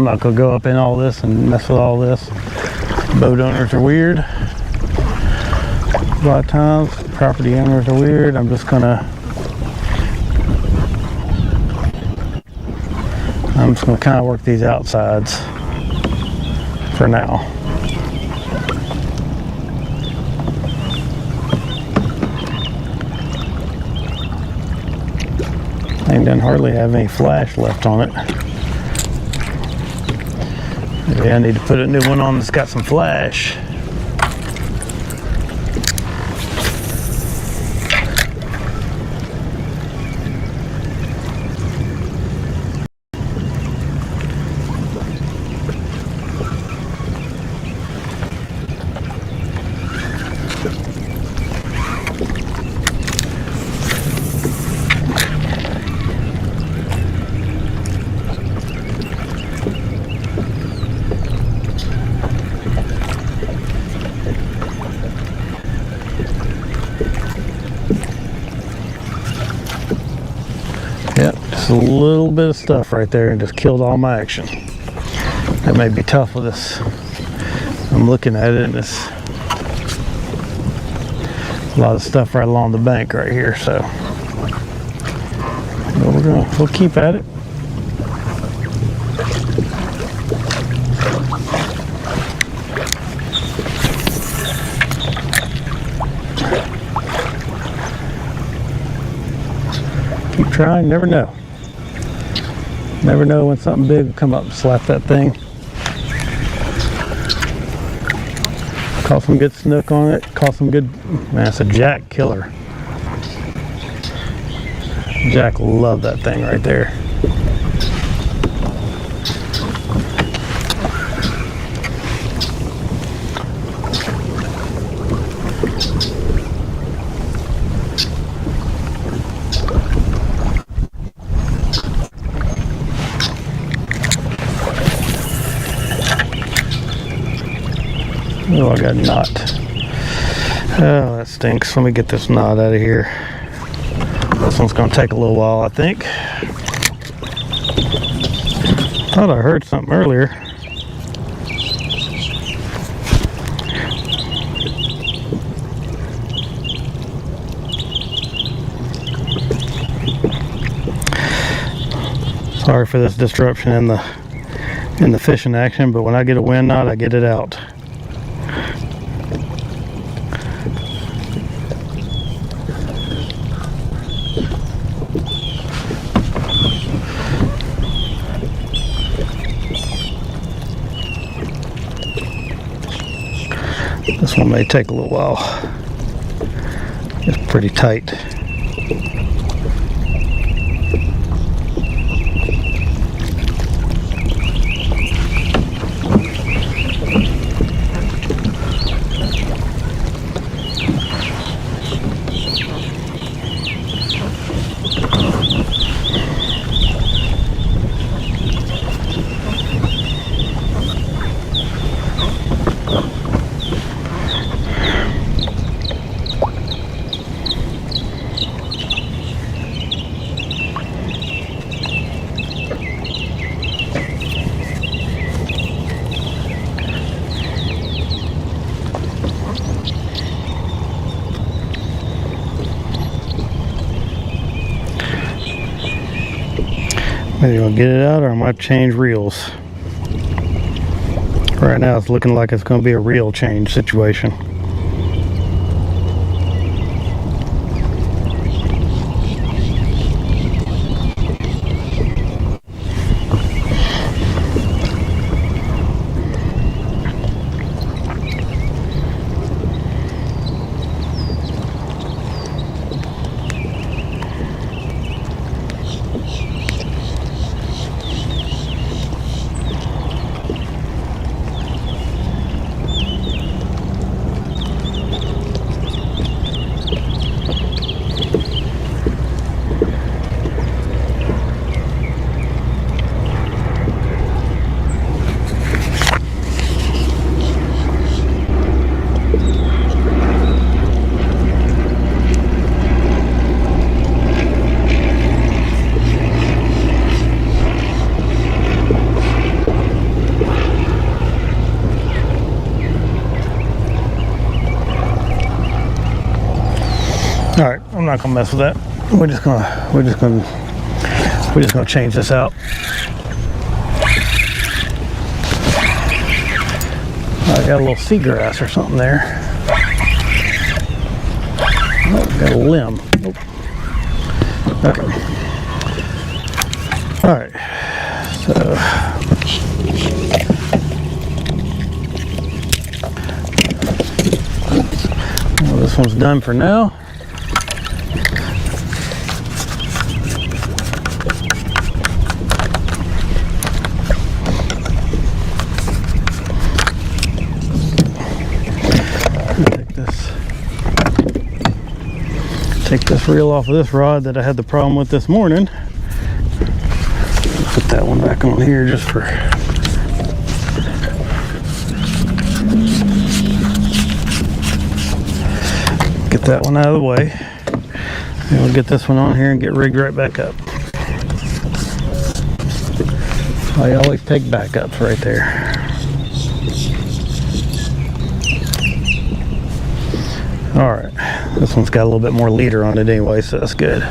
not gonna go up in all this and mess with all this. Boat owners are weird. A lot of times, property owners are weird. I'm just gonna kind of work these outsides for now. Thing doesn't hardly have any flash left on it. Maybe I need to put a new one on that's got some flash. a little bit of stuff right there and just killed all my action. That may be tough with this. I'm looking at it and it's a lot of stuff right along the bank right here, so but we'll keep at it. Keep trying, never know. Never know when something big will come up and slap that thing. Caught some good snook on it. Caught some good, man, it's a jack killer. Jack loved that thing right there. Oh, I got a knot. Oh, that stinks. Let me get this knot out of here. This one's going to take a little while, I think. Thought I heard something earlier. Sorry for this disruption in the fishing action, but when I get a wind knot, I get it out. This one may take a little while. It's pretty tight. Maybe I'll get it out or I might change reels. Right now it's looking like it's going to be a reel change situation. All right, I'm not gonna mess with that. We're just gonna change this out. I got a little seagrass or something there. Oh, got a limb. Oh. Okay. All right. So. Well, this one's done for now. Take this reel off of this rod that I had the problem with this morning. Put that one back on here just for get that one out of the way. And we'll get this one on here and get rigged right back up. I always take backups right there. Alright, this one's got a little bit more leader on it anyway, so that's good.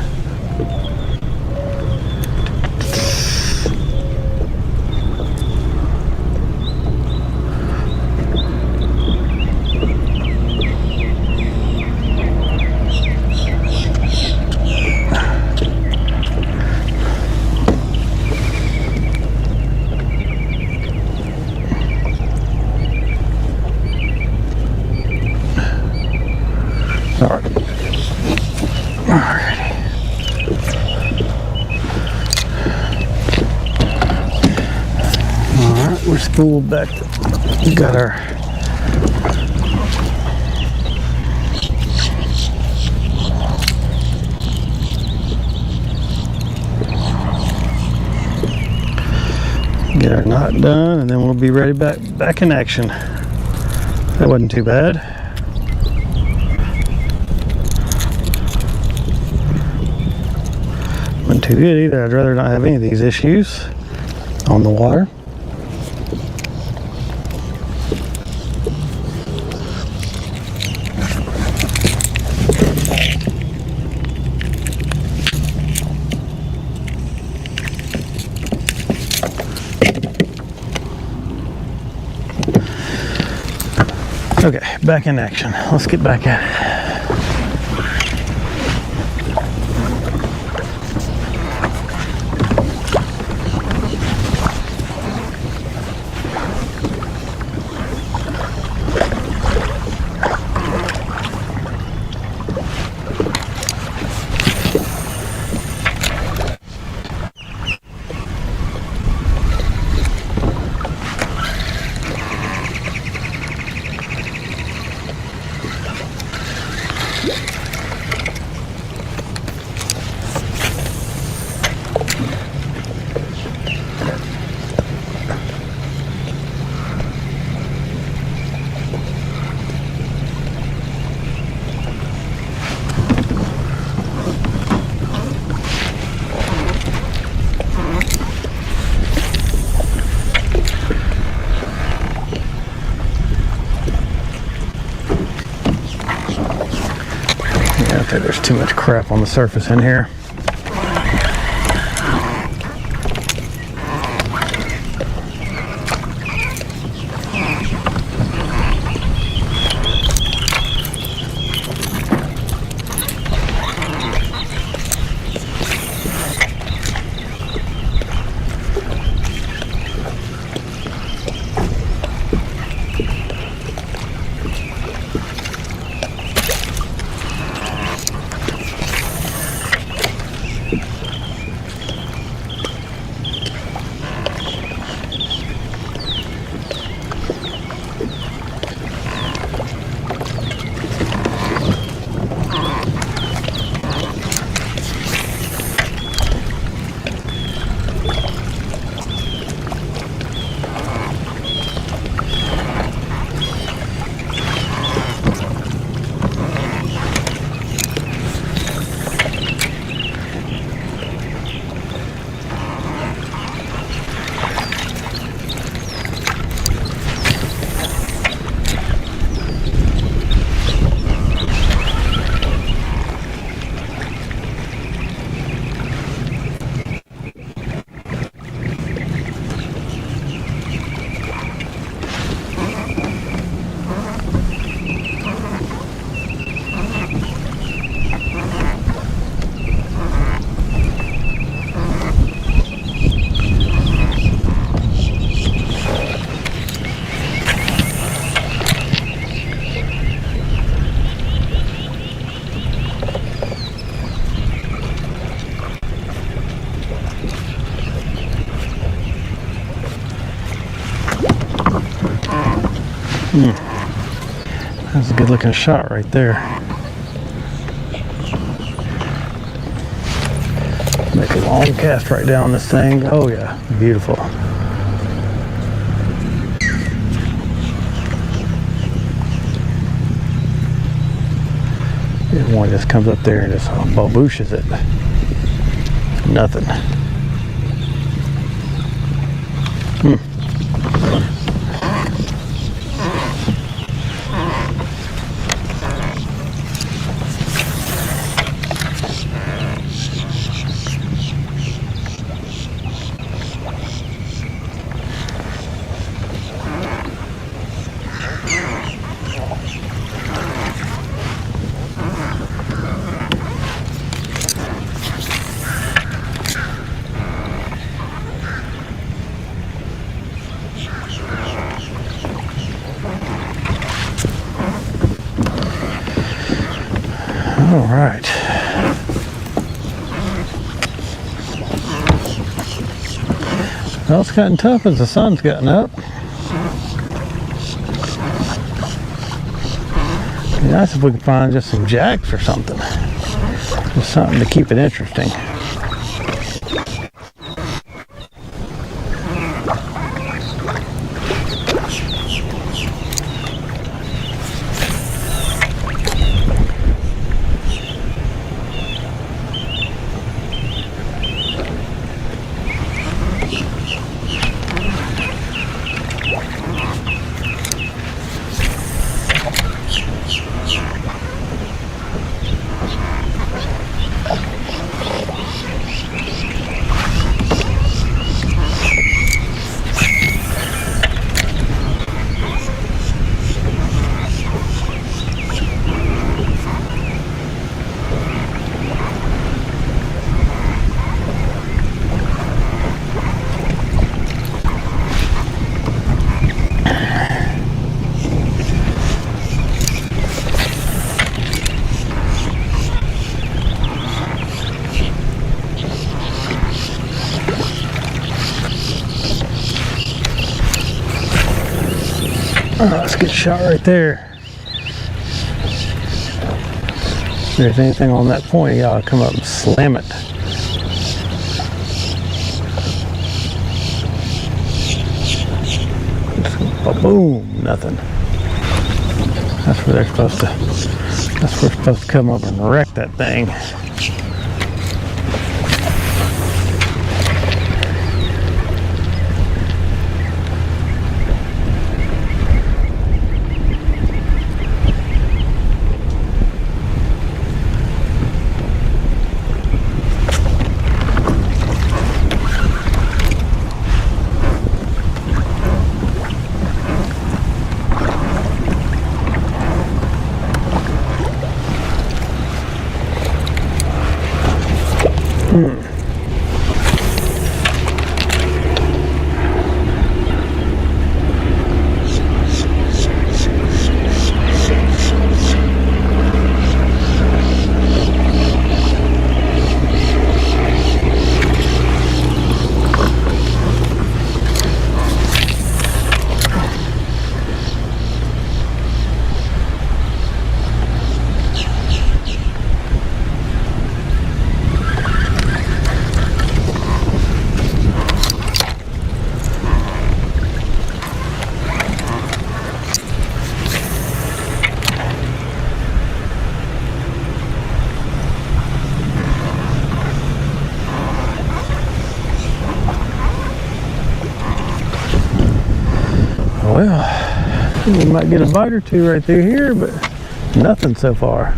We're spooled back. We got our get our knot done, and then we'll be ready back in action. That wasn't too bad. Wasn't too good either. I'd rather not have any of these issues on the water. Okay, back in action. Let's get back at it. Okay, there's too much crap on the surface in here. That's a good looking shot right there. Make a long cast right down this thing. Oh yeah, beautiful. And one just comes up there and just babooshes it. Nothing. All right. Well, it's gotten tough as the sun's gotten up. It'd be nice if we could find just some jacks or something. Just something to keep it interesting. Oh, that's a good shot right there. If there's anything on that point, you ought to come up and slam it. Boom, nothing. That's where they're supposed to, that's where we're supposed to come up and wreck that thing. Well, we might get a bite or two right through here, but nothing so far.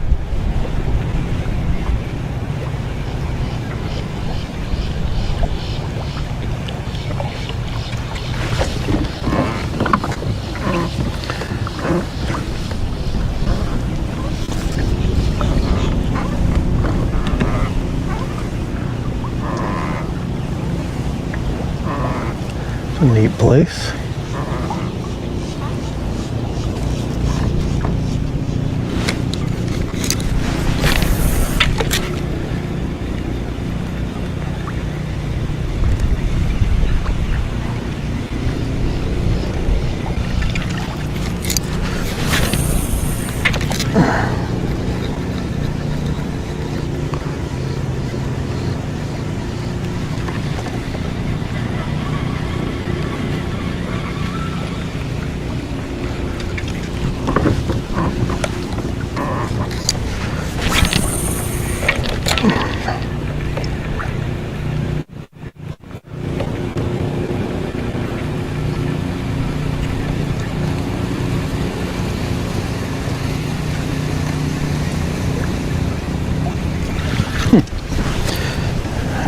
It's a neat place.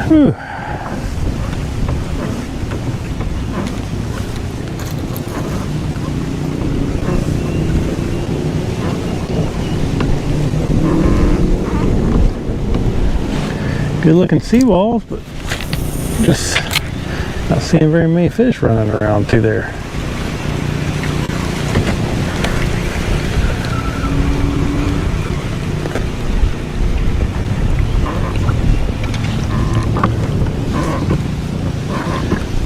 Whew. Good looking seawalls, but just not seeing very many fish running around through there.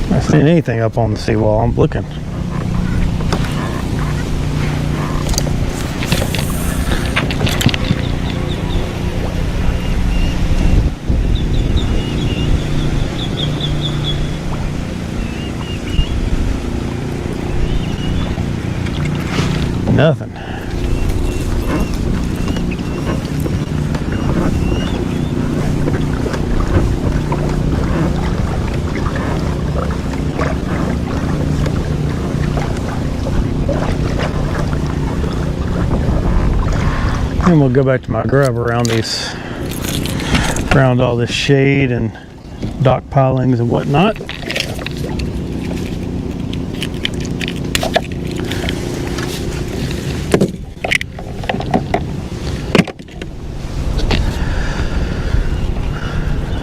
Not seeing anything up on the seawall. I'm looking. Nothing. And we'll go back to my grub around all this shade and dock pilings and whatnot.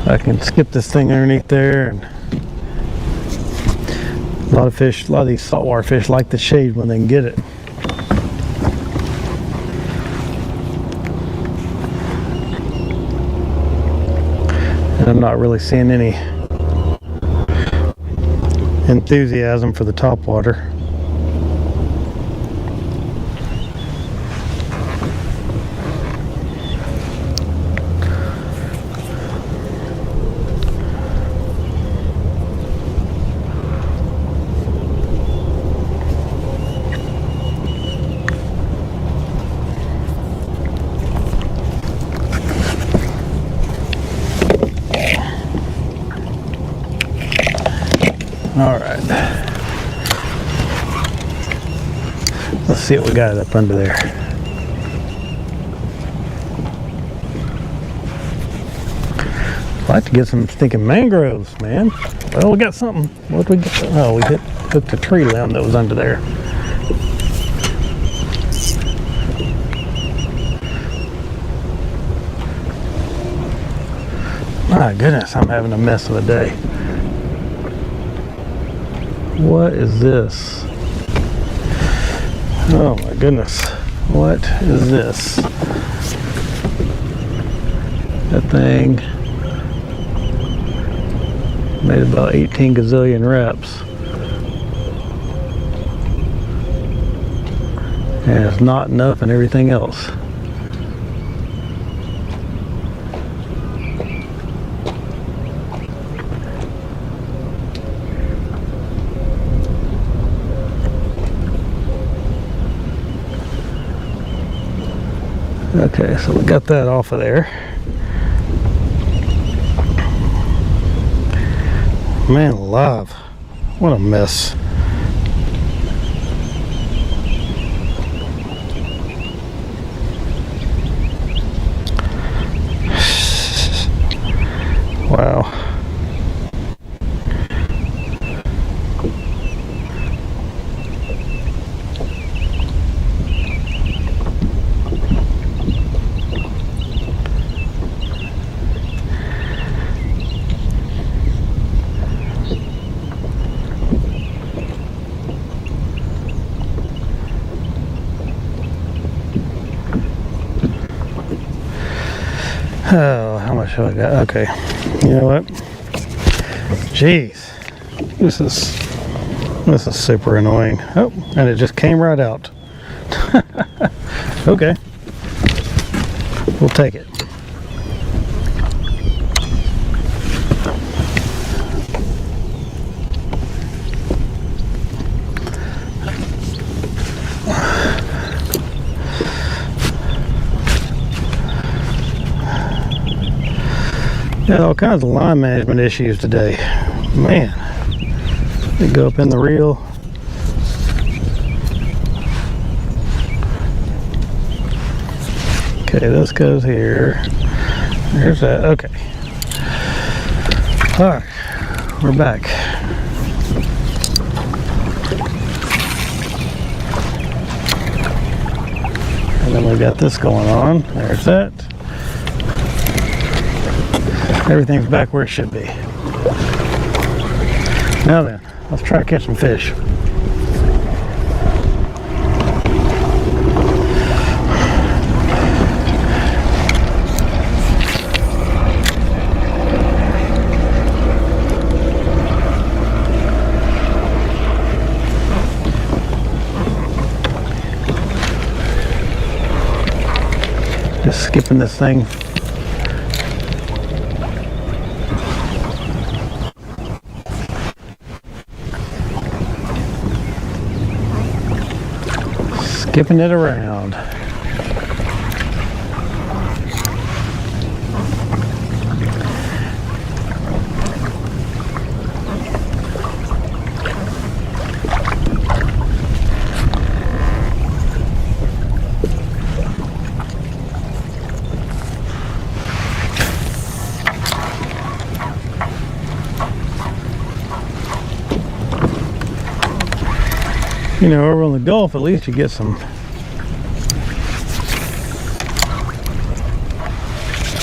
I can skip this thing underneath there, and a lot of these saltwater fish like the shade when they can get it. And I'm not really seeing any enthusiasm for the topwater. All right, let's see what we got up under there. I'd like to get some stinking mangroves, man. Well, we got something. What did we get? Oh, we hooked a tree limb that was under there. My goodness, I'm having a mess of a day. What is this? Oh my goodness. What is this? That thing made about 18 gazillion reps. And it's not enough in everything else. Okay, so we got that off of there. Man alive, what a mess. Wow. Oh, how much have I got? Okay. You know what? Jeez. This is super annoying. Oh, and it just came right out. Okay. We'll take it. Got all kinds of line management issues today. Man, they go up in the reel. Okay, this goes here. There's that. Okay. All right, we're back. And then we got this going on. There's that. Everything's back where it should be. Now then, let's try to catch some fish. Just skipping this thing. Skipping it around. You know, over on the Gulf, at least you get some.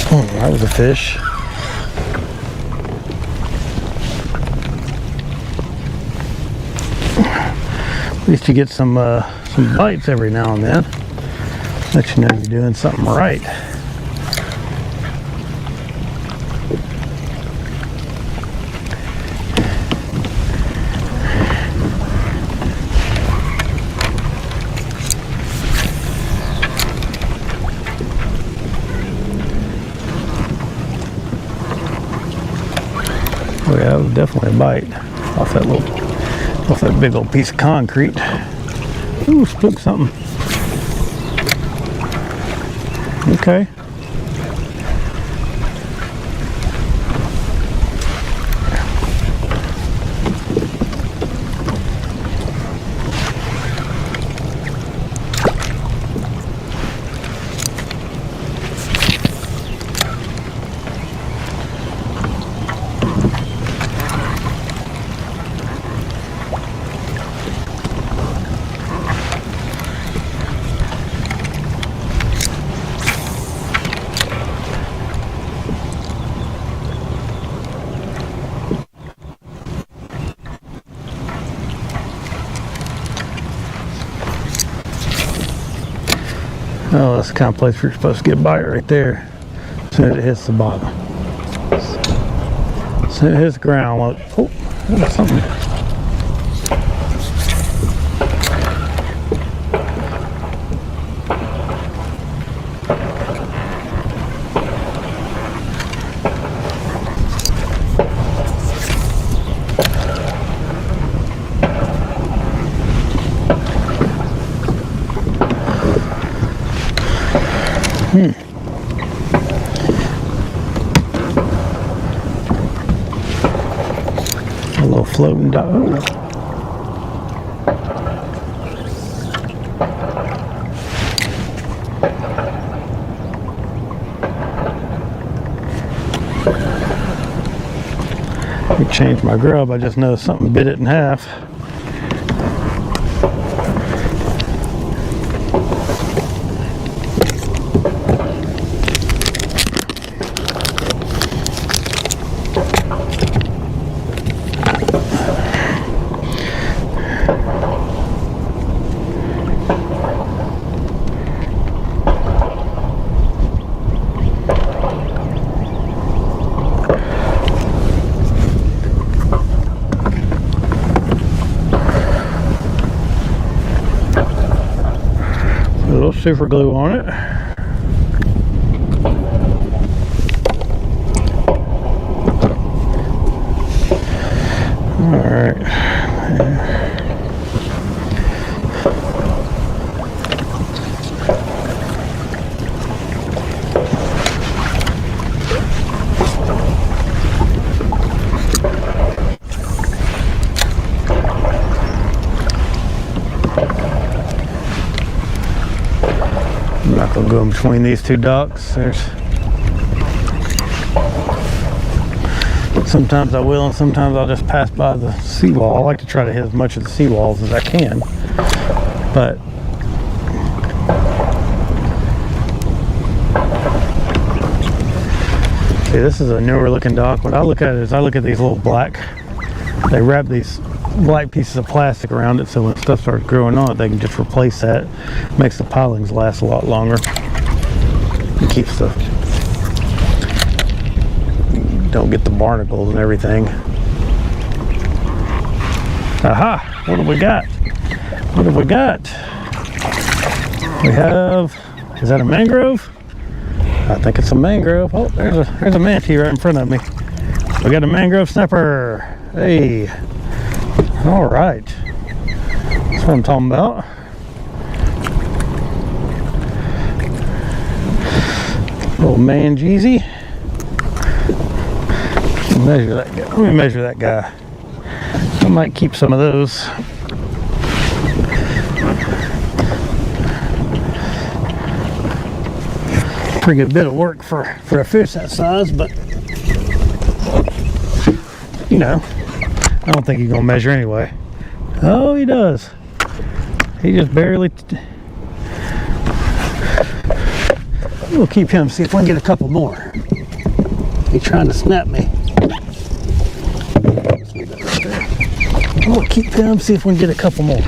Oh, that was a fish. At least you get some bites every now and then. Let you know you're doing something right. Oh yeah, that was definitely a bite off that big old piece of concrete. Ooh, spooked something. Okay. Oh, that's the kind of place where you're supposed to get a bite right there. As soon as it hits the bottom. As soon as it hits the ground, look. Oh, that's something. A little floating dog. We changed my grub. I just noticed something bit it in half. A little super glue on it. All right. I'm not gonna go in between these two docks. There's Sometimes I will, and sometimes I'll just pass by the seawall. I like to try to hit as much of the seawalls as I can, but see, this is a newer looking dock. What I look at is I look at these little they wrap these black pieces of plastic around it, so when stuff starts growing on it, they can just replace that. Makes the pilings last a lot longer. It keeps don't get the barnacles and everything. Aha! What have we got? What have we got? We have, is that a mangrove? I think it's a mangrove. Oh, there's a manatee right in front of me. We got a mangrove snapper. Hey. All right. That's what I'm talking about. Little man Jeezy. Measure that guy. Let me measure that guy. I might keep some of those. Pretty good bit of work for a fish that size, but you know, I don't think he's gonna measure anyway. Oh, he does. He just barely. We'll keep him, see if we can get a couple more. He's trying to snap me. We'll keep him, see if we can get a couple more.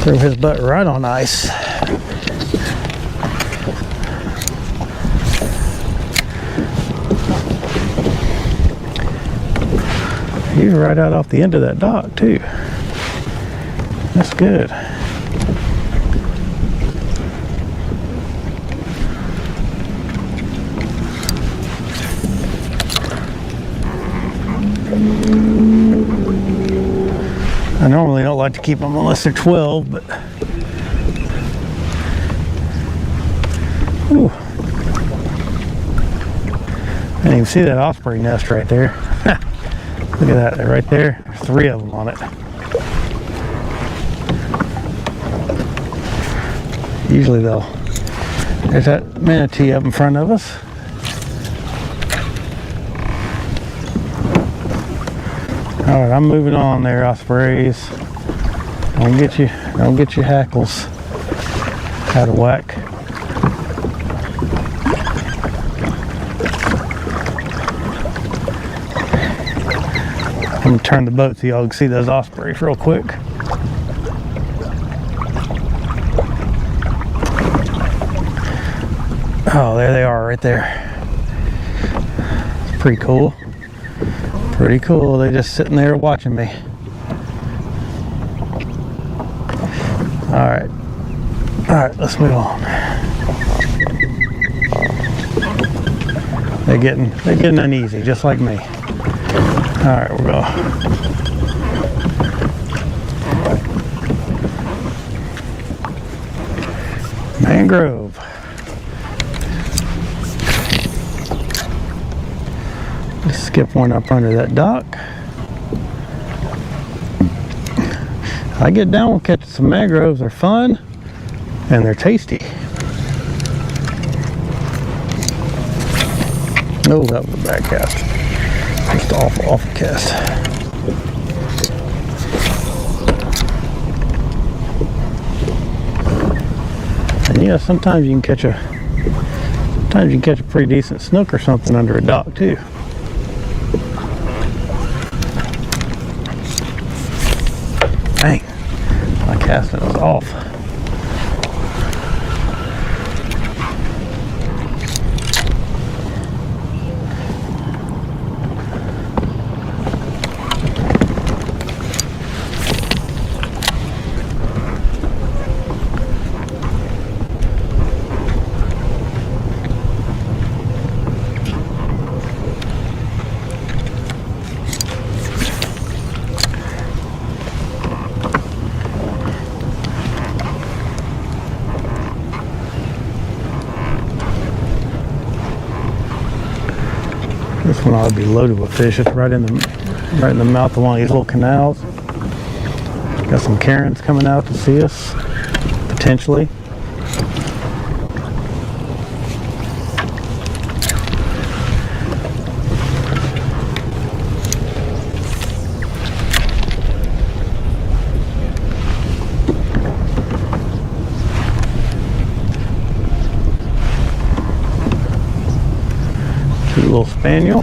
Threw his butt right on ice. He's right out off the end of that dock too. That's good. I normally don't like to keep them unless they're 12, but ooh. I didn't even see that osprey nest right there. Look at that, right there. There's 3 of them on it. Usually there's that manatee up in front of us. All right, I'm moving on there, ospreys. Don't get your hackles out of whack. I'm gonna turn the boat so y'all can see those ospreys real quick. Oh, there they are right there. It's pretty cool. Pretty cool. They're just sitting there watching me. Alright. Alright, let's move on. They're getting uneasy, just like me. Alright, we're going. Mangrove. Let's skip one up under that dock. I get down with catching some mangroves. They're fun and they're tasty. Oh, that was a bad cast. Just awful cast. And yeah, sometimes you can catch a pretty decent snook or something under a dock too. Dang, my casting was off. This one ought to be loaded with fish. It's right in the mouth of one of these little canals. Got some Karens coming out to see us, potentially. Spaniel.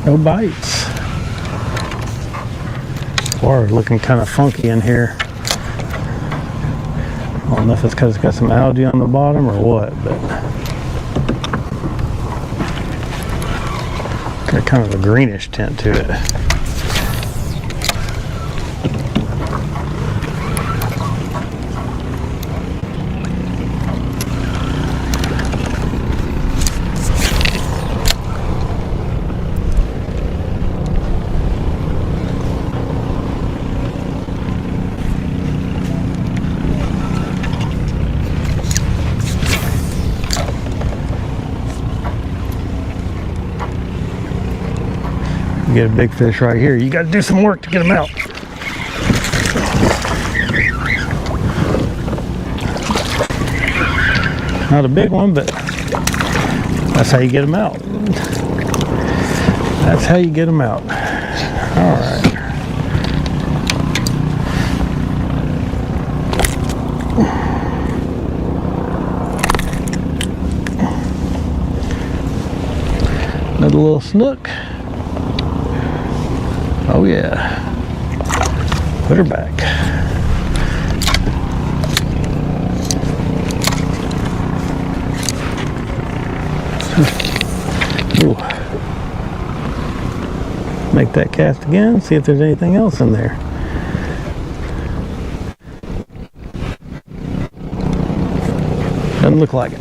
No bites. Water looking kind of funky in here. I don't know if it's because it's got some algae on the bottom or what, but got kind of a greenish tint to it. You get a big fish right here. You got to do some work to get them out. Not a big one, but that's how you get them out. That's how you get them out. All right. Another little snook. Oh yeah. Put her back. Ooh. Make that cast again, see if there's anything else in there. Doesn't look like it.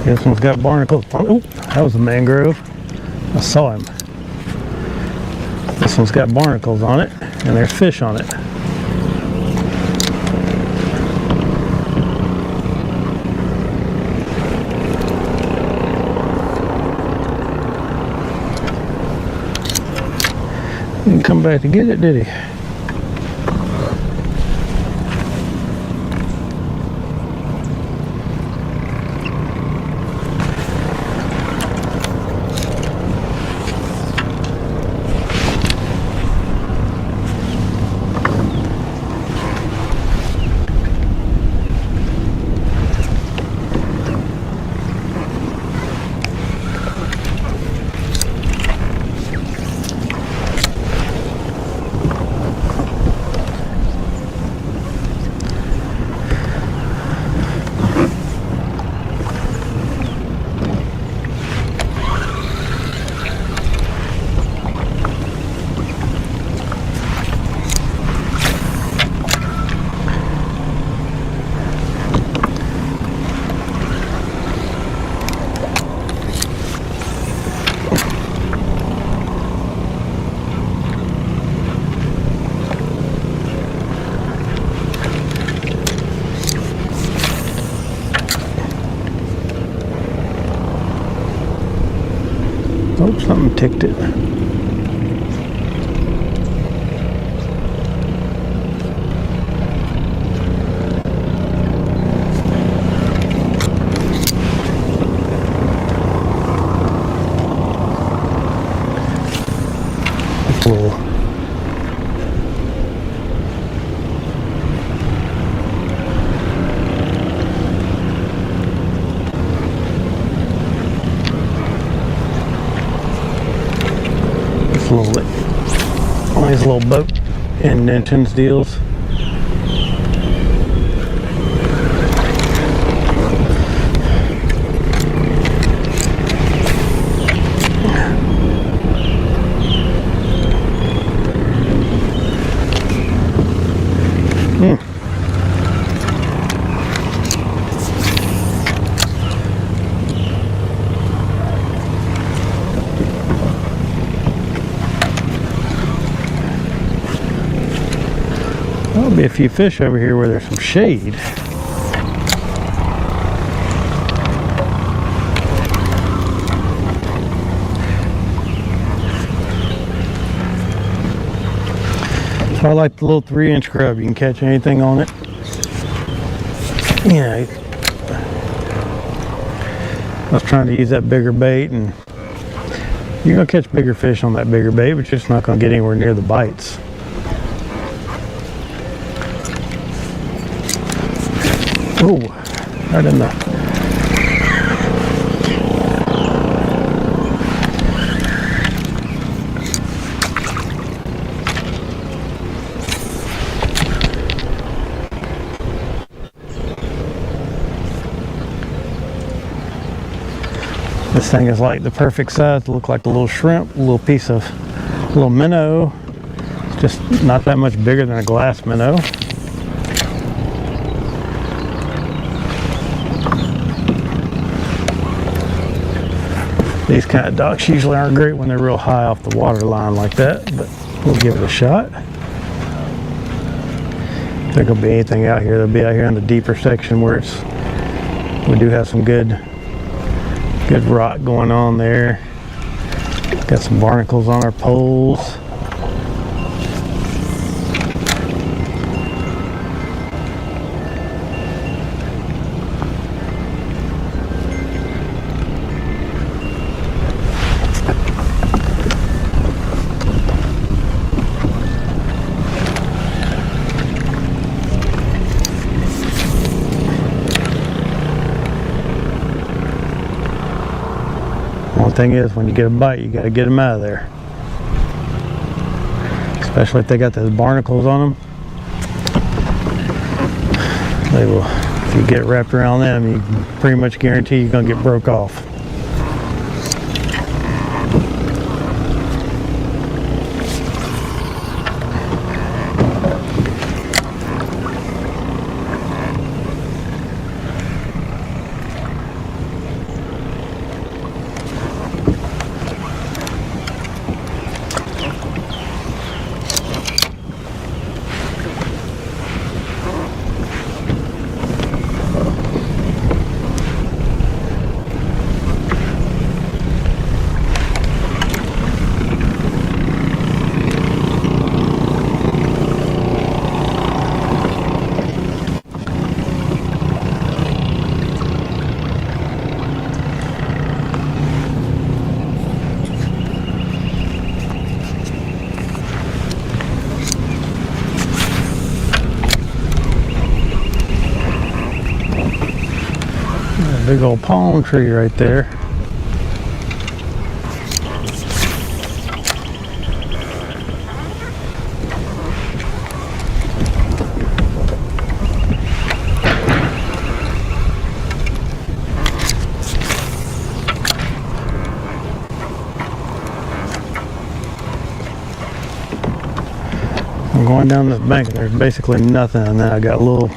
This one's got barnacles. Oh, that was a mangrove. I saw him. This one's got barnacles on it, and there's fish on it. come back to get it, did he? Oh, something ticked it. It's a little one of these little boat indentions deals. There'll be a few fish over here where there's some shade. So I like the little 3-inch grub. You can catch anything on it. You know, I was trying to use that bigger bait, and you're gonna catch bigger fish on that bigger bait, but you're just not gonna get anywhere near the bites. Oh, right in the... This thing is like the perfect size to look like a little shrimp, a little piece of little minnow. It's just not that much bigger than a glass minnow. These kind of docks usually aren't great when they're real high off the water line like that, but we'll give it a shot. If there's gonna be anything out here, they'll be out here in the deeper section where we do have some good rock going on there. Got some barnacles on our poles. One thing is, when you get a bite, you got to get them out of there. Especially if they got those barnacles on them. They will, if you get wrapped around them, you can pretty much guarantee you're going to get broke off. big old palm tree right there. I'm going down this bank and there's basically nothing, and then I got a little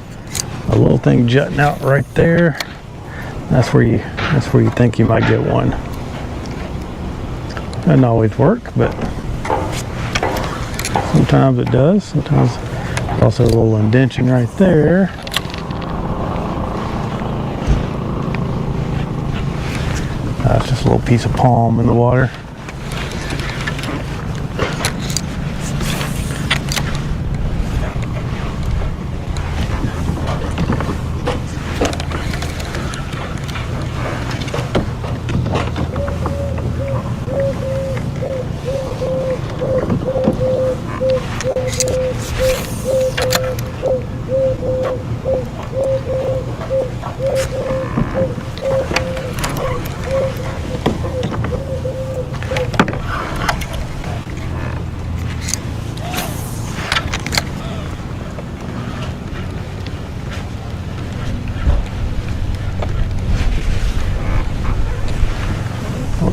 thing jutting out right there. That's where you think you might get one. Doesn't always work, but sometimes it does. Sometimes there's also a little indention right there. It's just a little piece of palm in the water.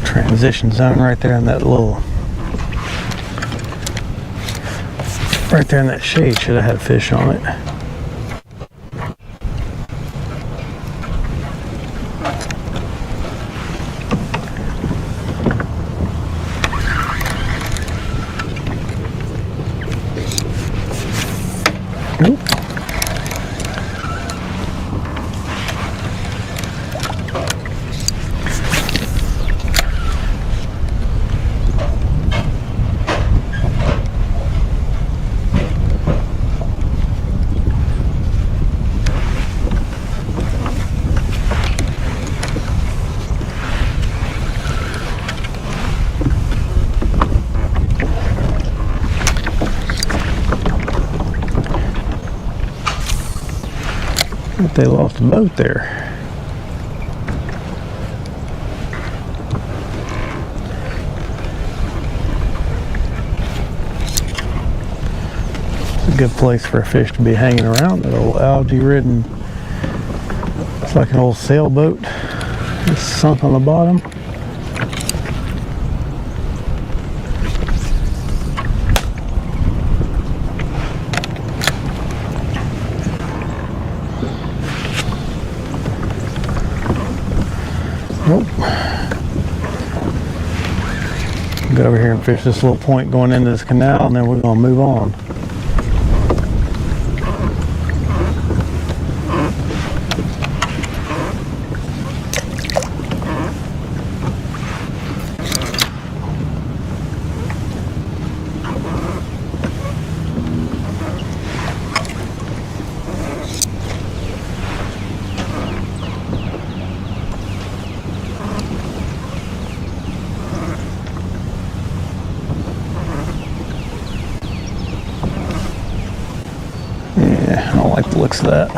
Transition zone right there in that right there in that shade should have had fish on it. Nope. But they lost a boat there. It's a good place for a fish to be hanging around. That old algae-ridden, it's like an old sailboat. It's sunk on the bottom. Nope. Go over here and fish this little point going into this canal, and then we're going to move on. I don't like the looks of that,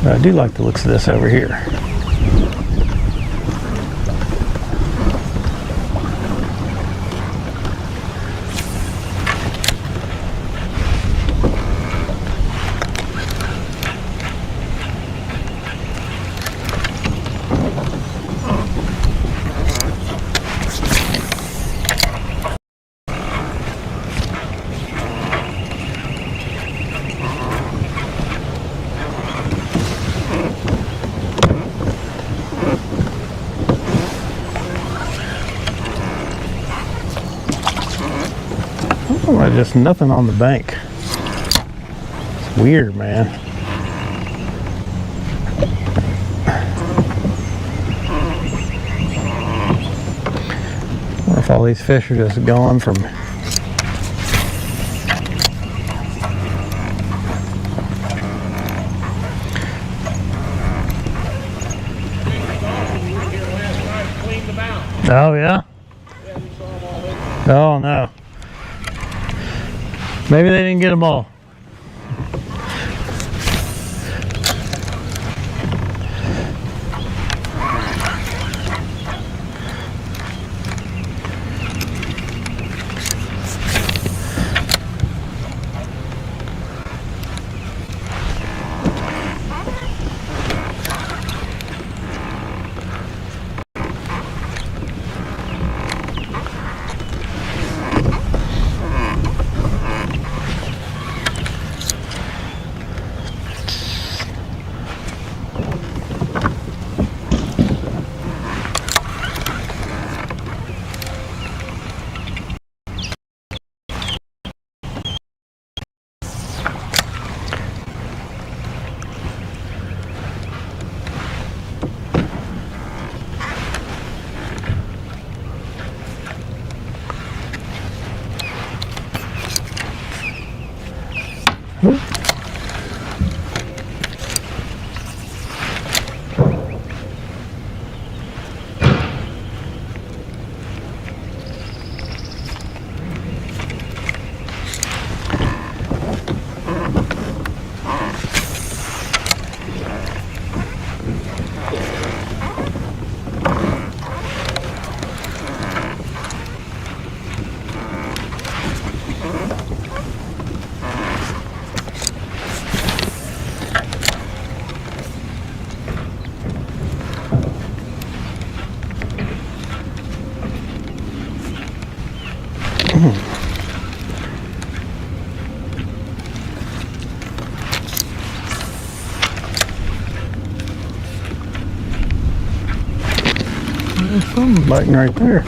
but I do like the looks of this over here. Oh, just nothing on the bank. It's weird, man. I wonder if all these fish are just gone from. Oh yeah? Oh no. Maybe they didn't get them all. There's something biting right there.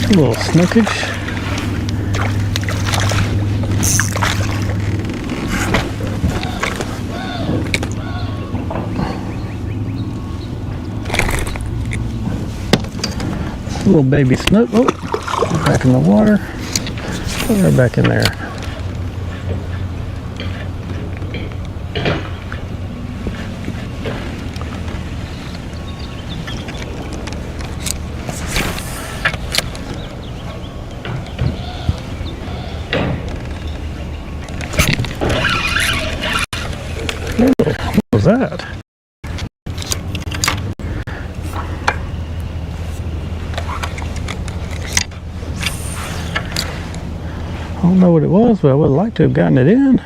A little snookage. Little baby snook. Oh, back in the water. Oh, they're back in there. What was that? I don't know what it was, but I would like to have gotten it in.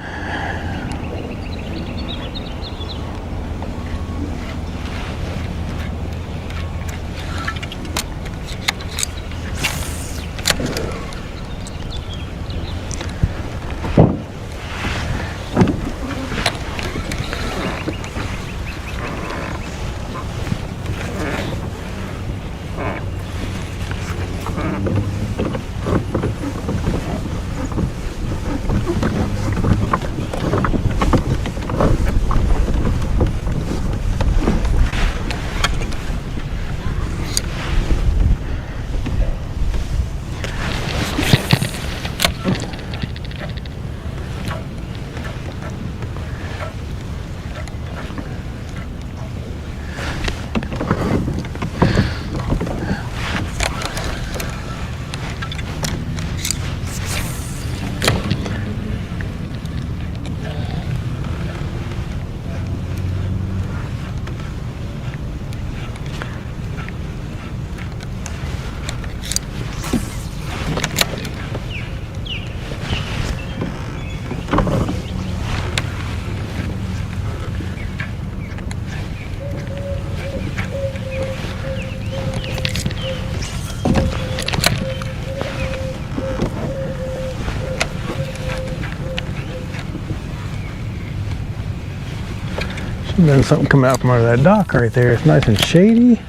And then something come out from under that dock right there. It's nice and shady.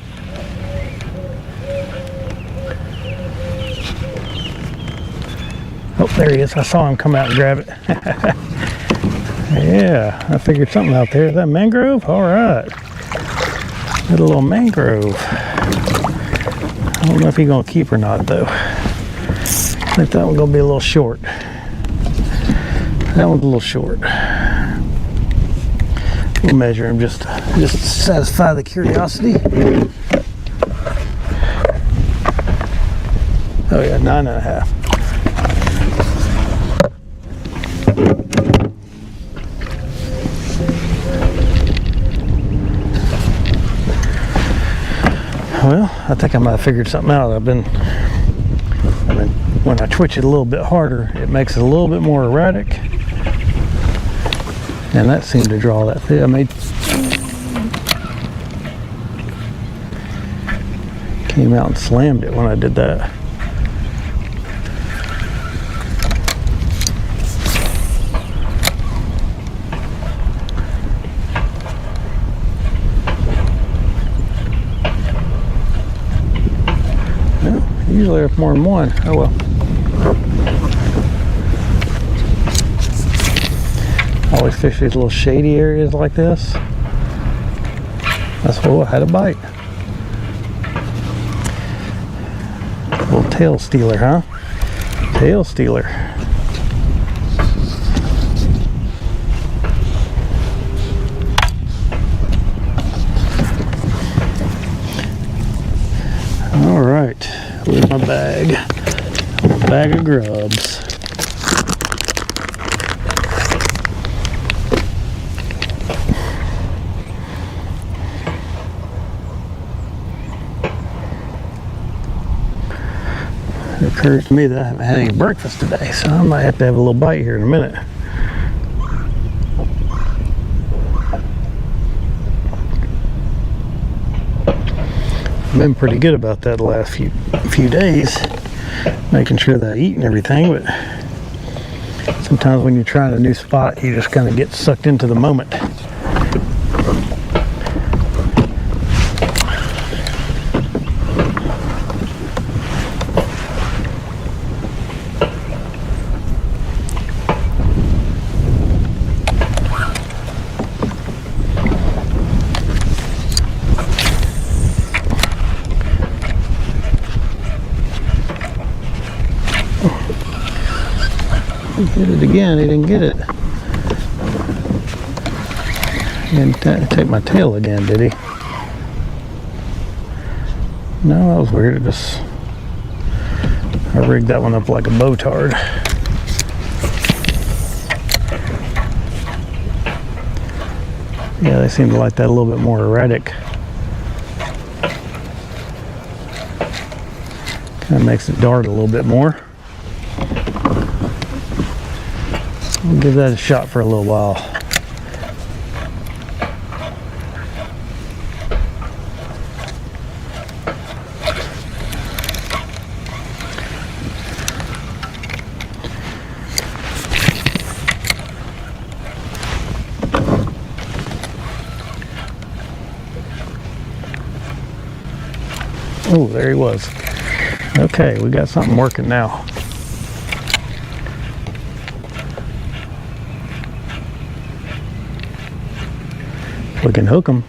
Oh, there he is. I saw him come out and grab it. Yeah, I figured something out there. Is that mangrove? All right. Got a little mangrove. I don't know if he's going to keep or not, though. I think that one's going to be a little short. That one's a little short. We'll measure him just to satisfy the curiosity. Oh yeah, 9.5. Well, I think I might have figured something out. When I twitch it a little bit harder, it makes it a little bit more erratic. And that seemed to draw that fish. Came out and slammed it when I did that. Well, usually there's more than one. Oh well. Always fish these little shady areas like this. That's what I had a bite. Little tail stealer, huh? Tail stealer. All right, where's my bag? Bag of grubs. It occurs to me that I haven't had any breakfast today, so I might have to have a little bite here in a minute. I've been pretty good about that the last few days, making sure that I eat and everything, but sometimes when you're trying a new spot, you just kind of get sucked into the moment. He did it again. He didn't get it. He didn't take my tail again, did he? No, that was weird. I rigged that one up like a bow tard. Yeah, they seem to like that a little bit more erratic. Kind of makes it dart a little bit more. We'll give that a shot for a little while. Oh, there he was. Okay, we got something working now. We can hook them.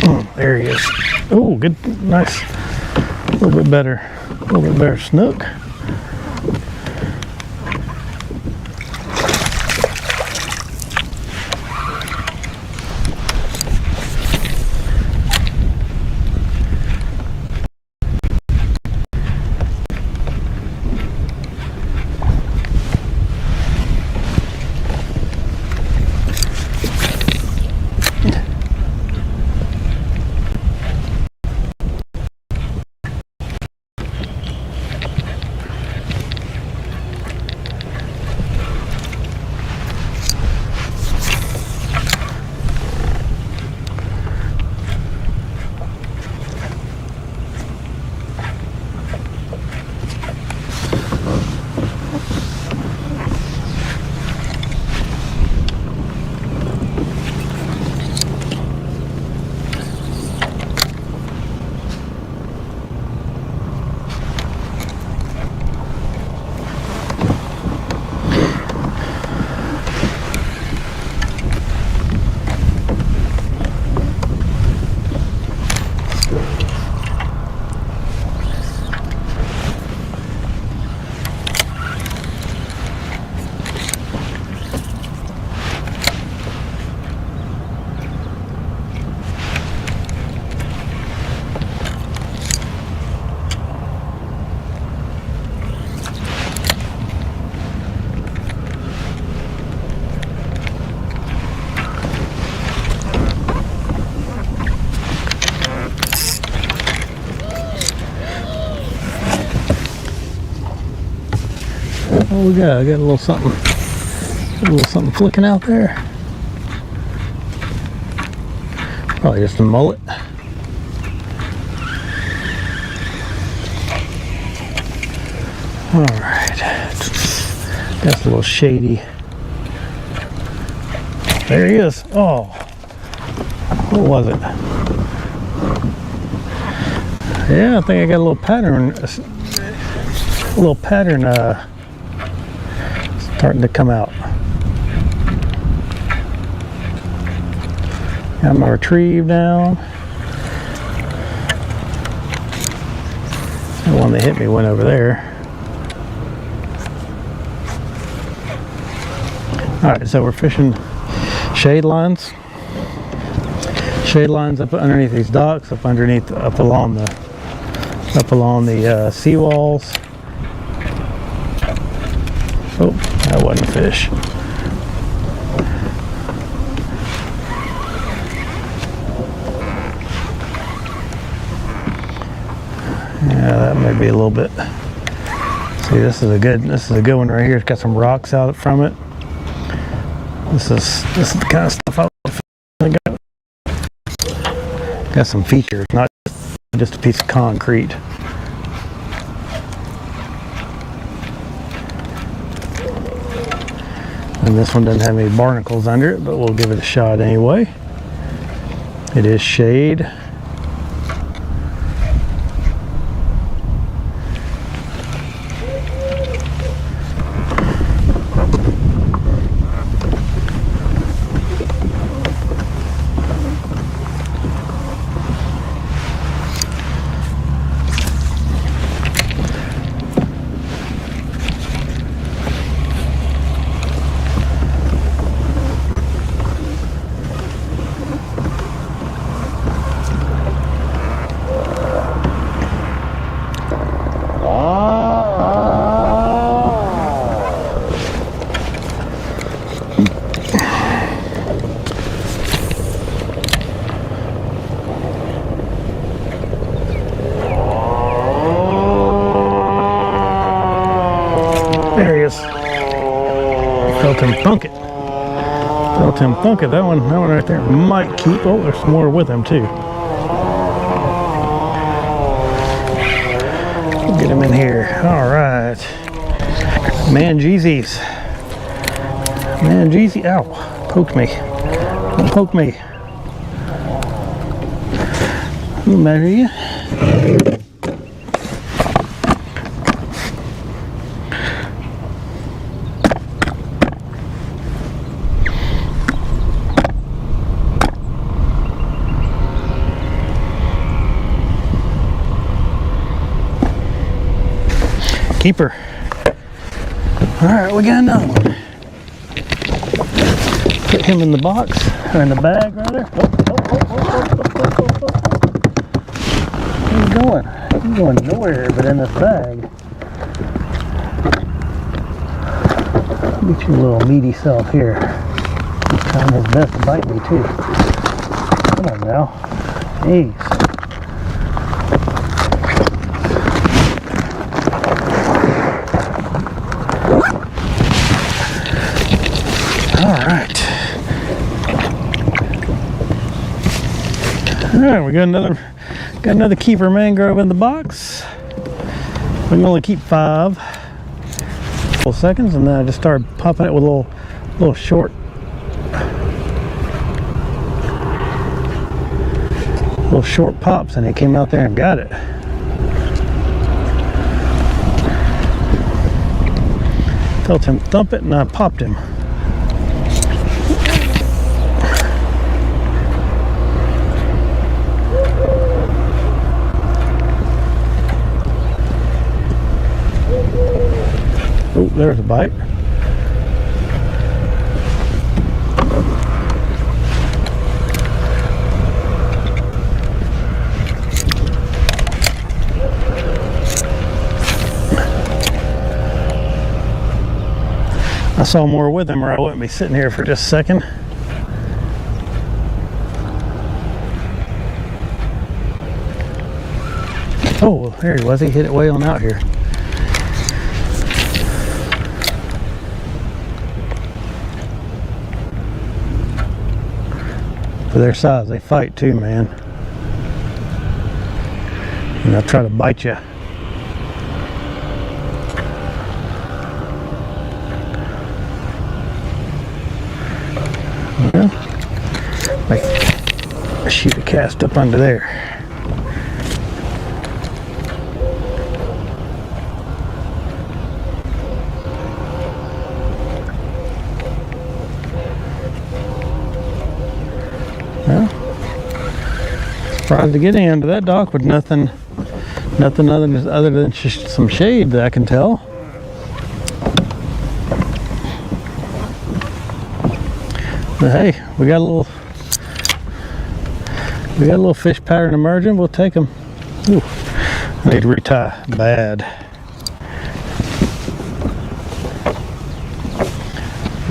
Oh, there he is. Oh, good, nice. A little bit better snook. What we got? I got a little something flicking out there. Probably just a mullet. All right, that's a little shady There he is. Oh, what was it? Yeah, I think I got a little pattern. Starting to come out. Got my retrieve down. The one that hit me went over there. Alright, so we're fishing shade lines. Shade lines up underneath these docks, up along the seawalls. Oh, that wasn't a fish. Yeah, that may be a little bit. See, this is a good one right here. It's got some rocks out from it. This is the kind of stuff I got. Got some features, not just a piece of concrete. And this one doesn't have any barnacles under it, but we'll give it a shot anyway. It is shade. There he is. Felt him thunk it. Felt him thunk it. That one right there might keep. Oh, there's some more with him too. Get him in here. All right. Man, Jeezy's. Man, Jeezy. Ow. Poked me. Don't poke me. Who measure you? Keeper. All right, we got another one. Put him in the box, or in the bag, rather. Where's he going? He's going nowhere but in this bag. Get your little meaty self here. He's trying his best to bite me too. Come on now. Jeez. Alright, we got another keeper mangrove in the box. We can only keep 5 couple seconds, and then I just started popping it with little short pops, and it came out there and got it. Felt him thump it, and I popped him. Oh, there's a bite. I saw more with him, or I wouldn't be sitting here for just a second. Oh, there he was. He hit it way on out here. For their size, they fight too, man. And they'll try to bite you. Well, Like, shoot a cast up under there. Well, surprised to get into that dock with nothing other than just some shade that I can tell. But hey, we got a little fish pattern emerging. We'll take them. Ooh, I need to retie bad.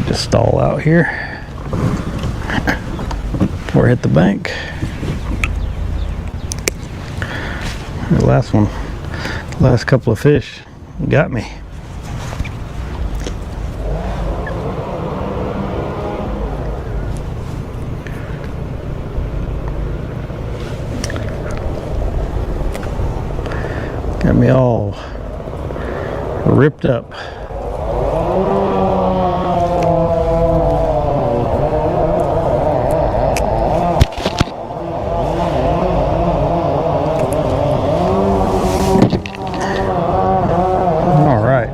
Just stall out here before I hit the bank. The last couple of fish got me. Got me all ripped up. All right.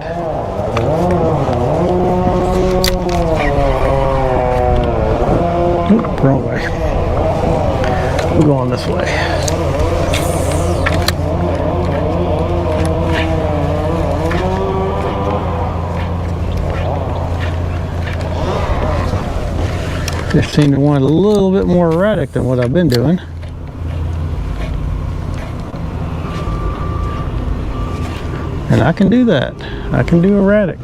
Oop, wrong way. We're going this way. Fish seem to want a little bit more erratic than what I've been doing. And I can do that. I can do erratic.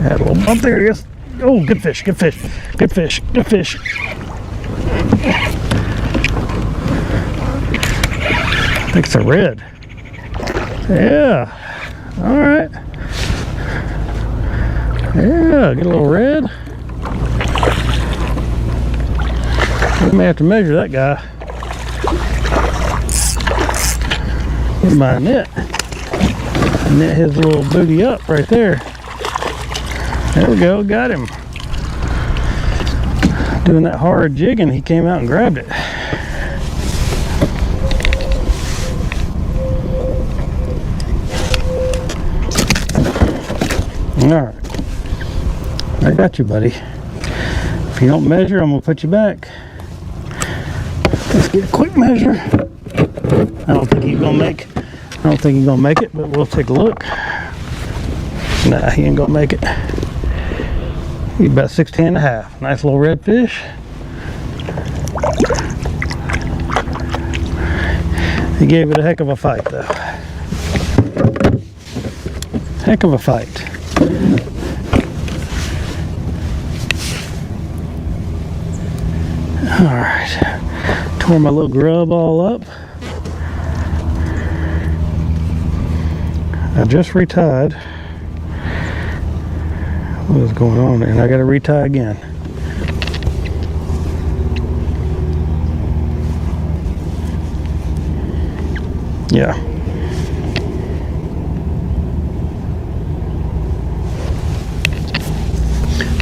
Had a little bump there, yes. Oh, good fish, good fish, good fish, good fish. I think it's a red. Yeah, all right. Yeah, get a little red. We may have to measure that guy. Get my net. Net his little booty up right there. There we go, got him. Doing that hard jigging, he came out and grabbed it. All right, I got you, buddy. If you don't measure, I'm gonna put you back. Let's get a quick measure. I don't think he's gonna make it, but we'll take a look. Nah, he ain't gonna make it. He's about 16 and a half. Nice little red fish. He gave it a heck of a fight, though. Heck of a fight. All right. Tore my little grub all up. I just retied. What is going on there? And I got to retie again. Yeah.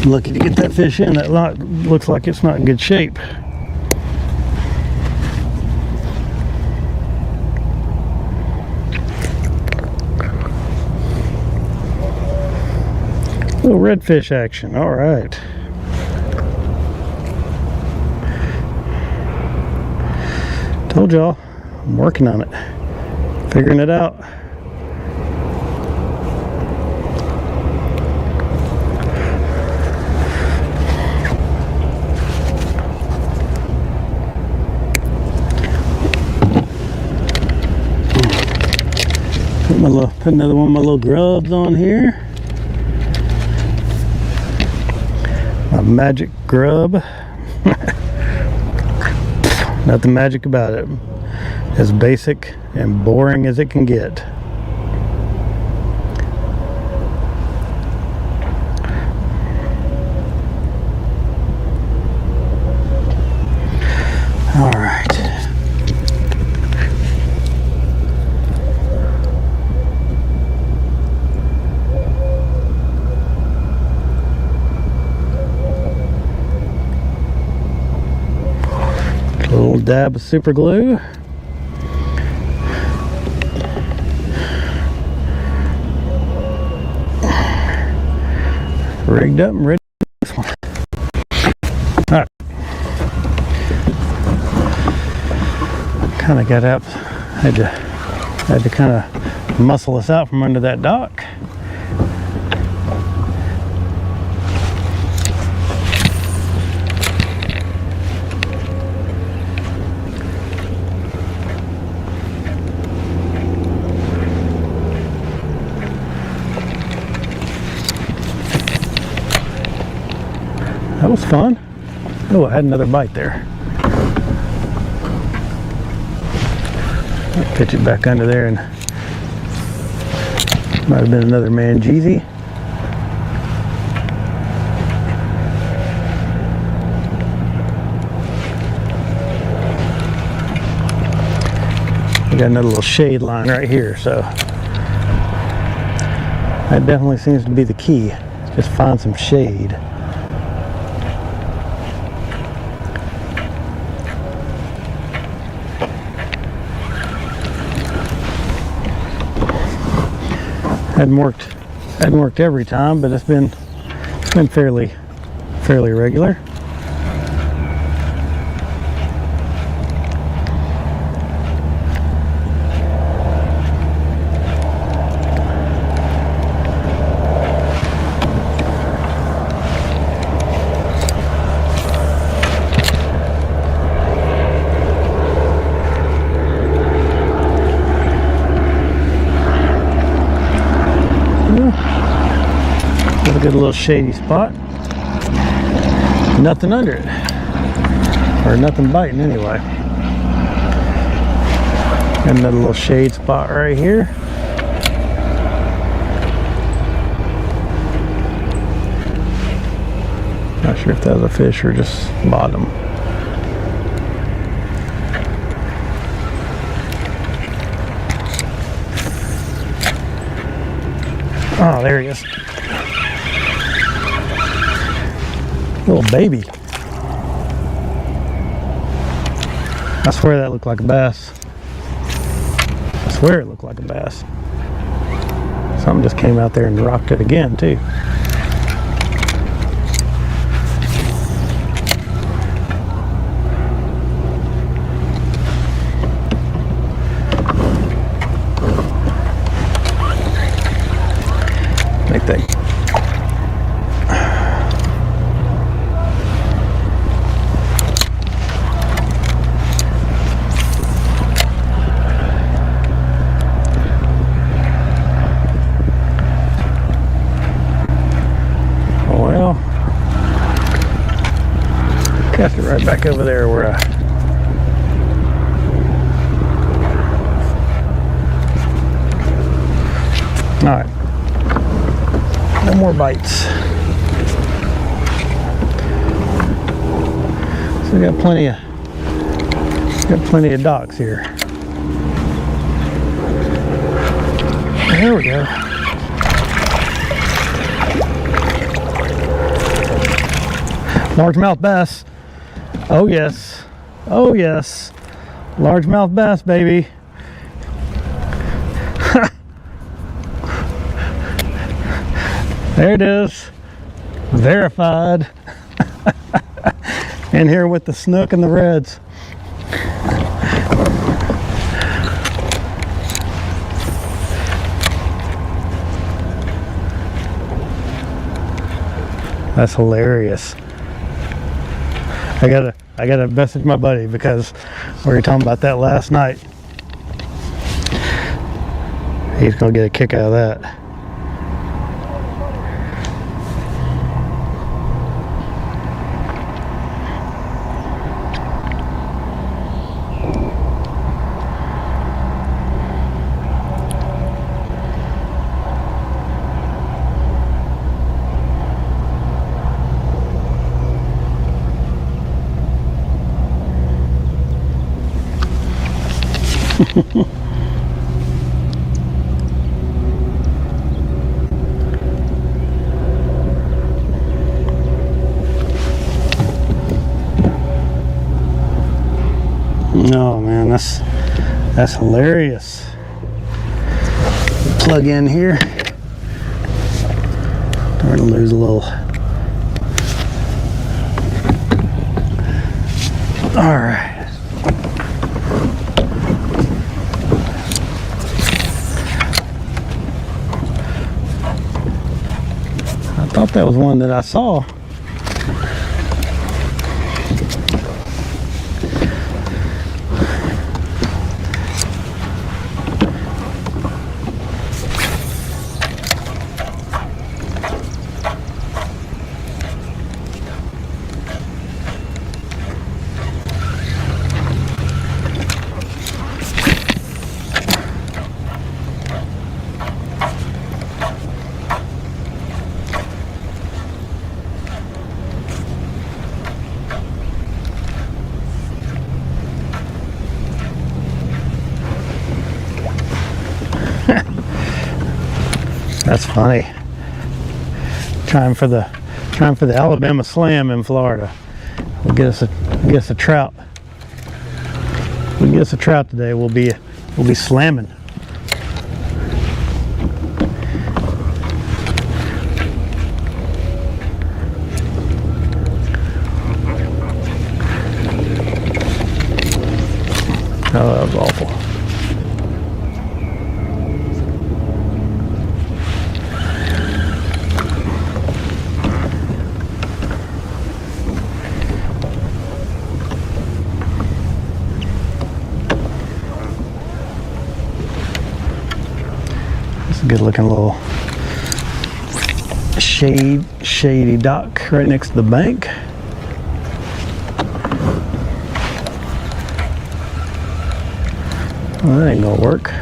I'm lucky to get that fish in. That lot looks like it's not in good shape. Little redfish action. All right. Told y'all, I'm working on it, figuring it out. Put another one of my little grubs on here. My magic grub. Nothing magic about it. As basic and boring as it can get. All right. A little dab of super glue. Rigged up and ready for this one. All right. Kind of got up. Had to kind of muscle us out from under that dock. That was fun. Oh, I had another bite there. I'll pitch it back under there, and might have been another manjeezy. We got another little shade line right here, so that definitely seems to be the key. Just find some shade. Hadn't worked every time, but it's been fairly regular. Good little shady spot. Nothing under it, or nothing biting anyway. Got another little shade spot right here. Not sure if that was a fish or just bottom. Oh, there he is. Little baby. I swear that looked like a bass. I swear it looked like a bass. Something just came out there and rocked it again, too. Make that. Cast it right back over there where all right, no more bites. So we got plenty of docks here. There we go. Largemouth bass. Oh yes, oh yes, largemouth bass, baby. There it is, verified. In here with the snook and the reds. That's hilarious. I gotta message my buddy because we were talking about that last night. He's gonna get a kick out of that. Oh man, that's hilarious. Plug in here. Starting to lose a little. All right. I thought that was one that I saw. That's funny. Trying for the Alabama Slam in Florida. We'll get us a trout. We get us a trout today. We'll be slamming. Oh, that was awful. Good looking little shady dock right next to the bank. Well, that ain't gonna work.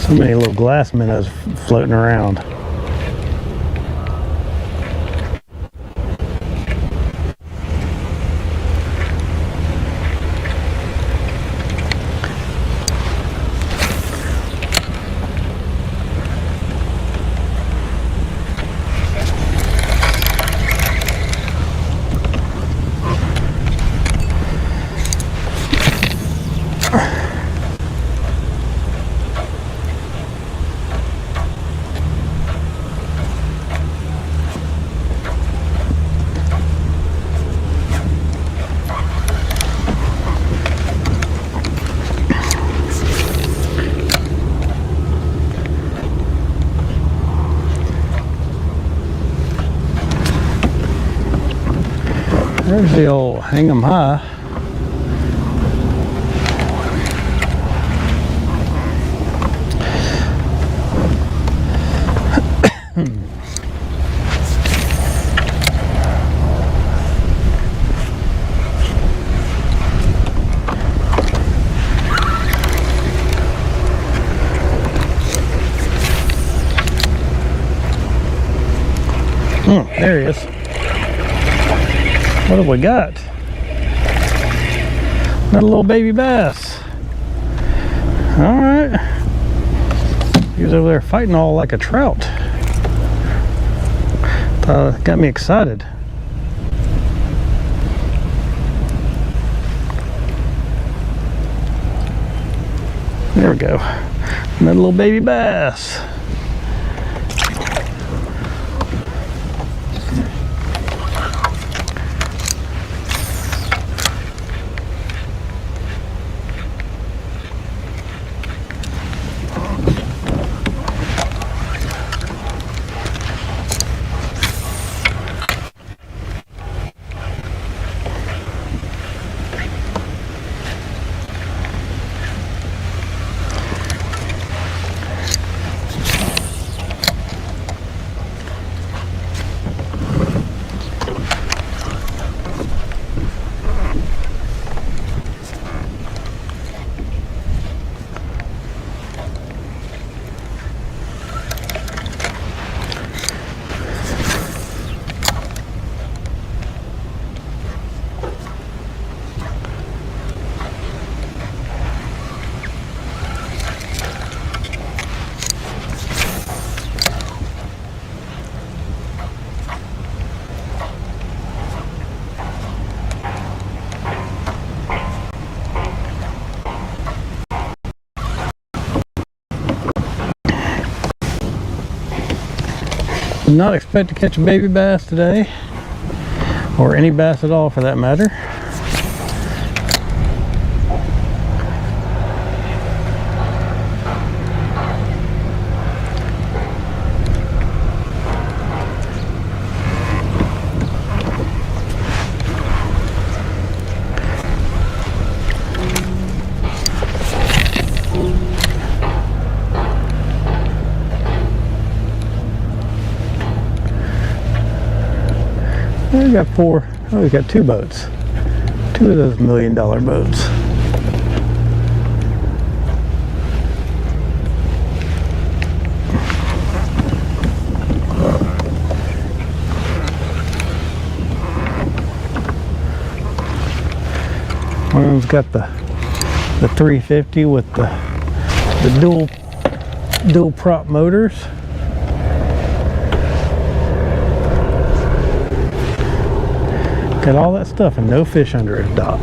So many little glass minnows floating around. There's the old hang 'em high. There he is. What have we got? Another little baby bass. All right. He was over there fighting all like a trout. Got me excited. There we go. Another little baby bass. Did not expect to catch a baby bass today, or any bass at all for that matter. We got four. Oh, we got two boats. Two of those $1 million boats. One of them's got the 350 with the dual prop motors. Got all that stuff and no fish under his dock.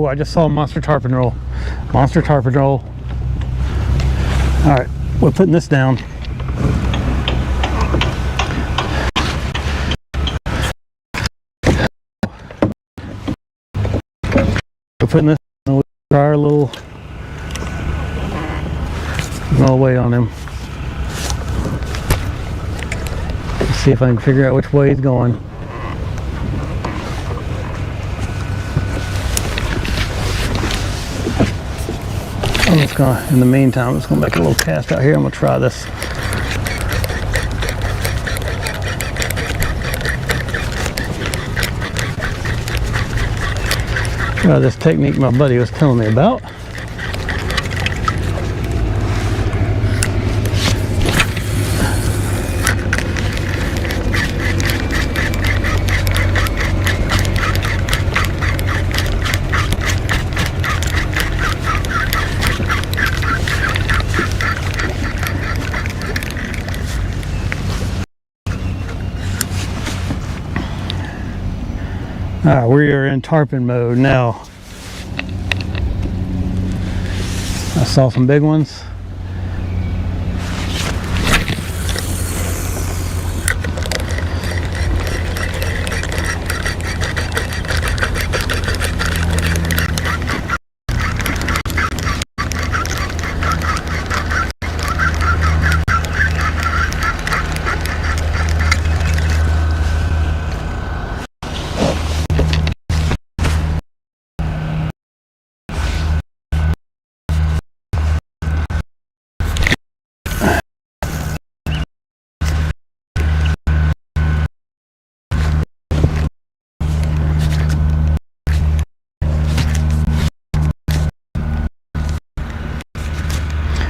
I just saw a monster tarpon roll. Monster tarpon roll. All right, we're putting this down. We're putting this down. We'll try our little weight on him. Let's see if I can figure out which way he's going. I'm just gonna, in the meantime, I'm just gonna make a little cast out here. I'm gonna try this. Try this technique my buddy was telling me about. All right, we are in tarpon mode now. I saw some big ones.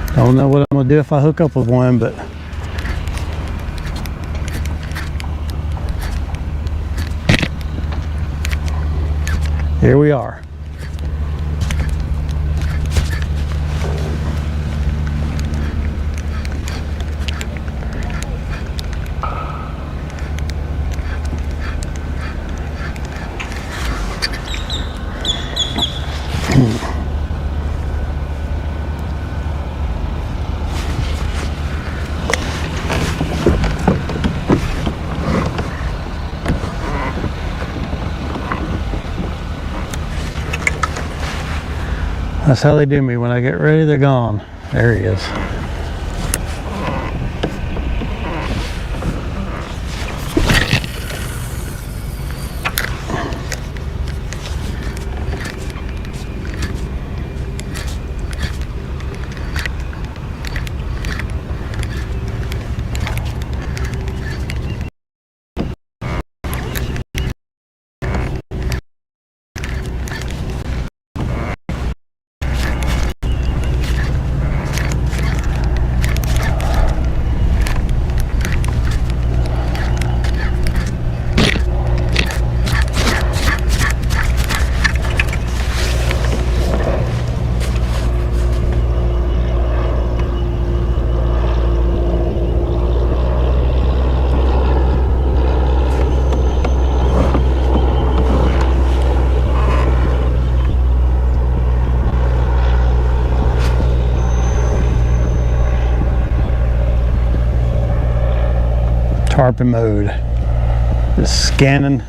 I don't know what I'm gonna do if I hook up with one, but here we are. That's how they do me. When I get ready, they're gone. There he is. Tarpon mode. Just scanning.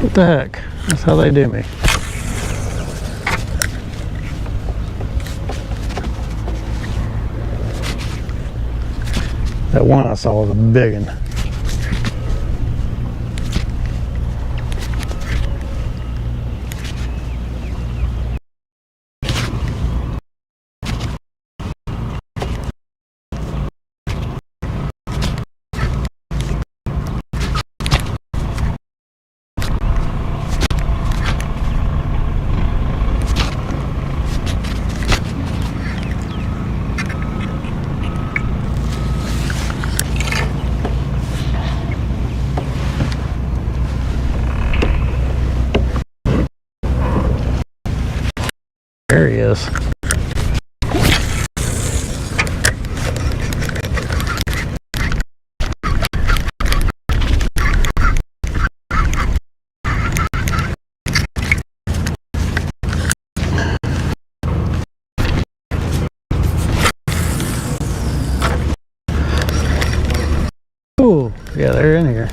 What the heck? That's how they do me. That one I saw was a big one. he is. Ooh, yeah, they're in here.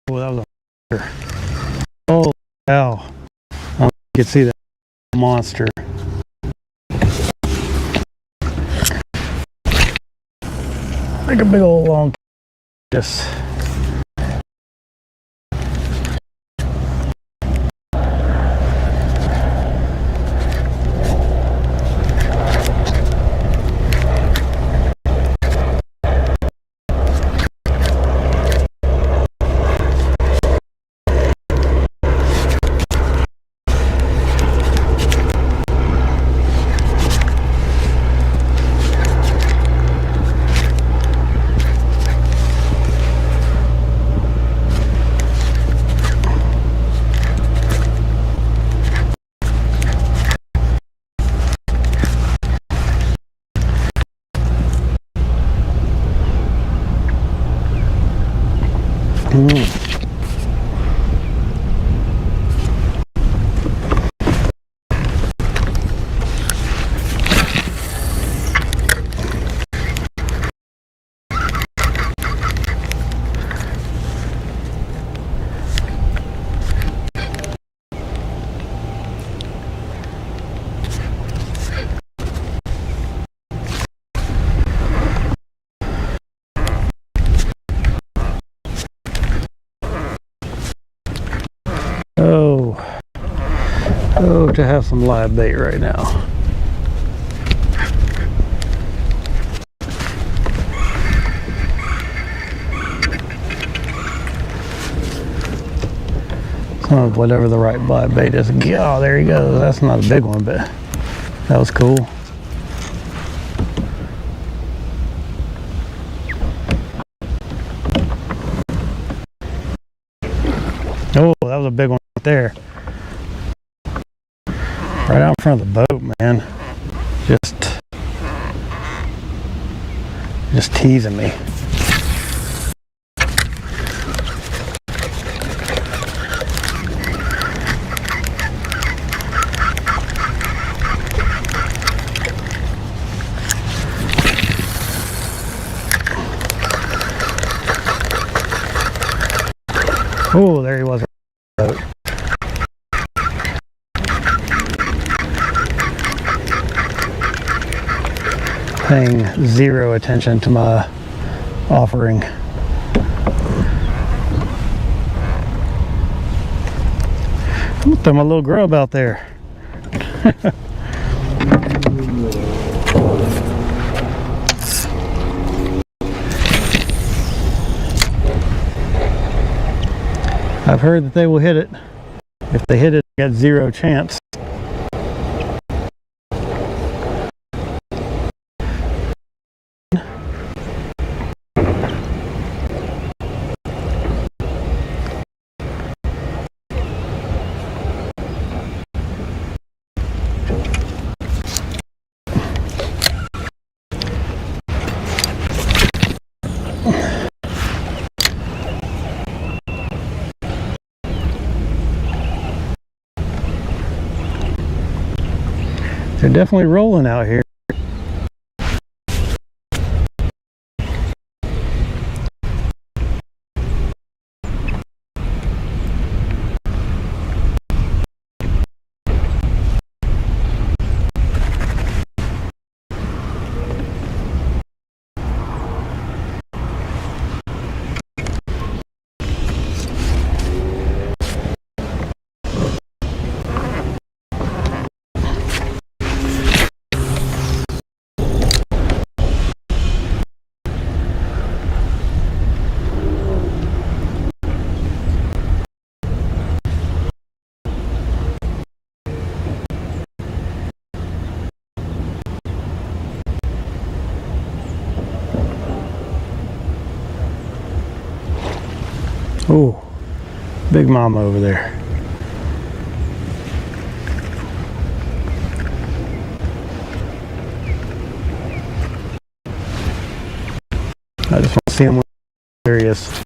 Oh, that was a monster. Oh, wow. You can see that monster. Like a big old long just Oh, oh, to have some live bait right now. Some of whatever the right live bait is. Oh, there he goes. That's not a big one, but that was cool. Oh, that was a big one right there. Right out in front of the boat, man. Just teasing me. Oh, there he was. Paying zero attention to my offering. I'm gonna throw my little grub out there. I've heard that they will hit it. If they hit it, they got zero chance. They're definitely rolling out here. Oh, big mama over there. I just want to see him. There he is.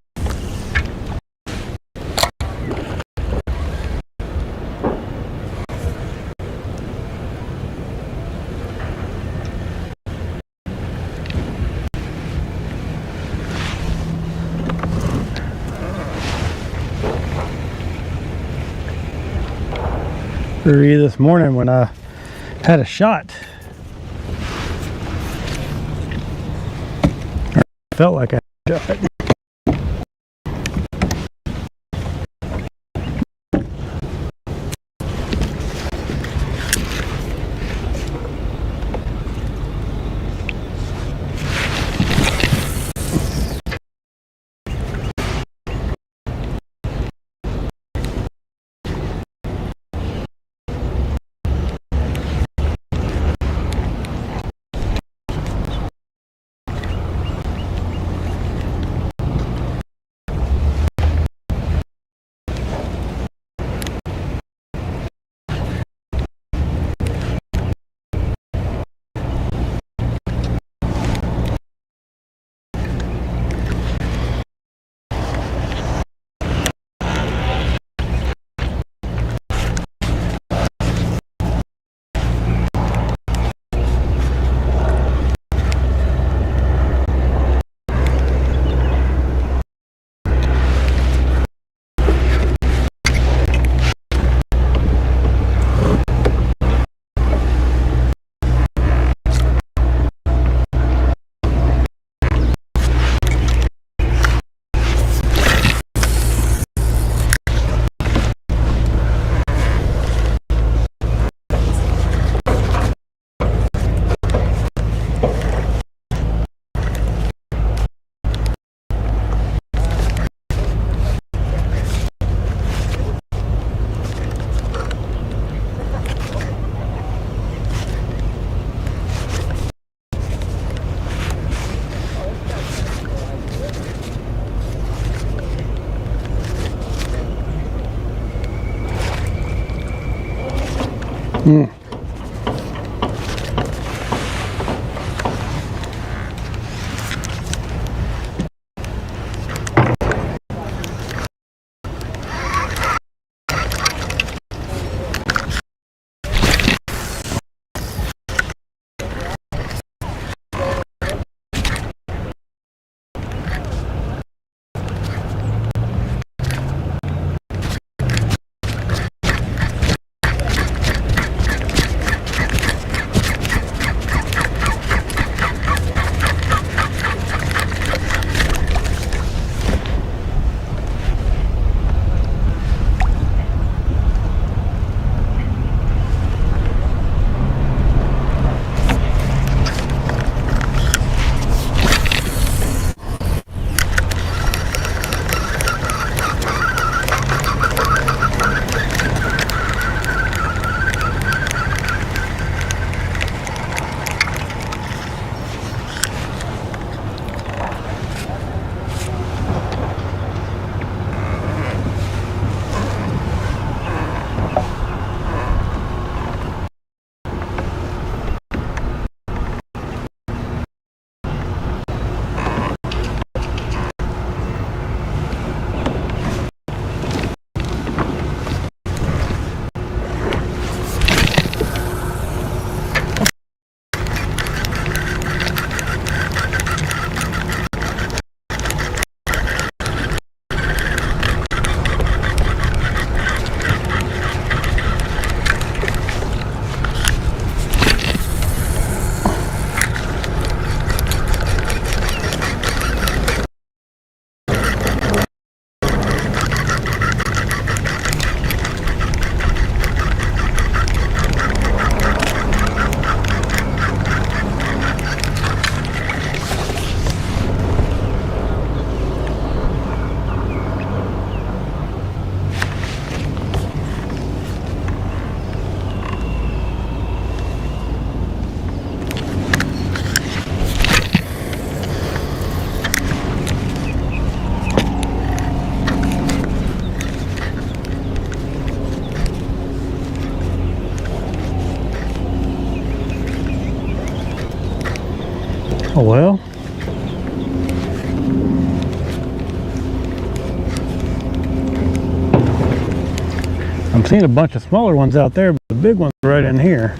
Early this morning when I had a shot. I felt like I had a shot. Oh well. I'm seeing a bunch of smaller ones out there, but the big one's right in here.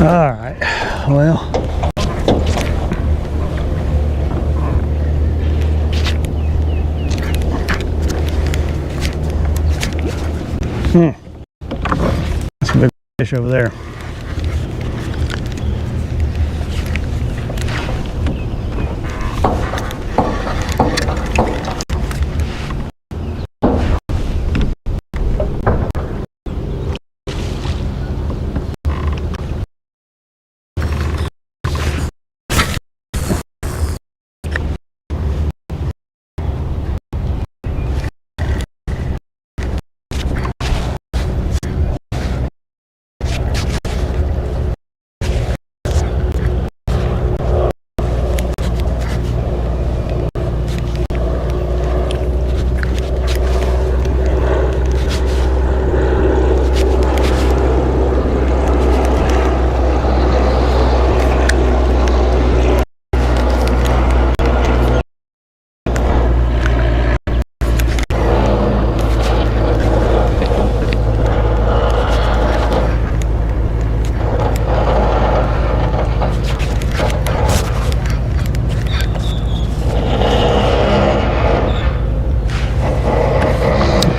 All right, well. That's a big fish over there.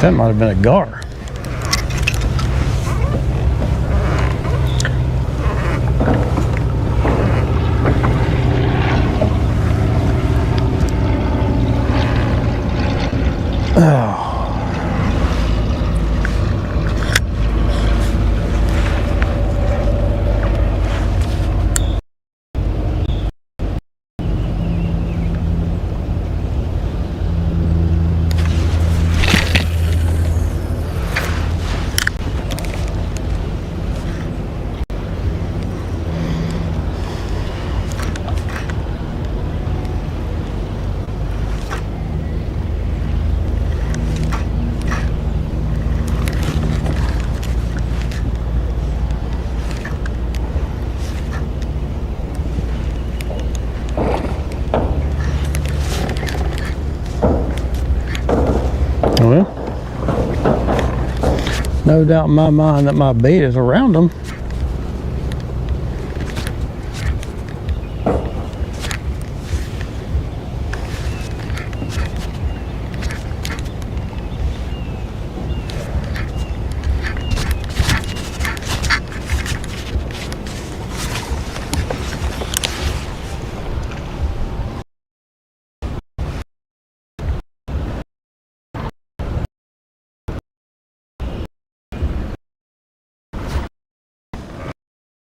That might have been a gar. Oh. Well, no doubt in my mind that my bait is around them.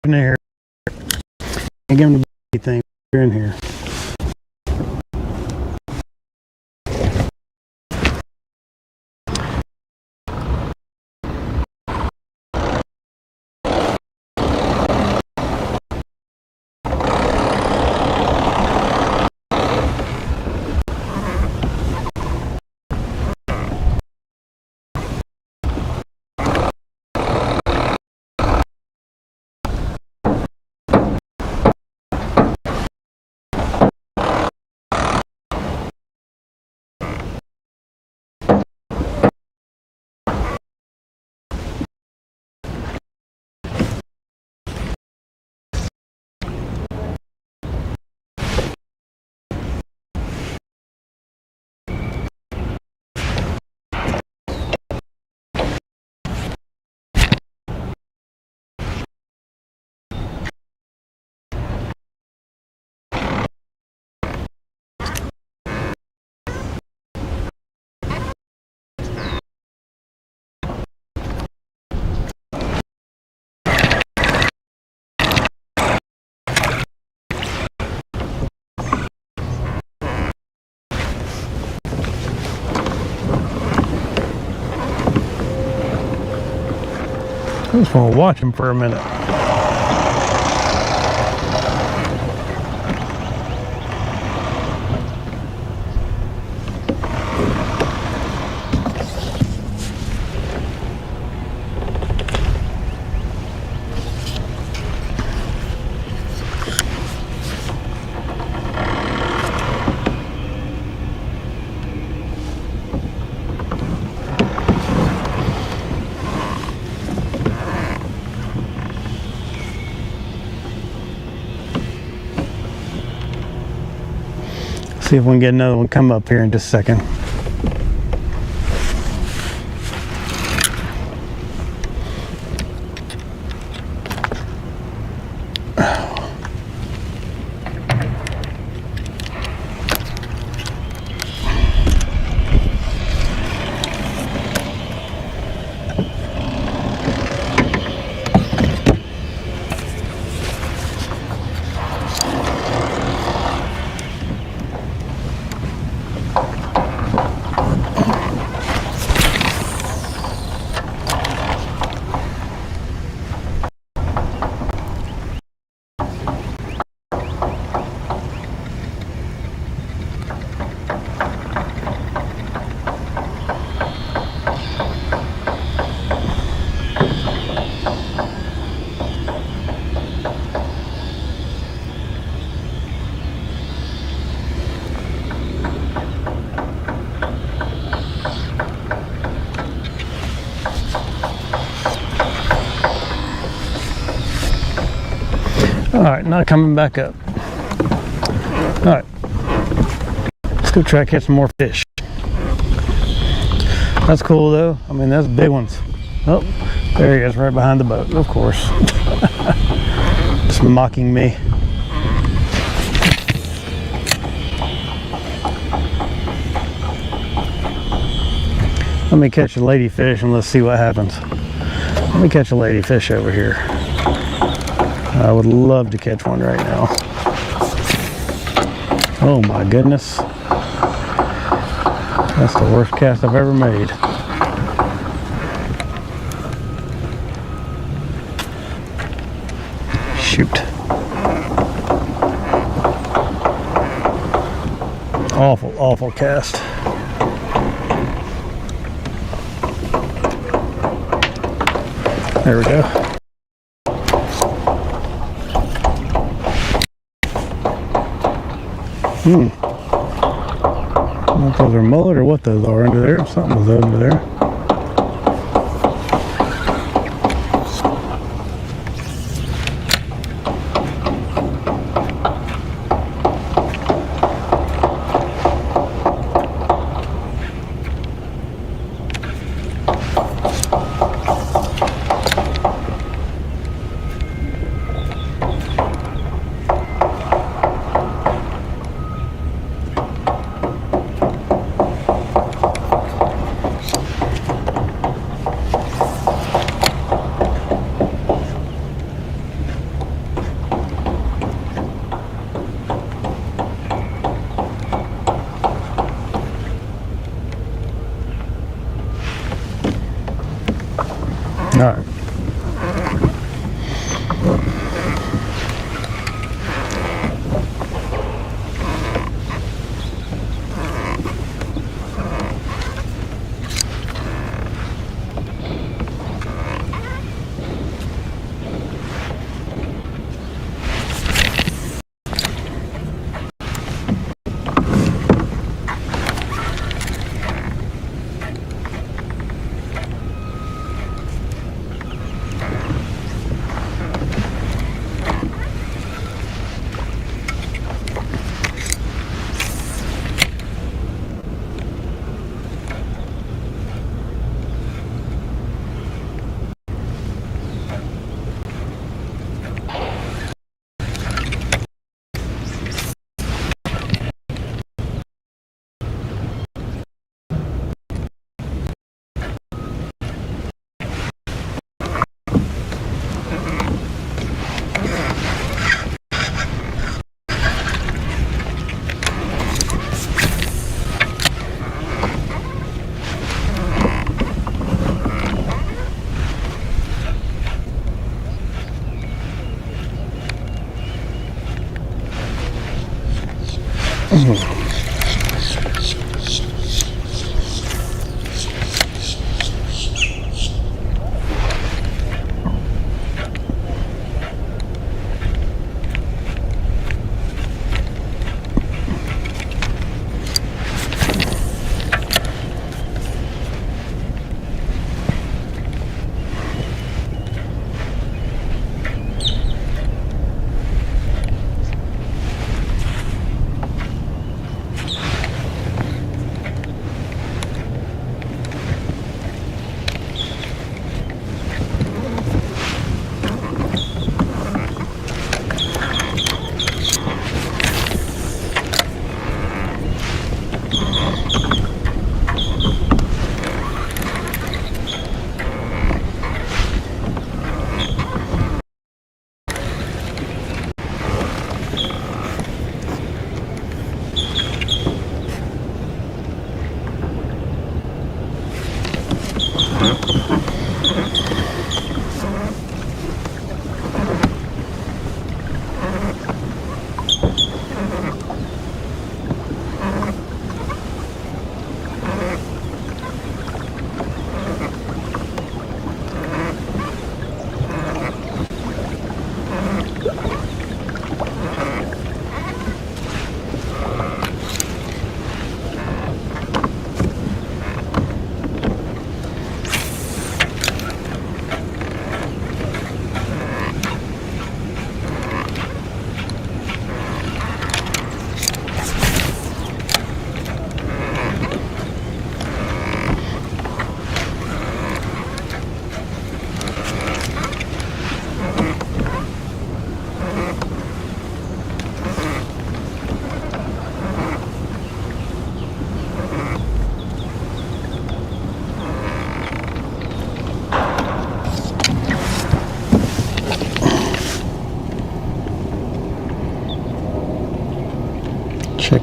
In here, and give them the thing. You're in here. I just want to watch him for a minute. See if we can get another one come up here in just a second. All right, not coming back up. All right, let's go try to catch some more fish. That's cool though. I mean, that's big ones. Oh, there he is, right behind the boat, of course. Just mocking me. Let me catch a ladyfish and let's see what happens. Let me catch a ladyfish over here. I would love to catch one right now. Oh my goodness. That's the worst cast I've ever made. Shoot. Awful, awful cast. There we go. I don't know if those are mullet or what those are under there. Something was under there. All right.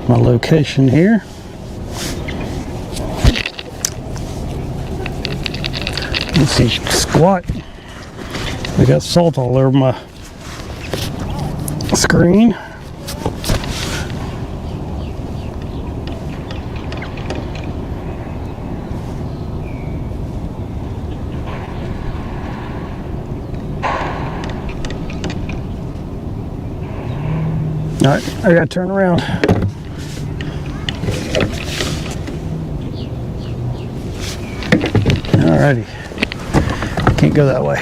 my location here. Let's see, squat. I got salt all over my screen. All right, I gotta turn around. Alrighty, can't go that way.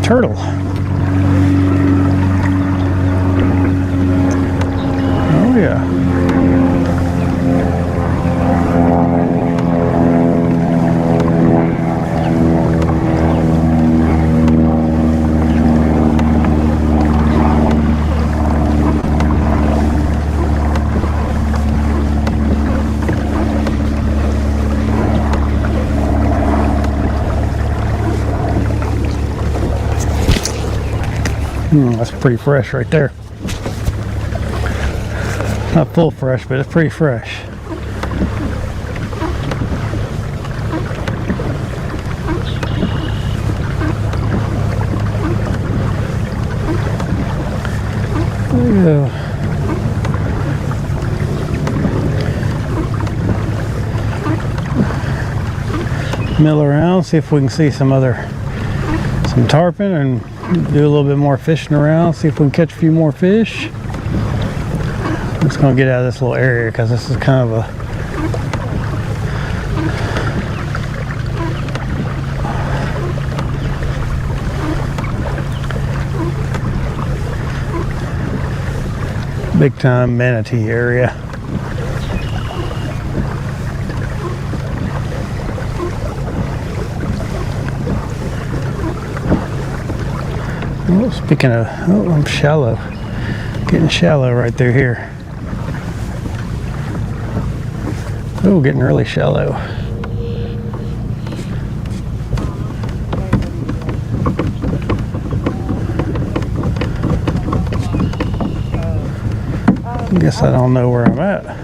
Turtle. Oh yeah. That's pretty fresh right there. Not full fresh, but it's pretty fresh. There you go. Mill around, see if we can see some tarpon, and do a little bit more fishing around, see if we can catch a few more fish. I'm just gonna get out of this little area because this is kind of a big time manatee area. Oh, speaking of, oh, I'm shallow. Getting shallow right through here. Oh, getting really shallow. I guess I don't know where I'm at.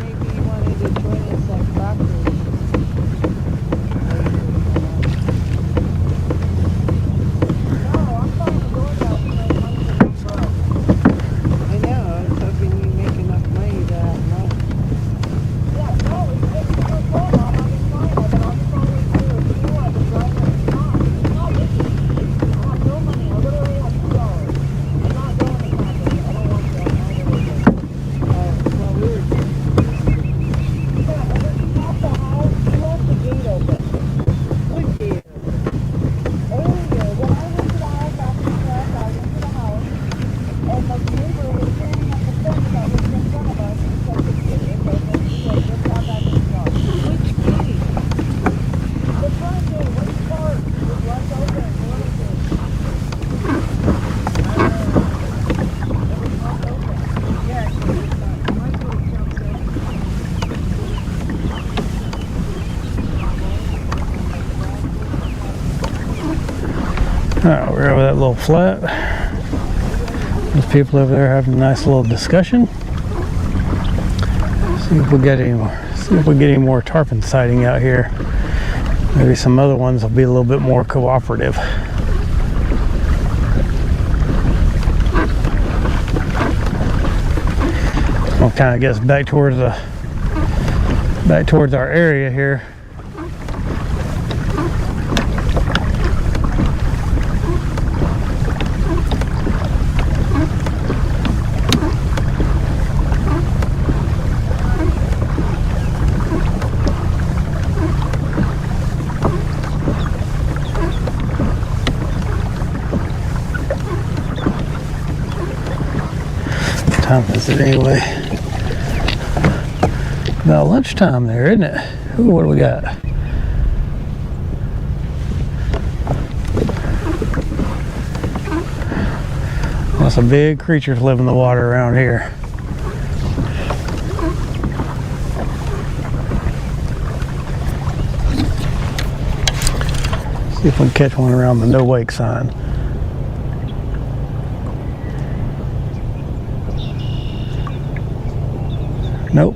Alright, we're over that little flat. There's people over there having a nice little discussion. See if we get any more tarpon sighting out here. Maybe some other ones will be a little bit more cooperative. We'll kind of get us back towards our area here. What time is it anyway? About lunchtime there, isn't it? Ooh, what do we got? Lots of big creatures live in the water around here. See if we can catch one around the no wake sign. Nope.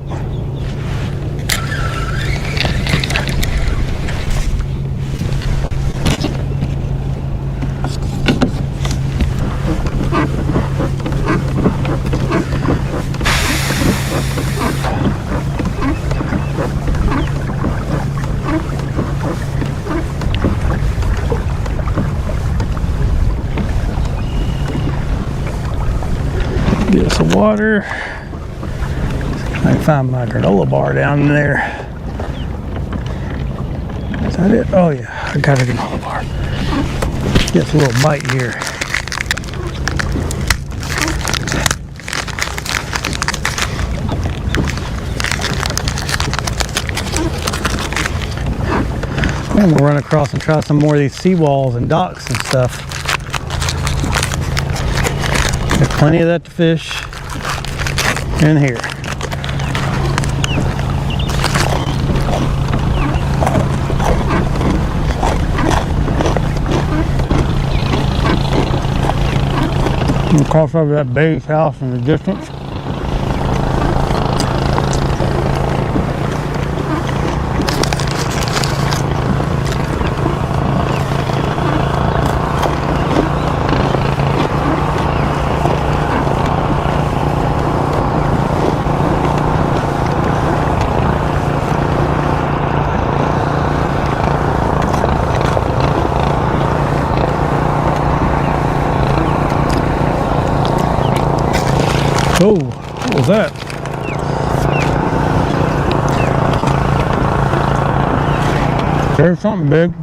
Get some water. I can find my granola bar down in there. Is that it? Oh yeah, I got a granola bar. Gets a little bite here. I'm gonna run across and try some more of these seawalls and docks and stuff. There's plenty of that to fish in here. And cross over that base house in the distance. Oh, what was that? There's something big.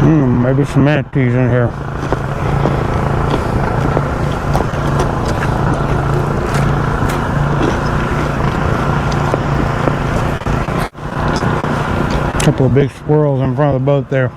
Maybe some manatees in here. A couple of big squirrels in front of the boat there.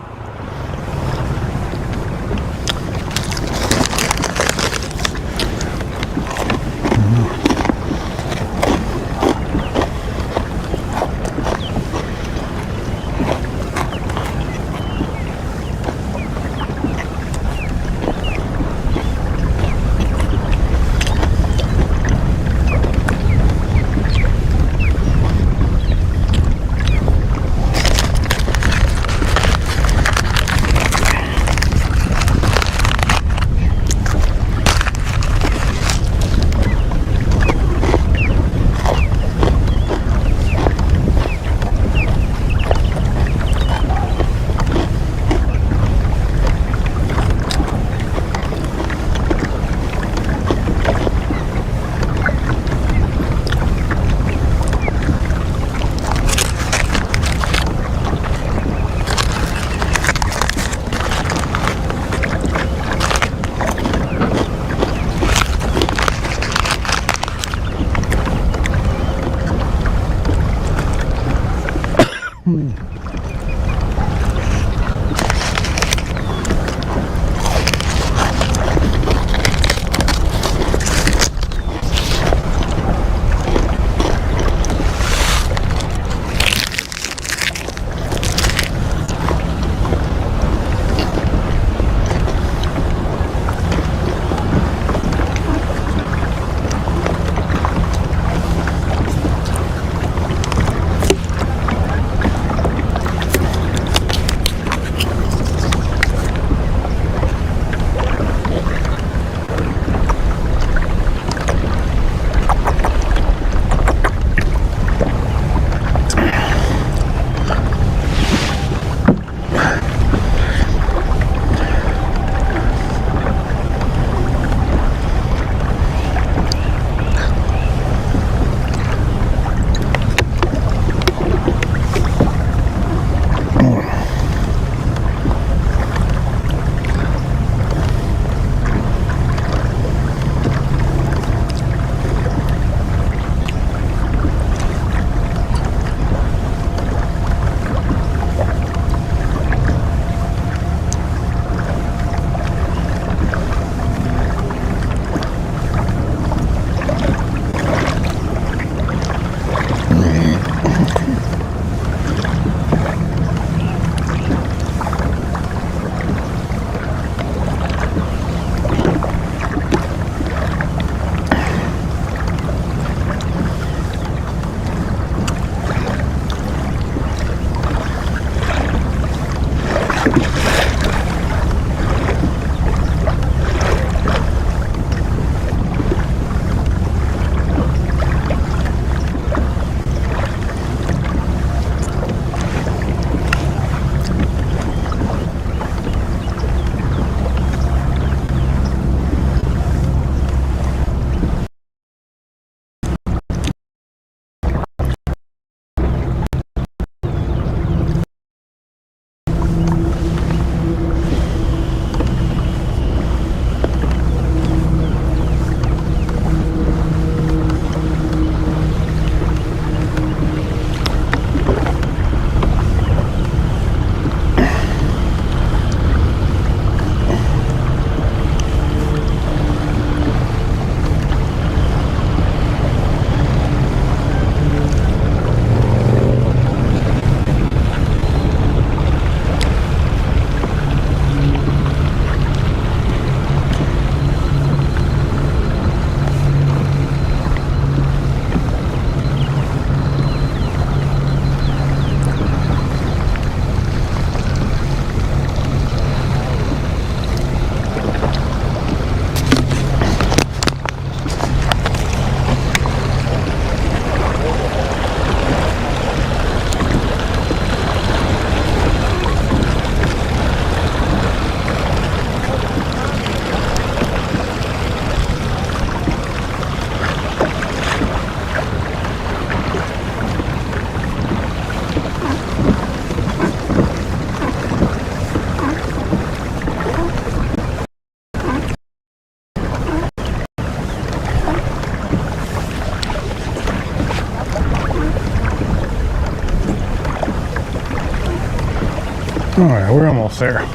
All right, we're almost there.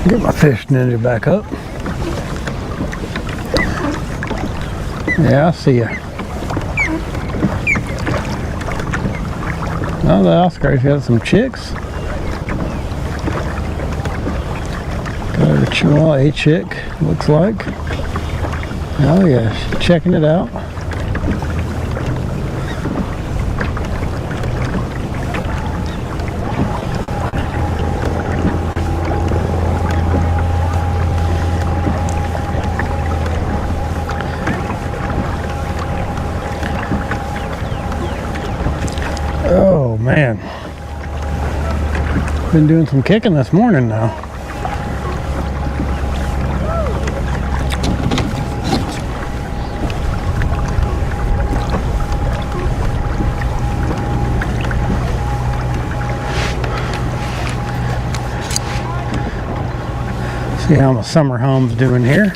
Get my fish ninja back up. Yeah, I see ya. Oh, the Oscar's got some chicks. Got a chihuahua, a chick, looks like. Oh yeah, she's checking it out. Oh man, been doing some kicking this morning now. See how my summer home's doing here.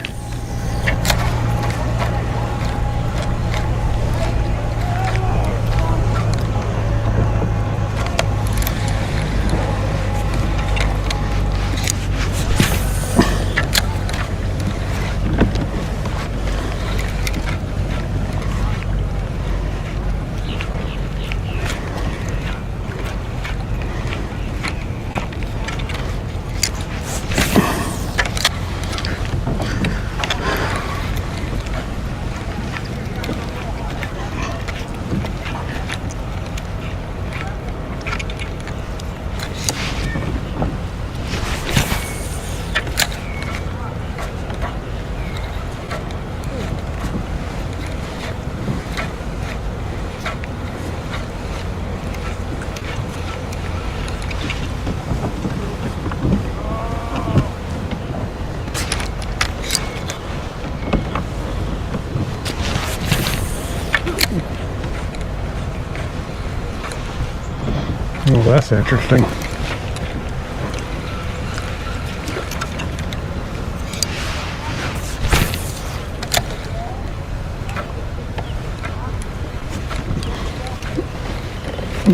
Oh, that's interesting.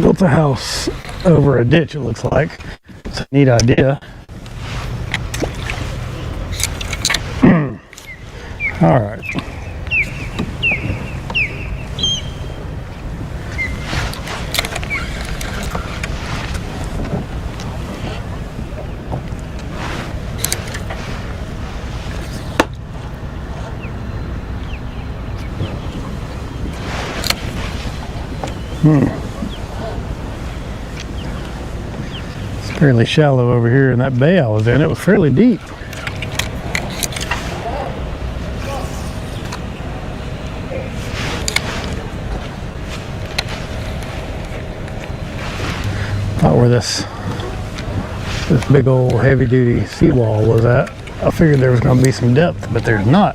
Built a house over a ditch, it looks like. It's a neat idea. All right. It's fairly shallow over here in that bay I was in. It was fairly deep. Not where this big old heavy duty seawall was at. I figured there was going to be some depth, but there's not.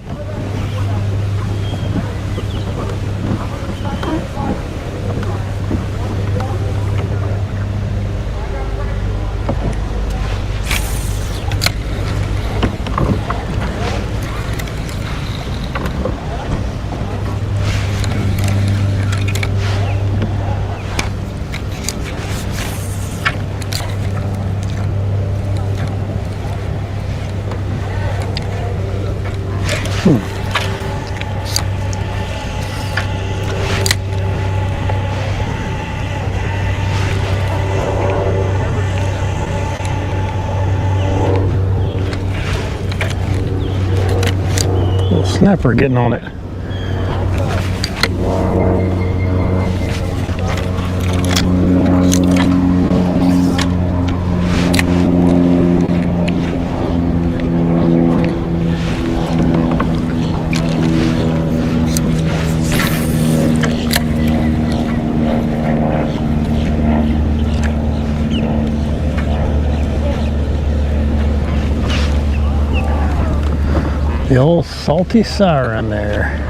Little snapper getting on it. The old salty siren there.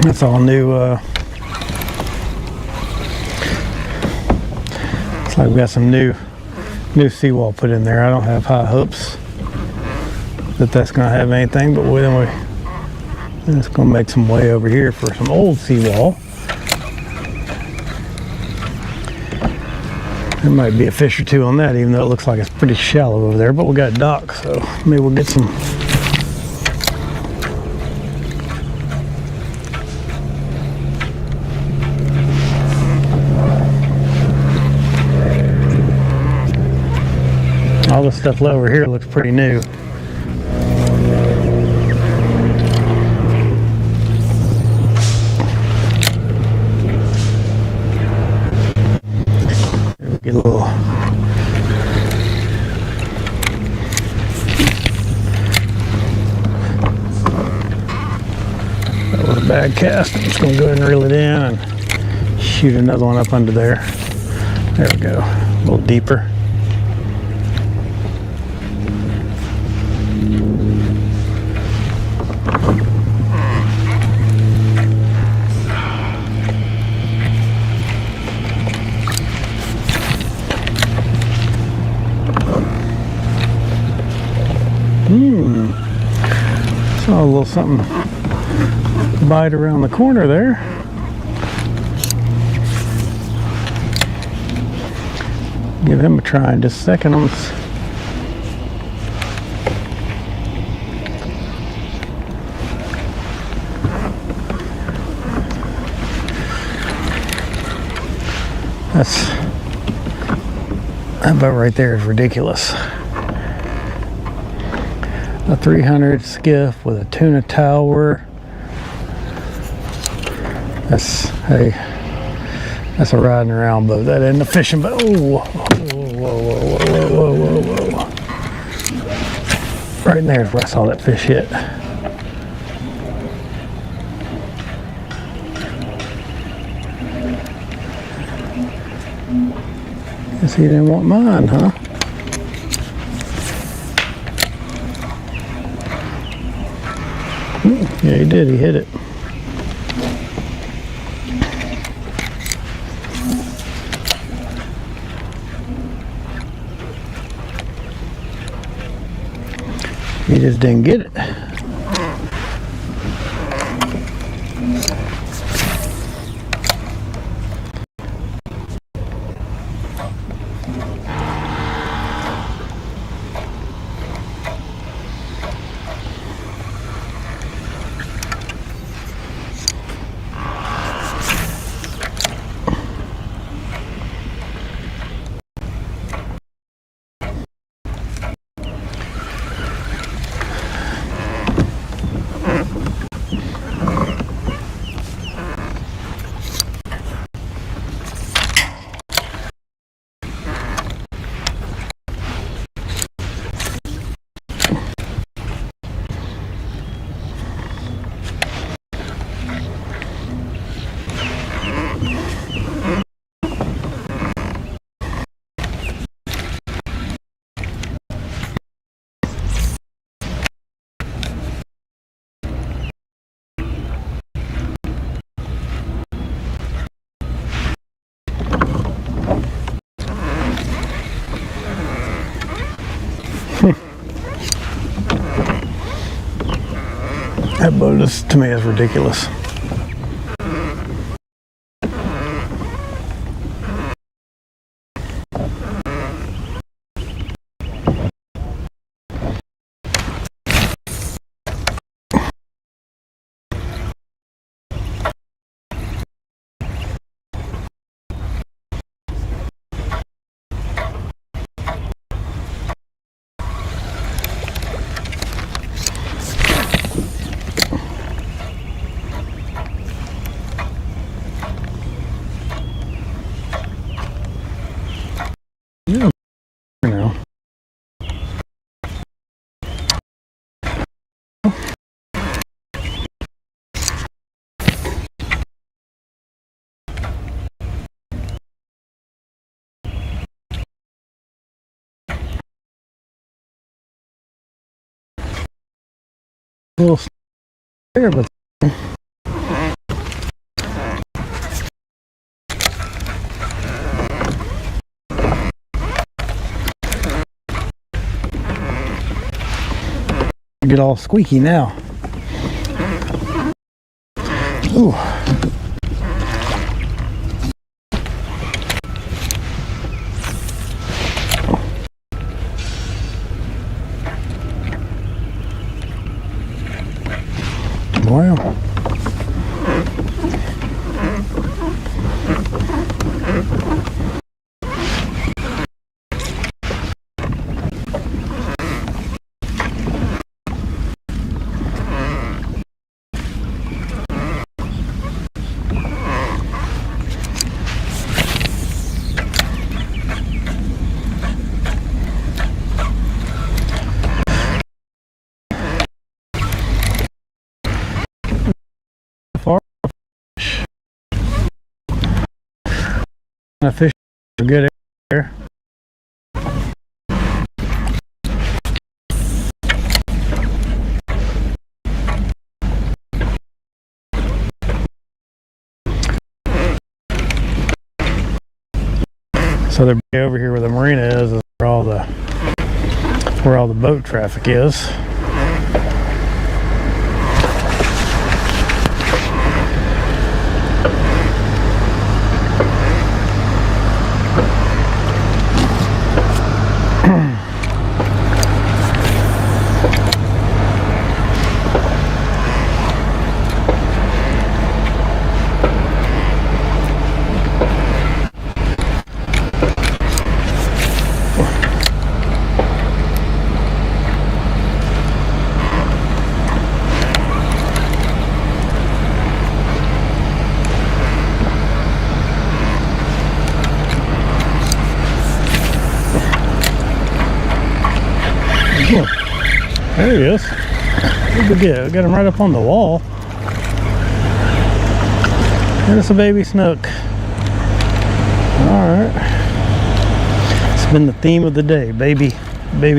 That's all new. Looks like we got some new seawall put in there. I don't have high hopes that that's going to have anything, but it's going to make some way over here for some old seawall. There might be a fish or two on that, even though it looks like it's pretty shallow over there, but we got a dock, so maybe we'll get some. All this stuff over here looks pretty new. Get a little that was a bad cast. I'm just going to go ahead and reel it in and shoot another one up under there. There we go. A little deeper. Saw a little something bite around the corner there. Give him a try in just a second. That about right there is ridiculous. a 300 skiff with a tuna tower. That's a riding around boat. That isn't a fishing boat. Oh, whoa. Right in there is where I saw that fish hit. Guess he didn't want mine, huh? Yeah, he did. He hit it. He just didn't get it. That boat is, to me, is ridiculous. Yeah, you know. A little there, but get all squeaky now. Ooh. Wow. A fish are good air. So they're over here where the marina is where all the boat traffic is. There he is. Where'd we get? We got him right up on the wall. There's a baby snook. Alright. It's been the theme of the day. Baby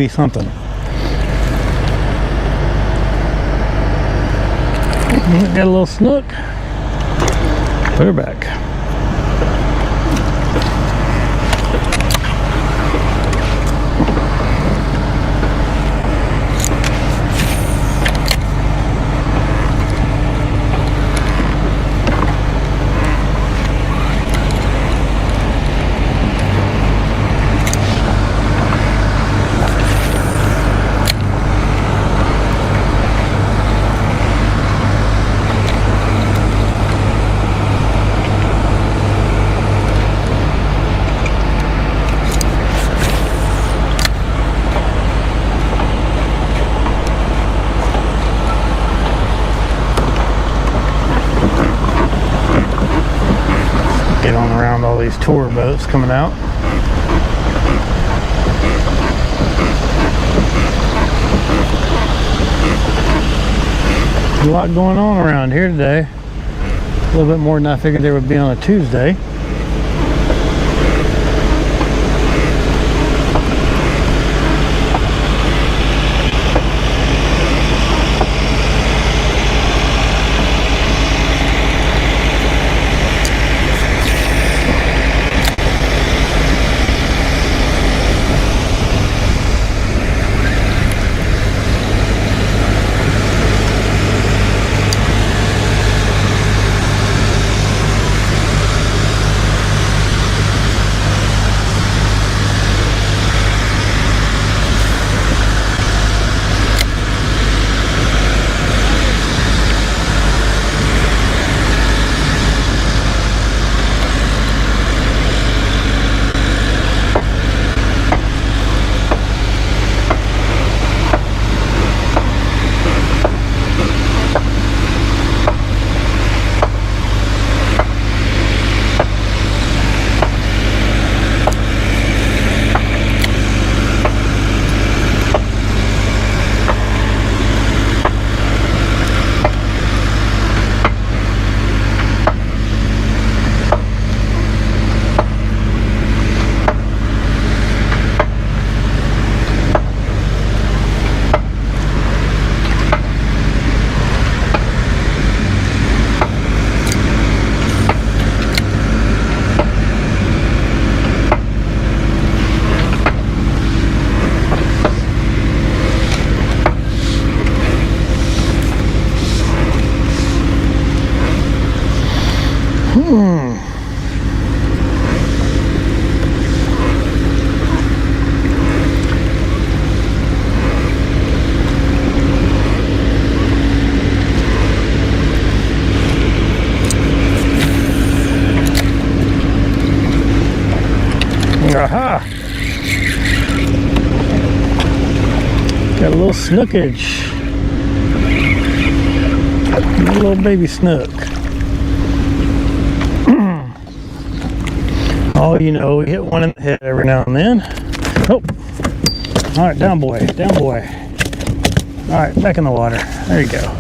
something. Got a little snook. Put her back. Get on around all these tour boats coming out. A lot going on around here today. A little bit more than I figured there would be on a Tuesday. Aha! Got a little snookage. A little baby snook. Oh, you know, we hit one in the head every now and then. Oh! Alright, down boy, down boy. Alright, back in the water. There you go.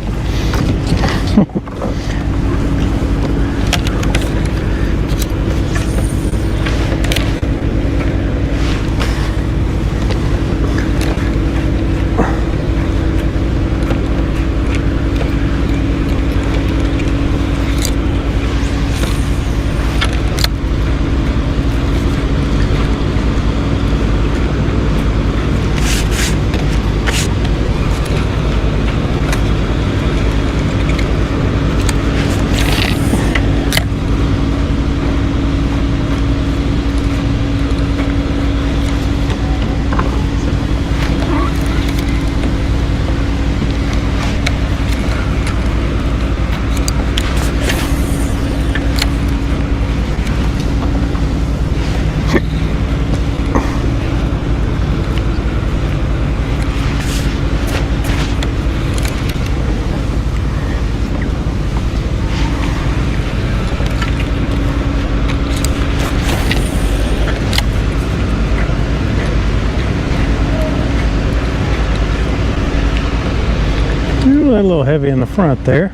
a little heavy in the front there.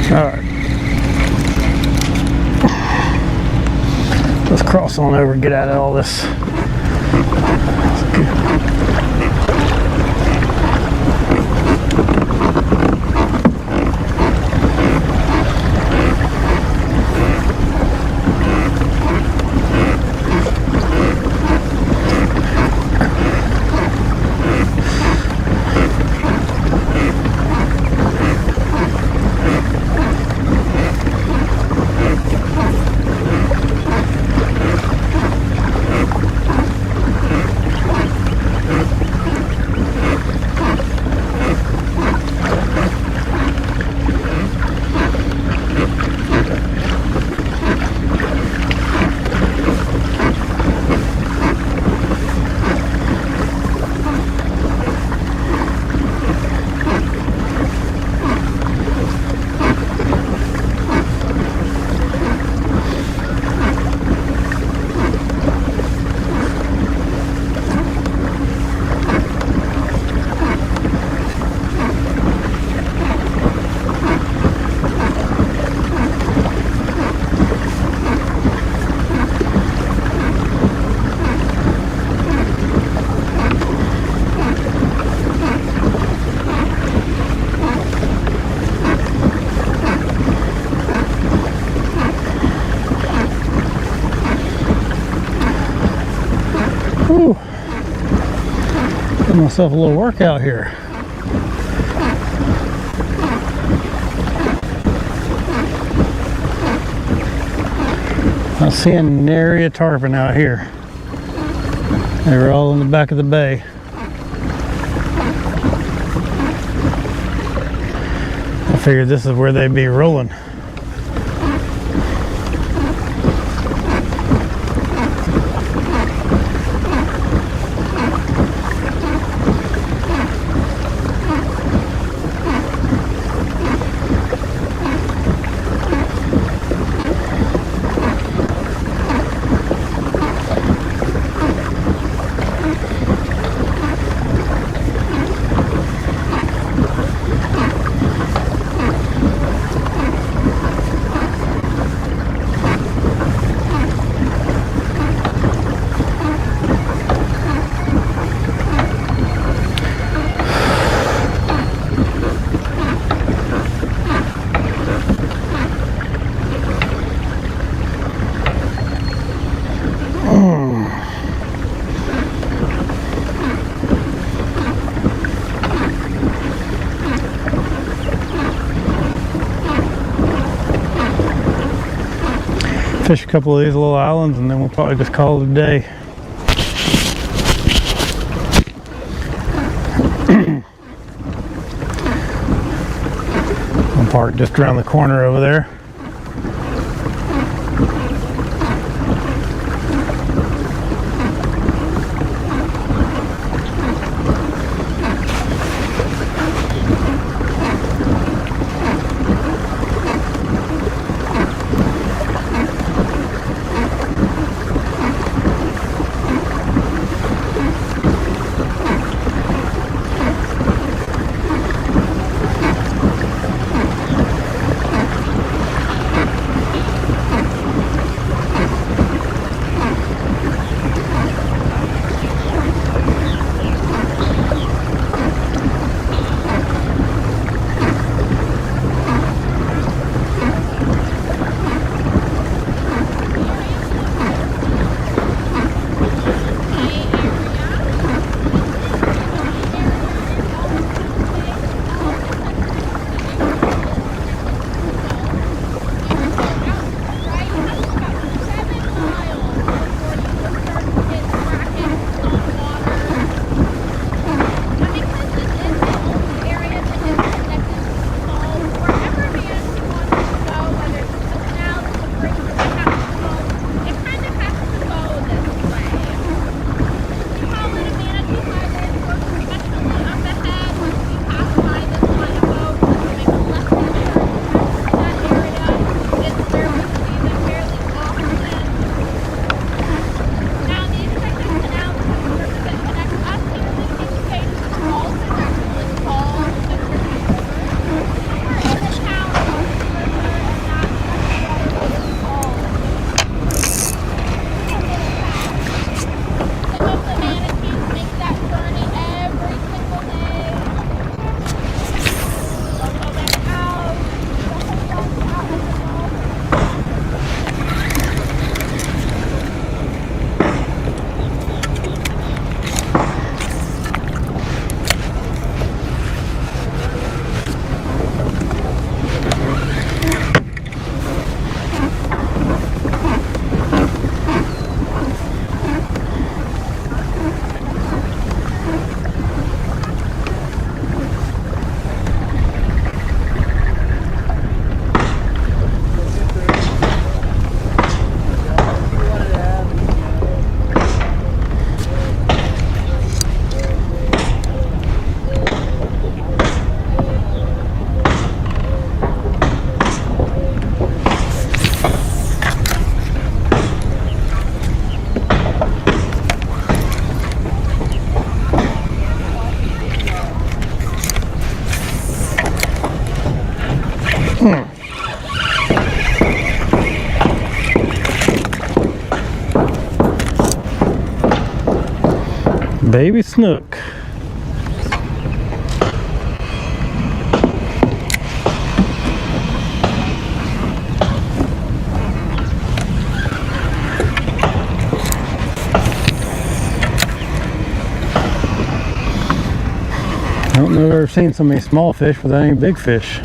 Alright. Let's cross on over and get out of all this. Whew. Got myself a little workout here. I'm seeing nary a tarpon out here. They were all in the back of the bay. I figured this is where they'd be rolling. Fish a couple of these little islands and then we'll probably just call it a day. I'll park just around the corner over there. Baby snook. I don't know if I've ever seen so many small fish without any big fish.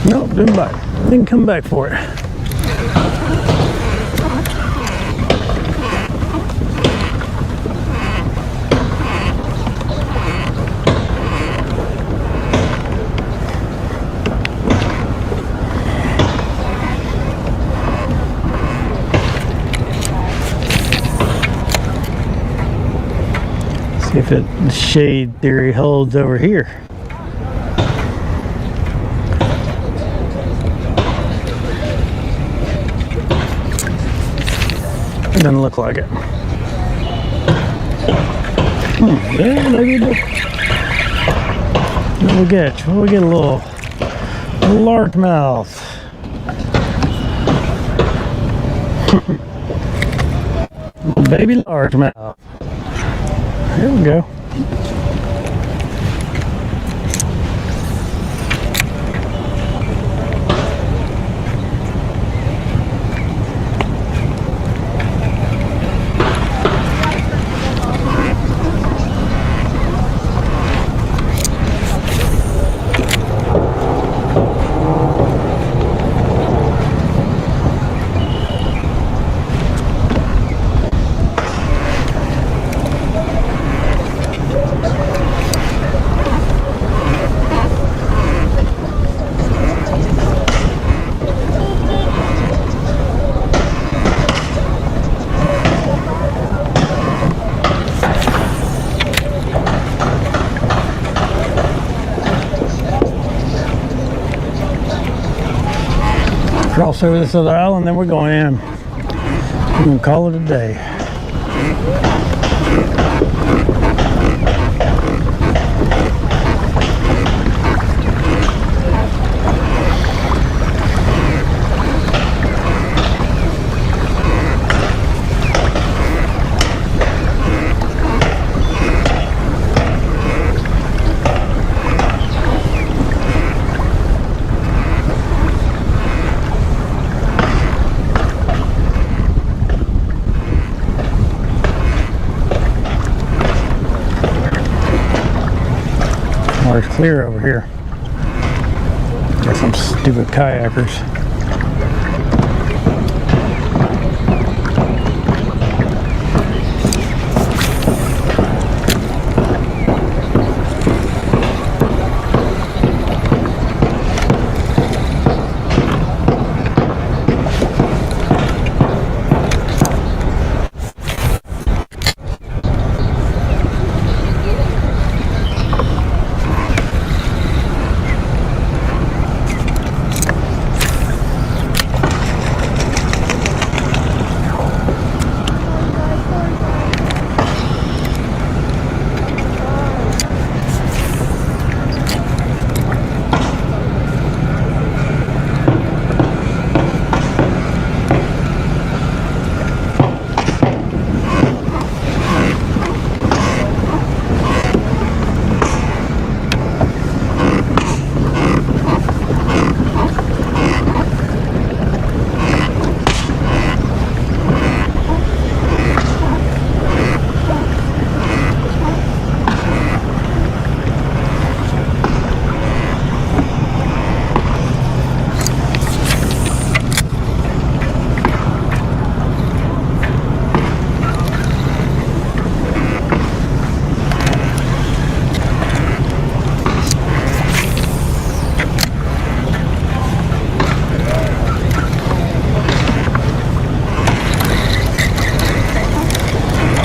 Nope, didn't bite. Didn't come back for it. See if the shade theory holds over here. Doesn't look like it. Yeah, maybe it did. What we get? What we get? A little largemouth. Baby largemouth. Here we go. Cross over this other island, then we're going in. We're gonna call it a day. Water's clear over here. Got some stupid kayakers.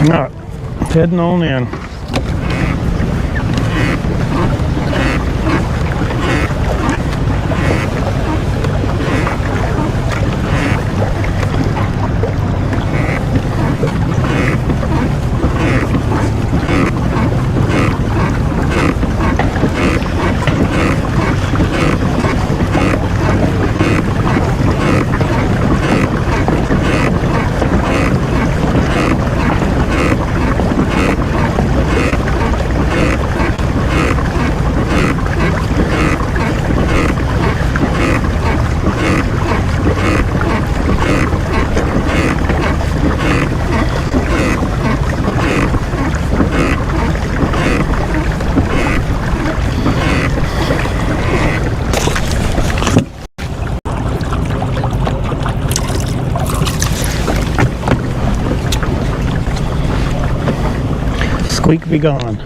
Alright, heading on in. Squeak be gone.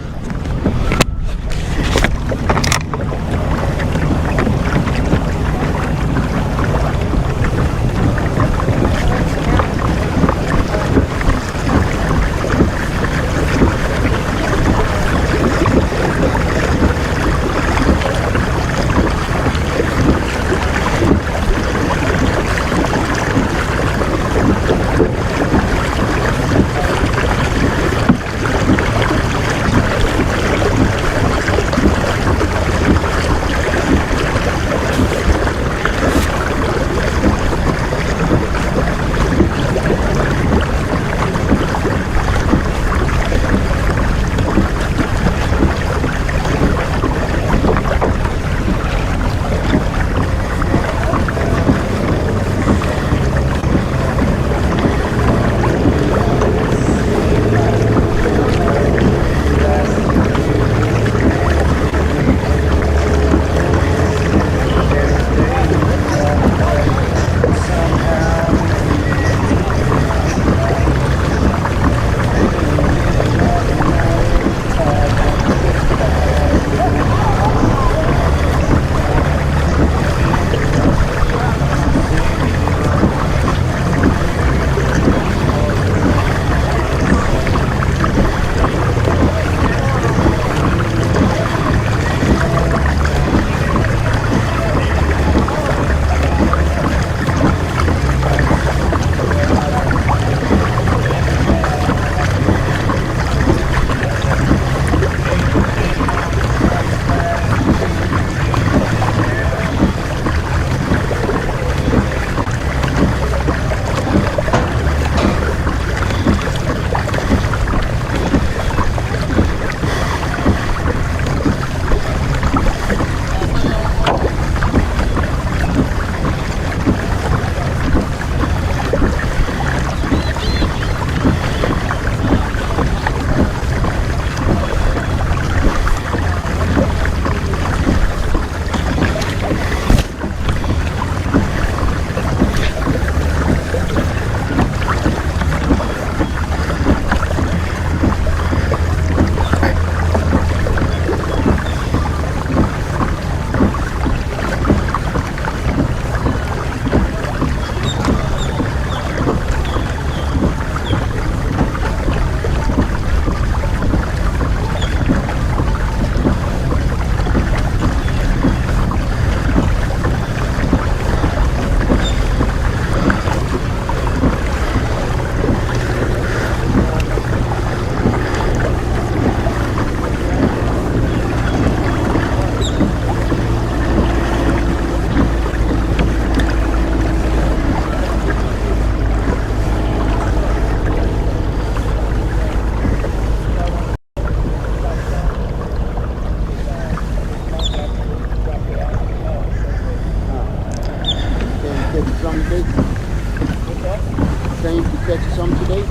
some today?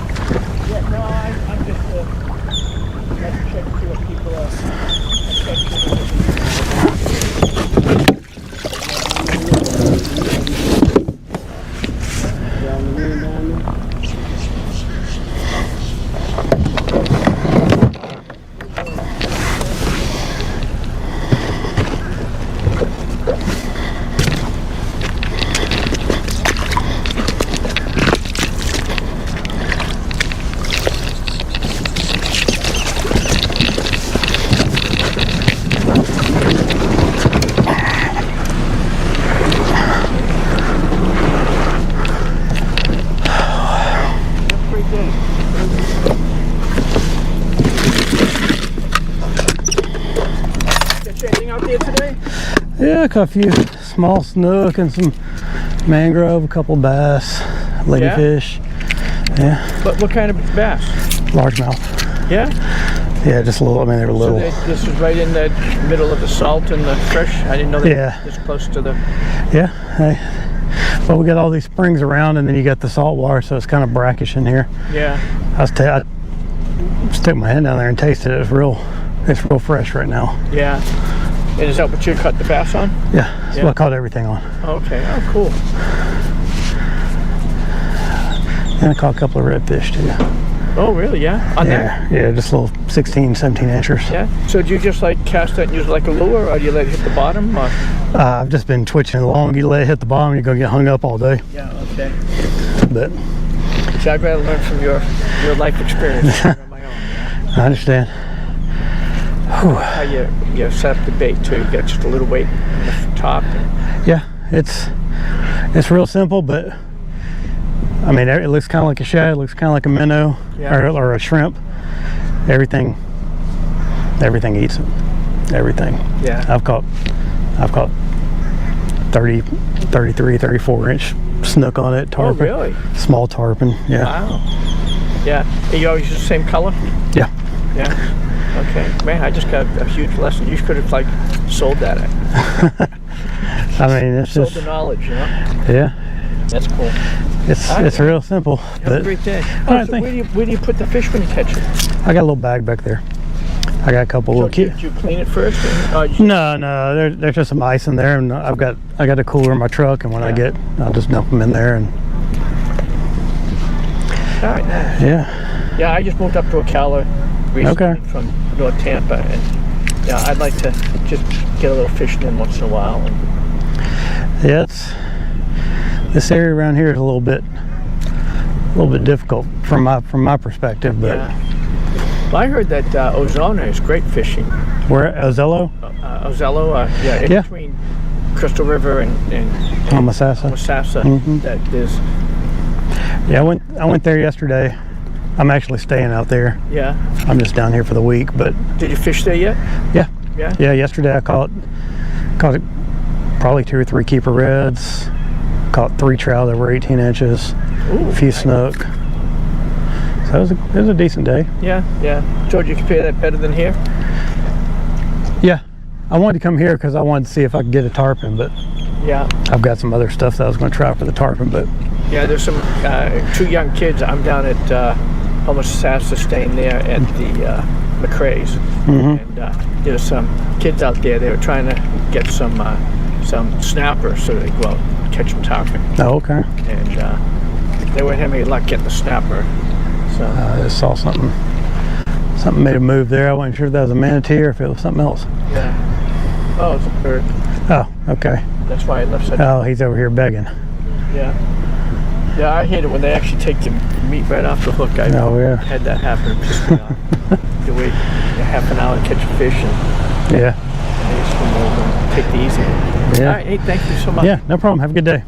Yeah, no, I'm just let's check to see what people are Down the wind down there. Yeah, caught a few small snook and some mangrove, a couple bass, ladyfish. Yeah. But what kind of bass? Largemouth. Yeah? Yeah, just a little. I mean, they were little. So this is right in the middle of the salt and the fresh? I didn't know they were this close to the... Yeah. Well, we got all these springs around, and then you got the salt water, so it's kind of brackish in here. Yeah. I stuck my hand down there and tasted it. It's real fresh right now. Yeah. And is that what you cut the bass on? Yeah, that's what I caught everything on. Okay, oh cool. And I caught a couple of redfish too. Oh really, yeah? On there? Yeah, just little 16, 17 inchers. Yeah, so do you just like cast that and use it like a lure, or do you let it hit the bottom? Or? I've just been twitching along. You let it hit the bottom, you're going to get hung up all day. Yeah, okay. But so I'd rather learn from your life experience than on my own. Yeah. I understand. How you set up the bait too. You get just a little weight on the top. Yeah, it's real simple, but I mean, it looks kind of like a shad, it looks kind of like a minnow, or a shrimp. Everything eats it. Everything. Yeah. I've caught 30, 33, 34 inch snook on it. Tarpon. Oh really? Small tarpon. Yeah. Wow. Yeah. And you always use the same color? Yeah. Yeah. Okay, man, I just got a huge lesson. You could have like sold that. I mean, it's sold just the knowledge, you know. Yeah. That's cool. It's real simple. Have a great day. Right, so where do you put the fish when you catch it? I got a little bag back there. I got a couple little kids. Did you clean it first? No, there's just some ice in there, and I got a cooler in my truck, and when I'll just dump them in there. And all right, nice. Yeah. Yeah, I just moved up to Ocala recently from North Tampa, and yeah, I'd like to just get a little fishing in once in a while. And yeah, this area around here is a little bit difficult from my perspective, but yeah. Well, I heard that Ozona is great fishing. Where Ozello? Ozello, in between Crystal River and Homosassa. That is. Yeah, I went there yesterday. I'm actually staying out there. Yeah. I'm just down here for the week, but. Did you fish there yet? Yeah. Yeah. Yeah. Yesterday I caught probably 2 or 3 keeper reds. Caught 3 trout that were 18 inches. Ooh, a few snook. So it was a decent day. Yeah. Yeah. George, you compare that better than here? Yeah. I wanted to come here because I wanted to see if I could get a tarpon, but. Yeah. I've got some other stuff that I was going to try for the tarpon, but. Yeah, there's some 2 young kids. I'm down at Homosassa staying there at the McRae's, and there's some kids out there. They were trying to get some snapper so they go out and catch some tarpon. Oh, okay. And they weren't having any luck getting the snapper. So I just saw something made a move there. I wasn't sure if that was a manatee or if it was something else. Yeah. Oh, it's a bird. Oh, okay. That's why I left. Oh, he's over here begging. Yeah. Yeah, I hate it when they actually take the meat right off the hook. I had that happen. It pissed me off. You wait half an hour to catch a fish, and they just come over and take the easy one. Yeah. All right, hey, thank you so much. Yeah, no problem. Have a good day.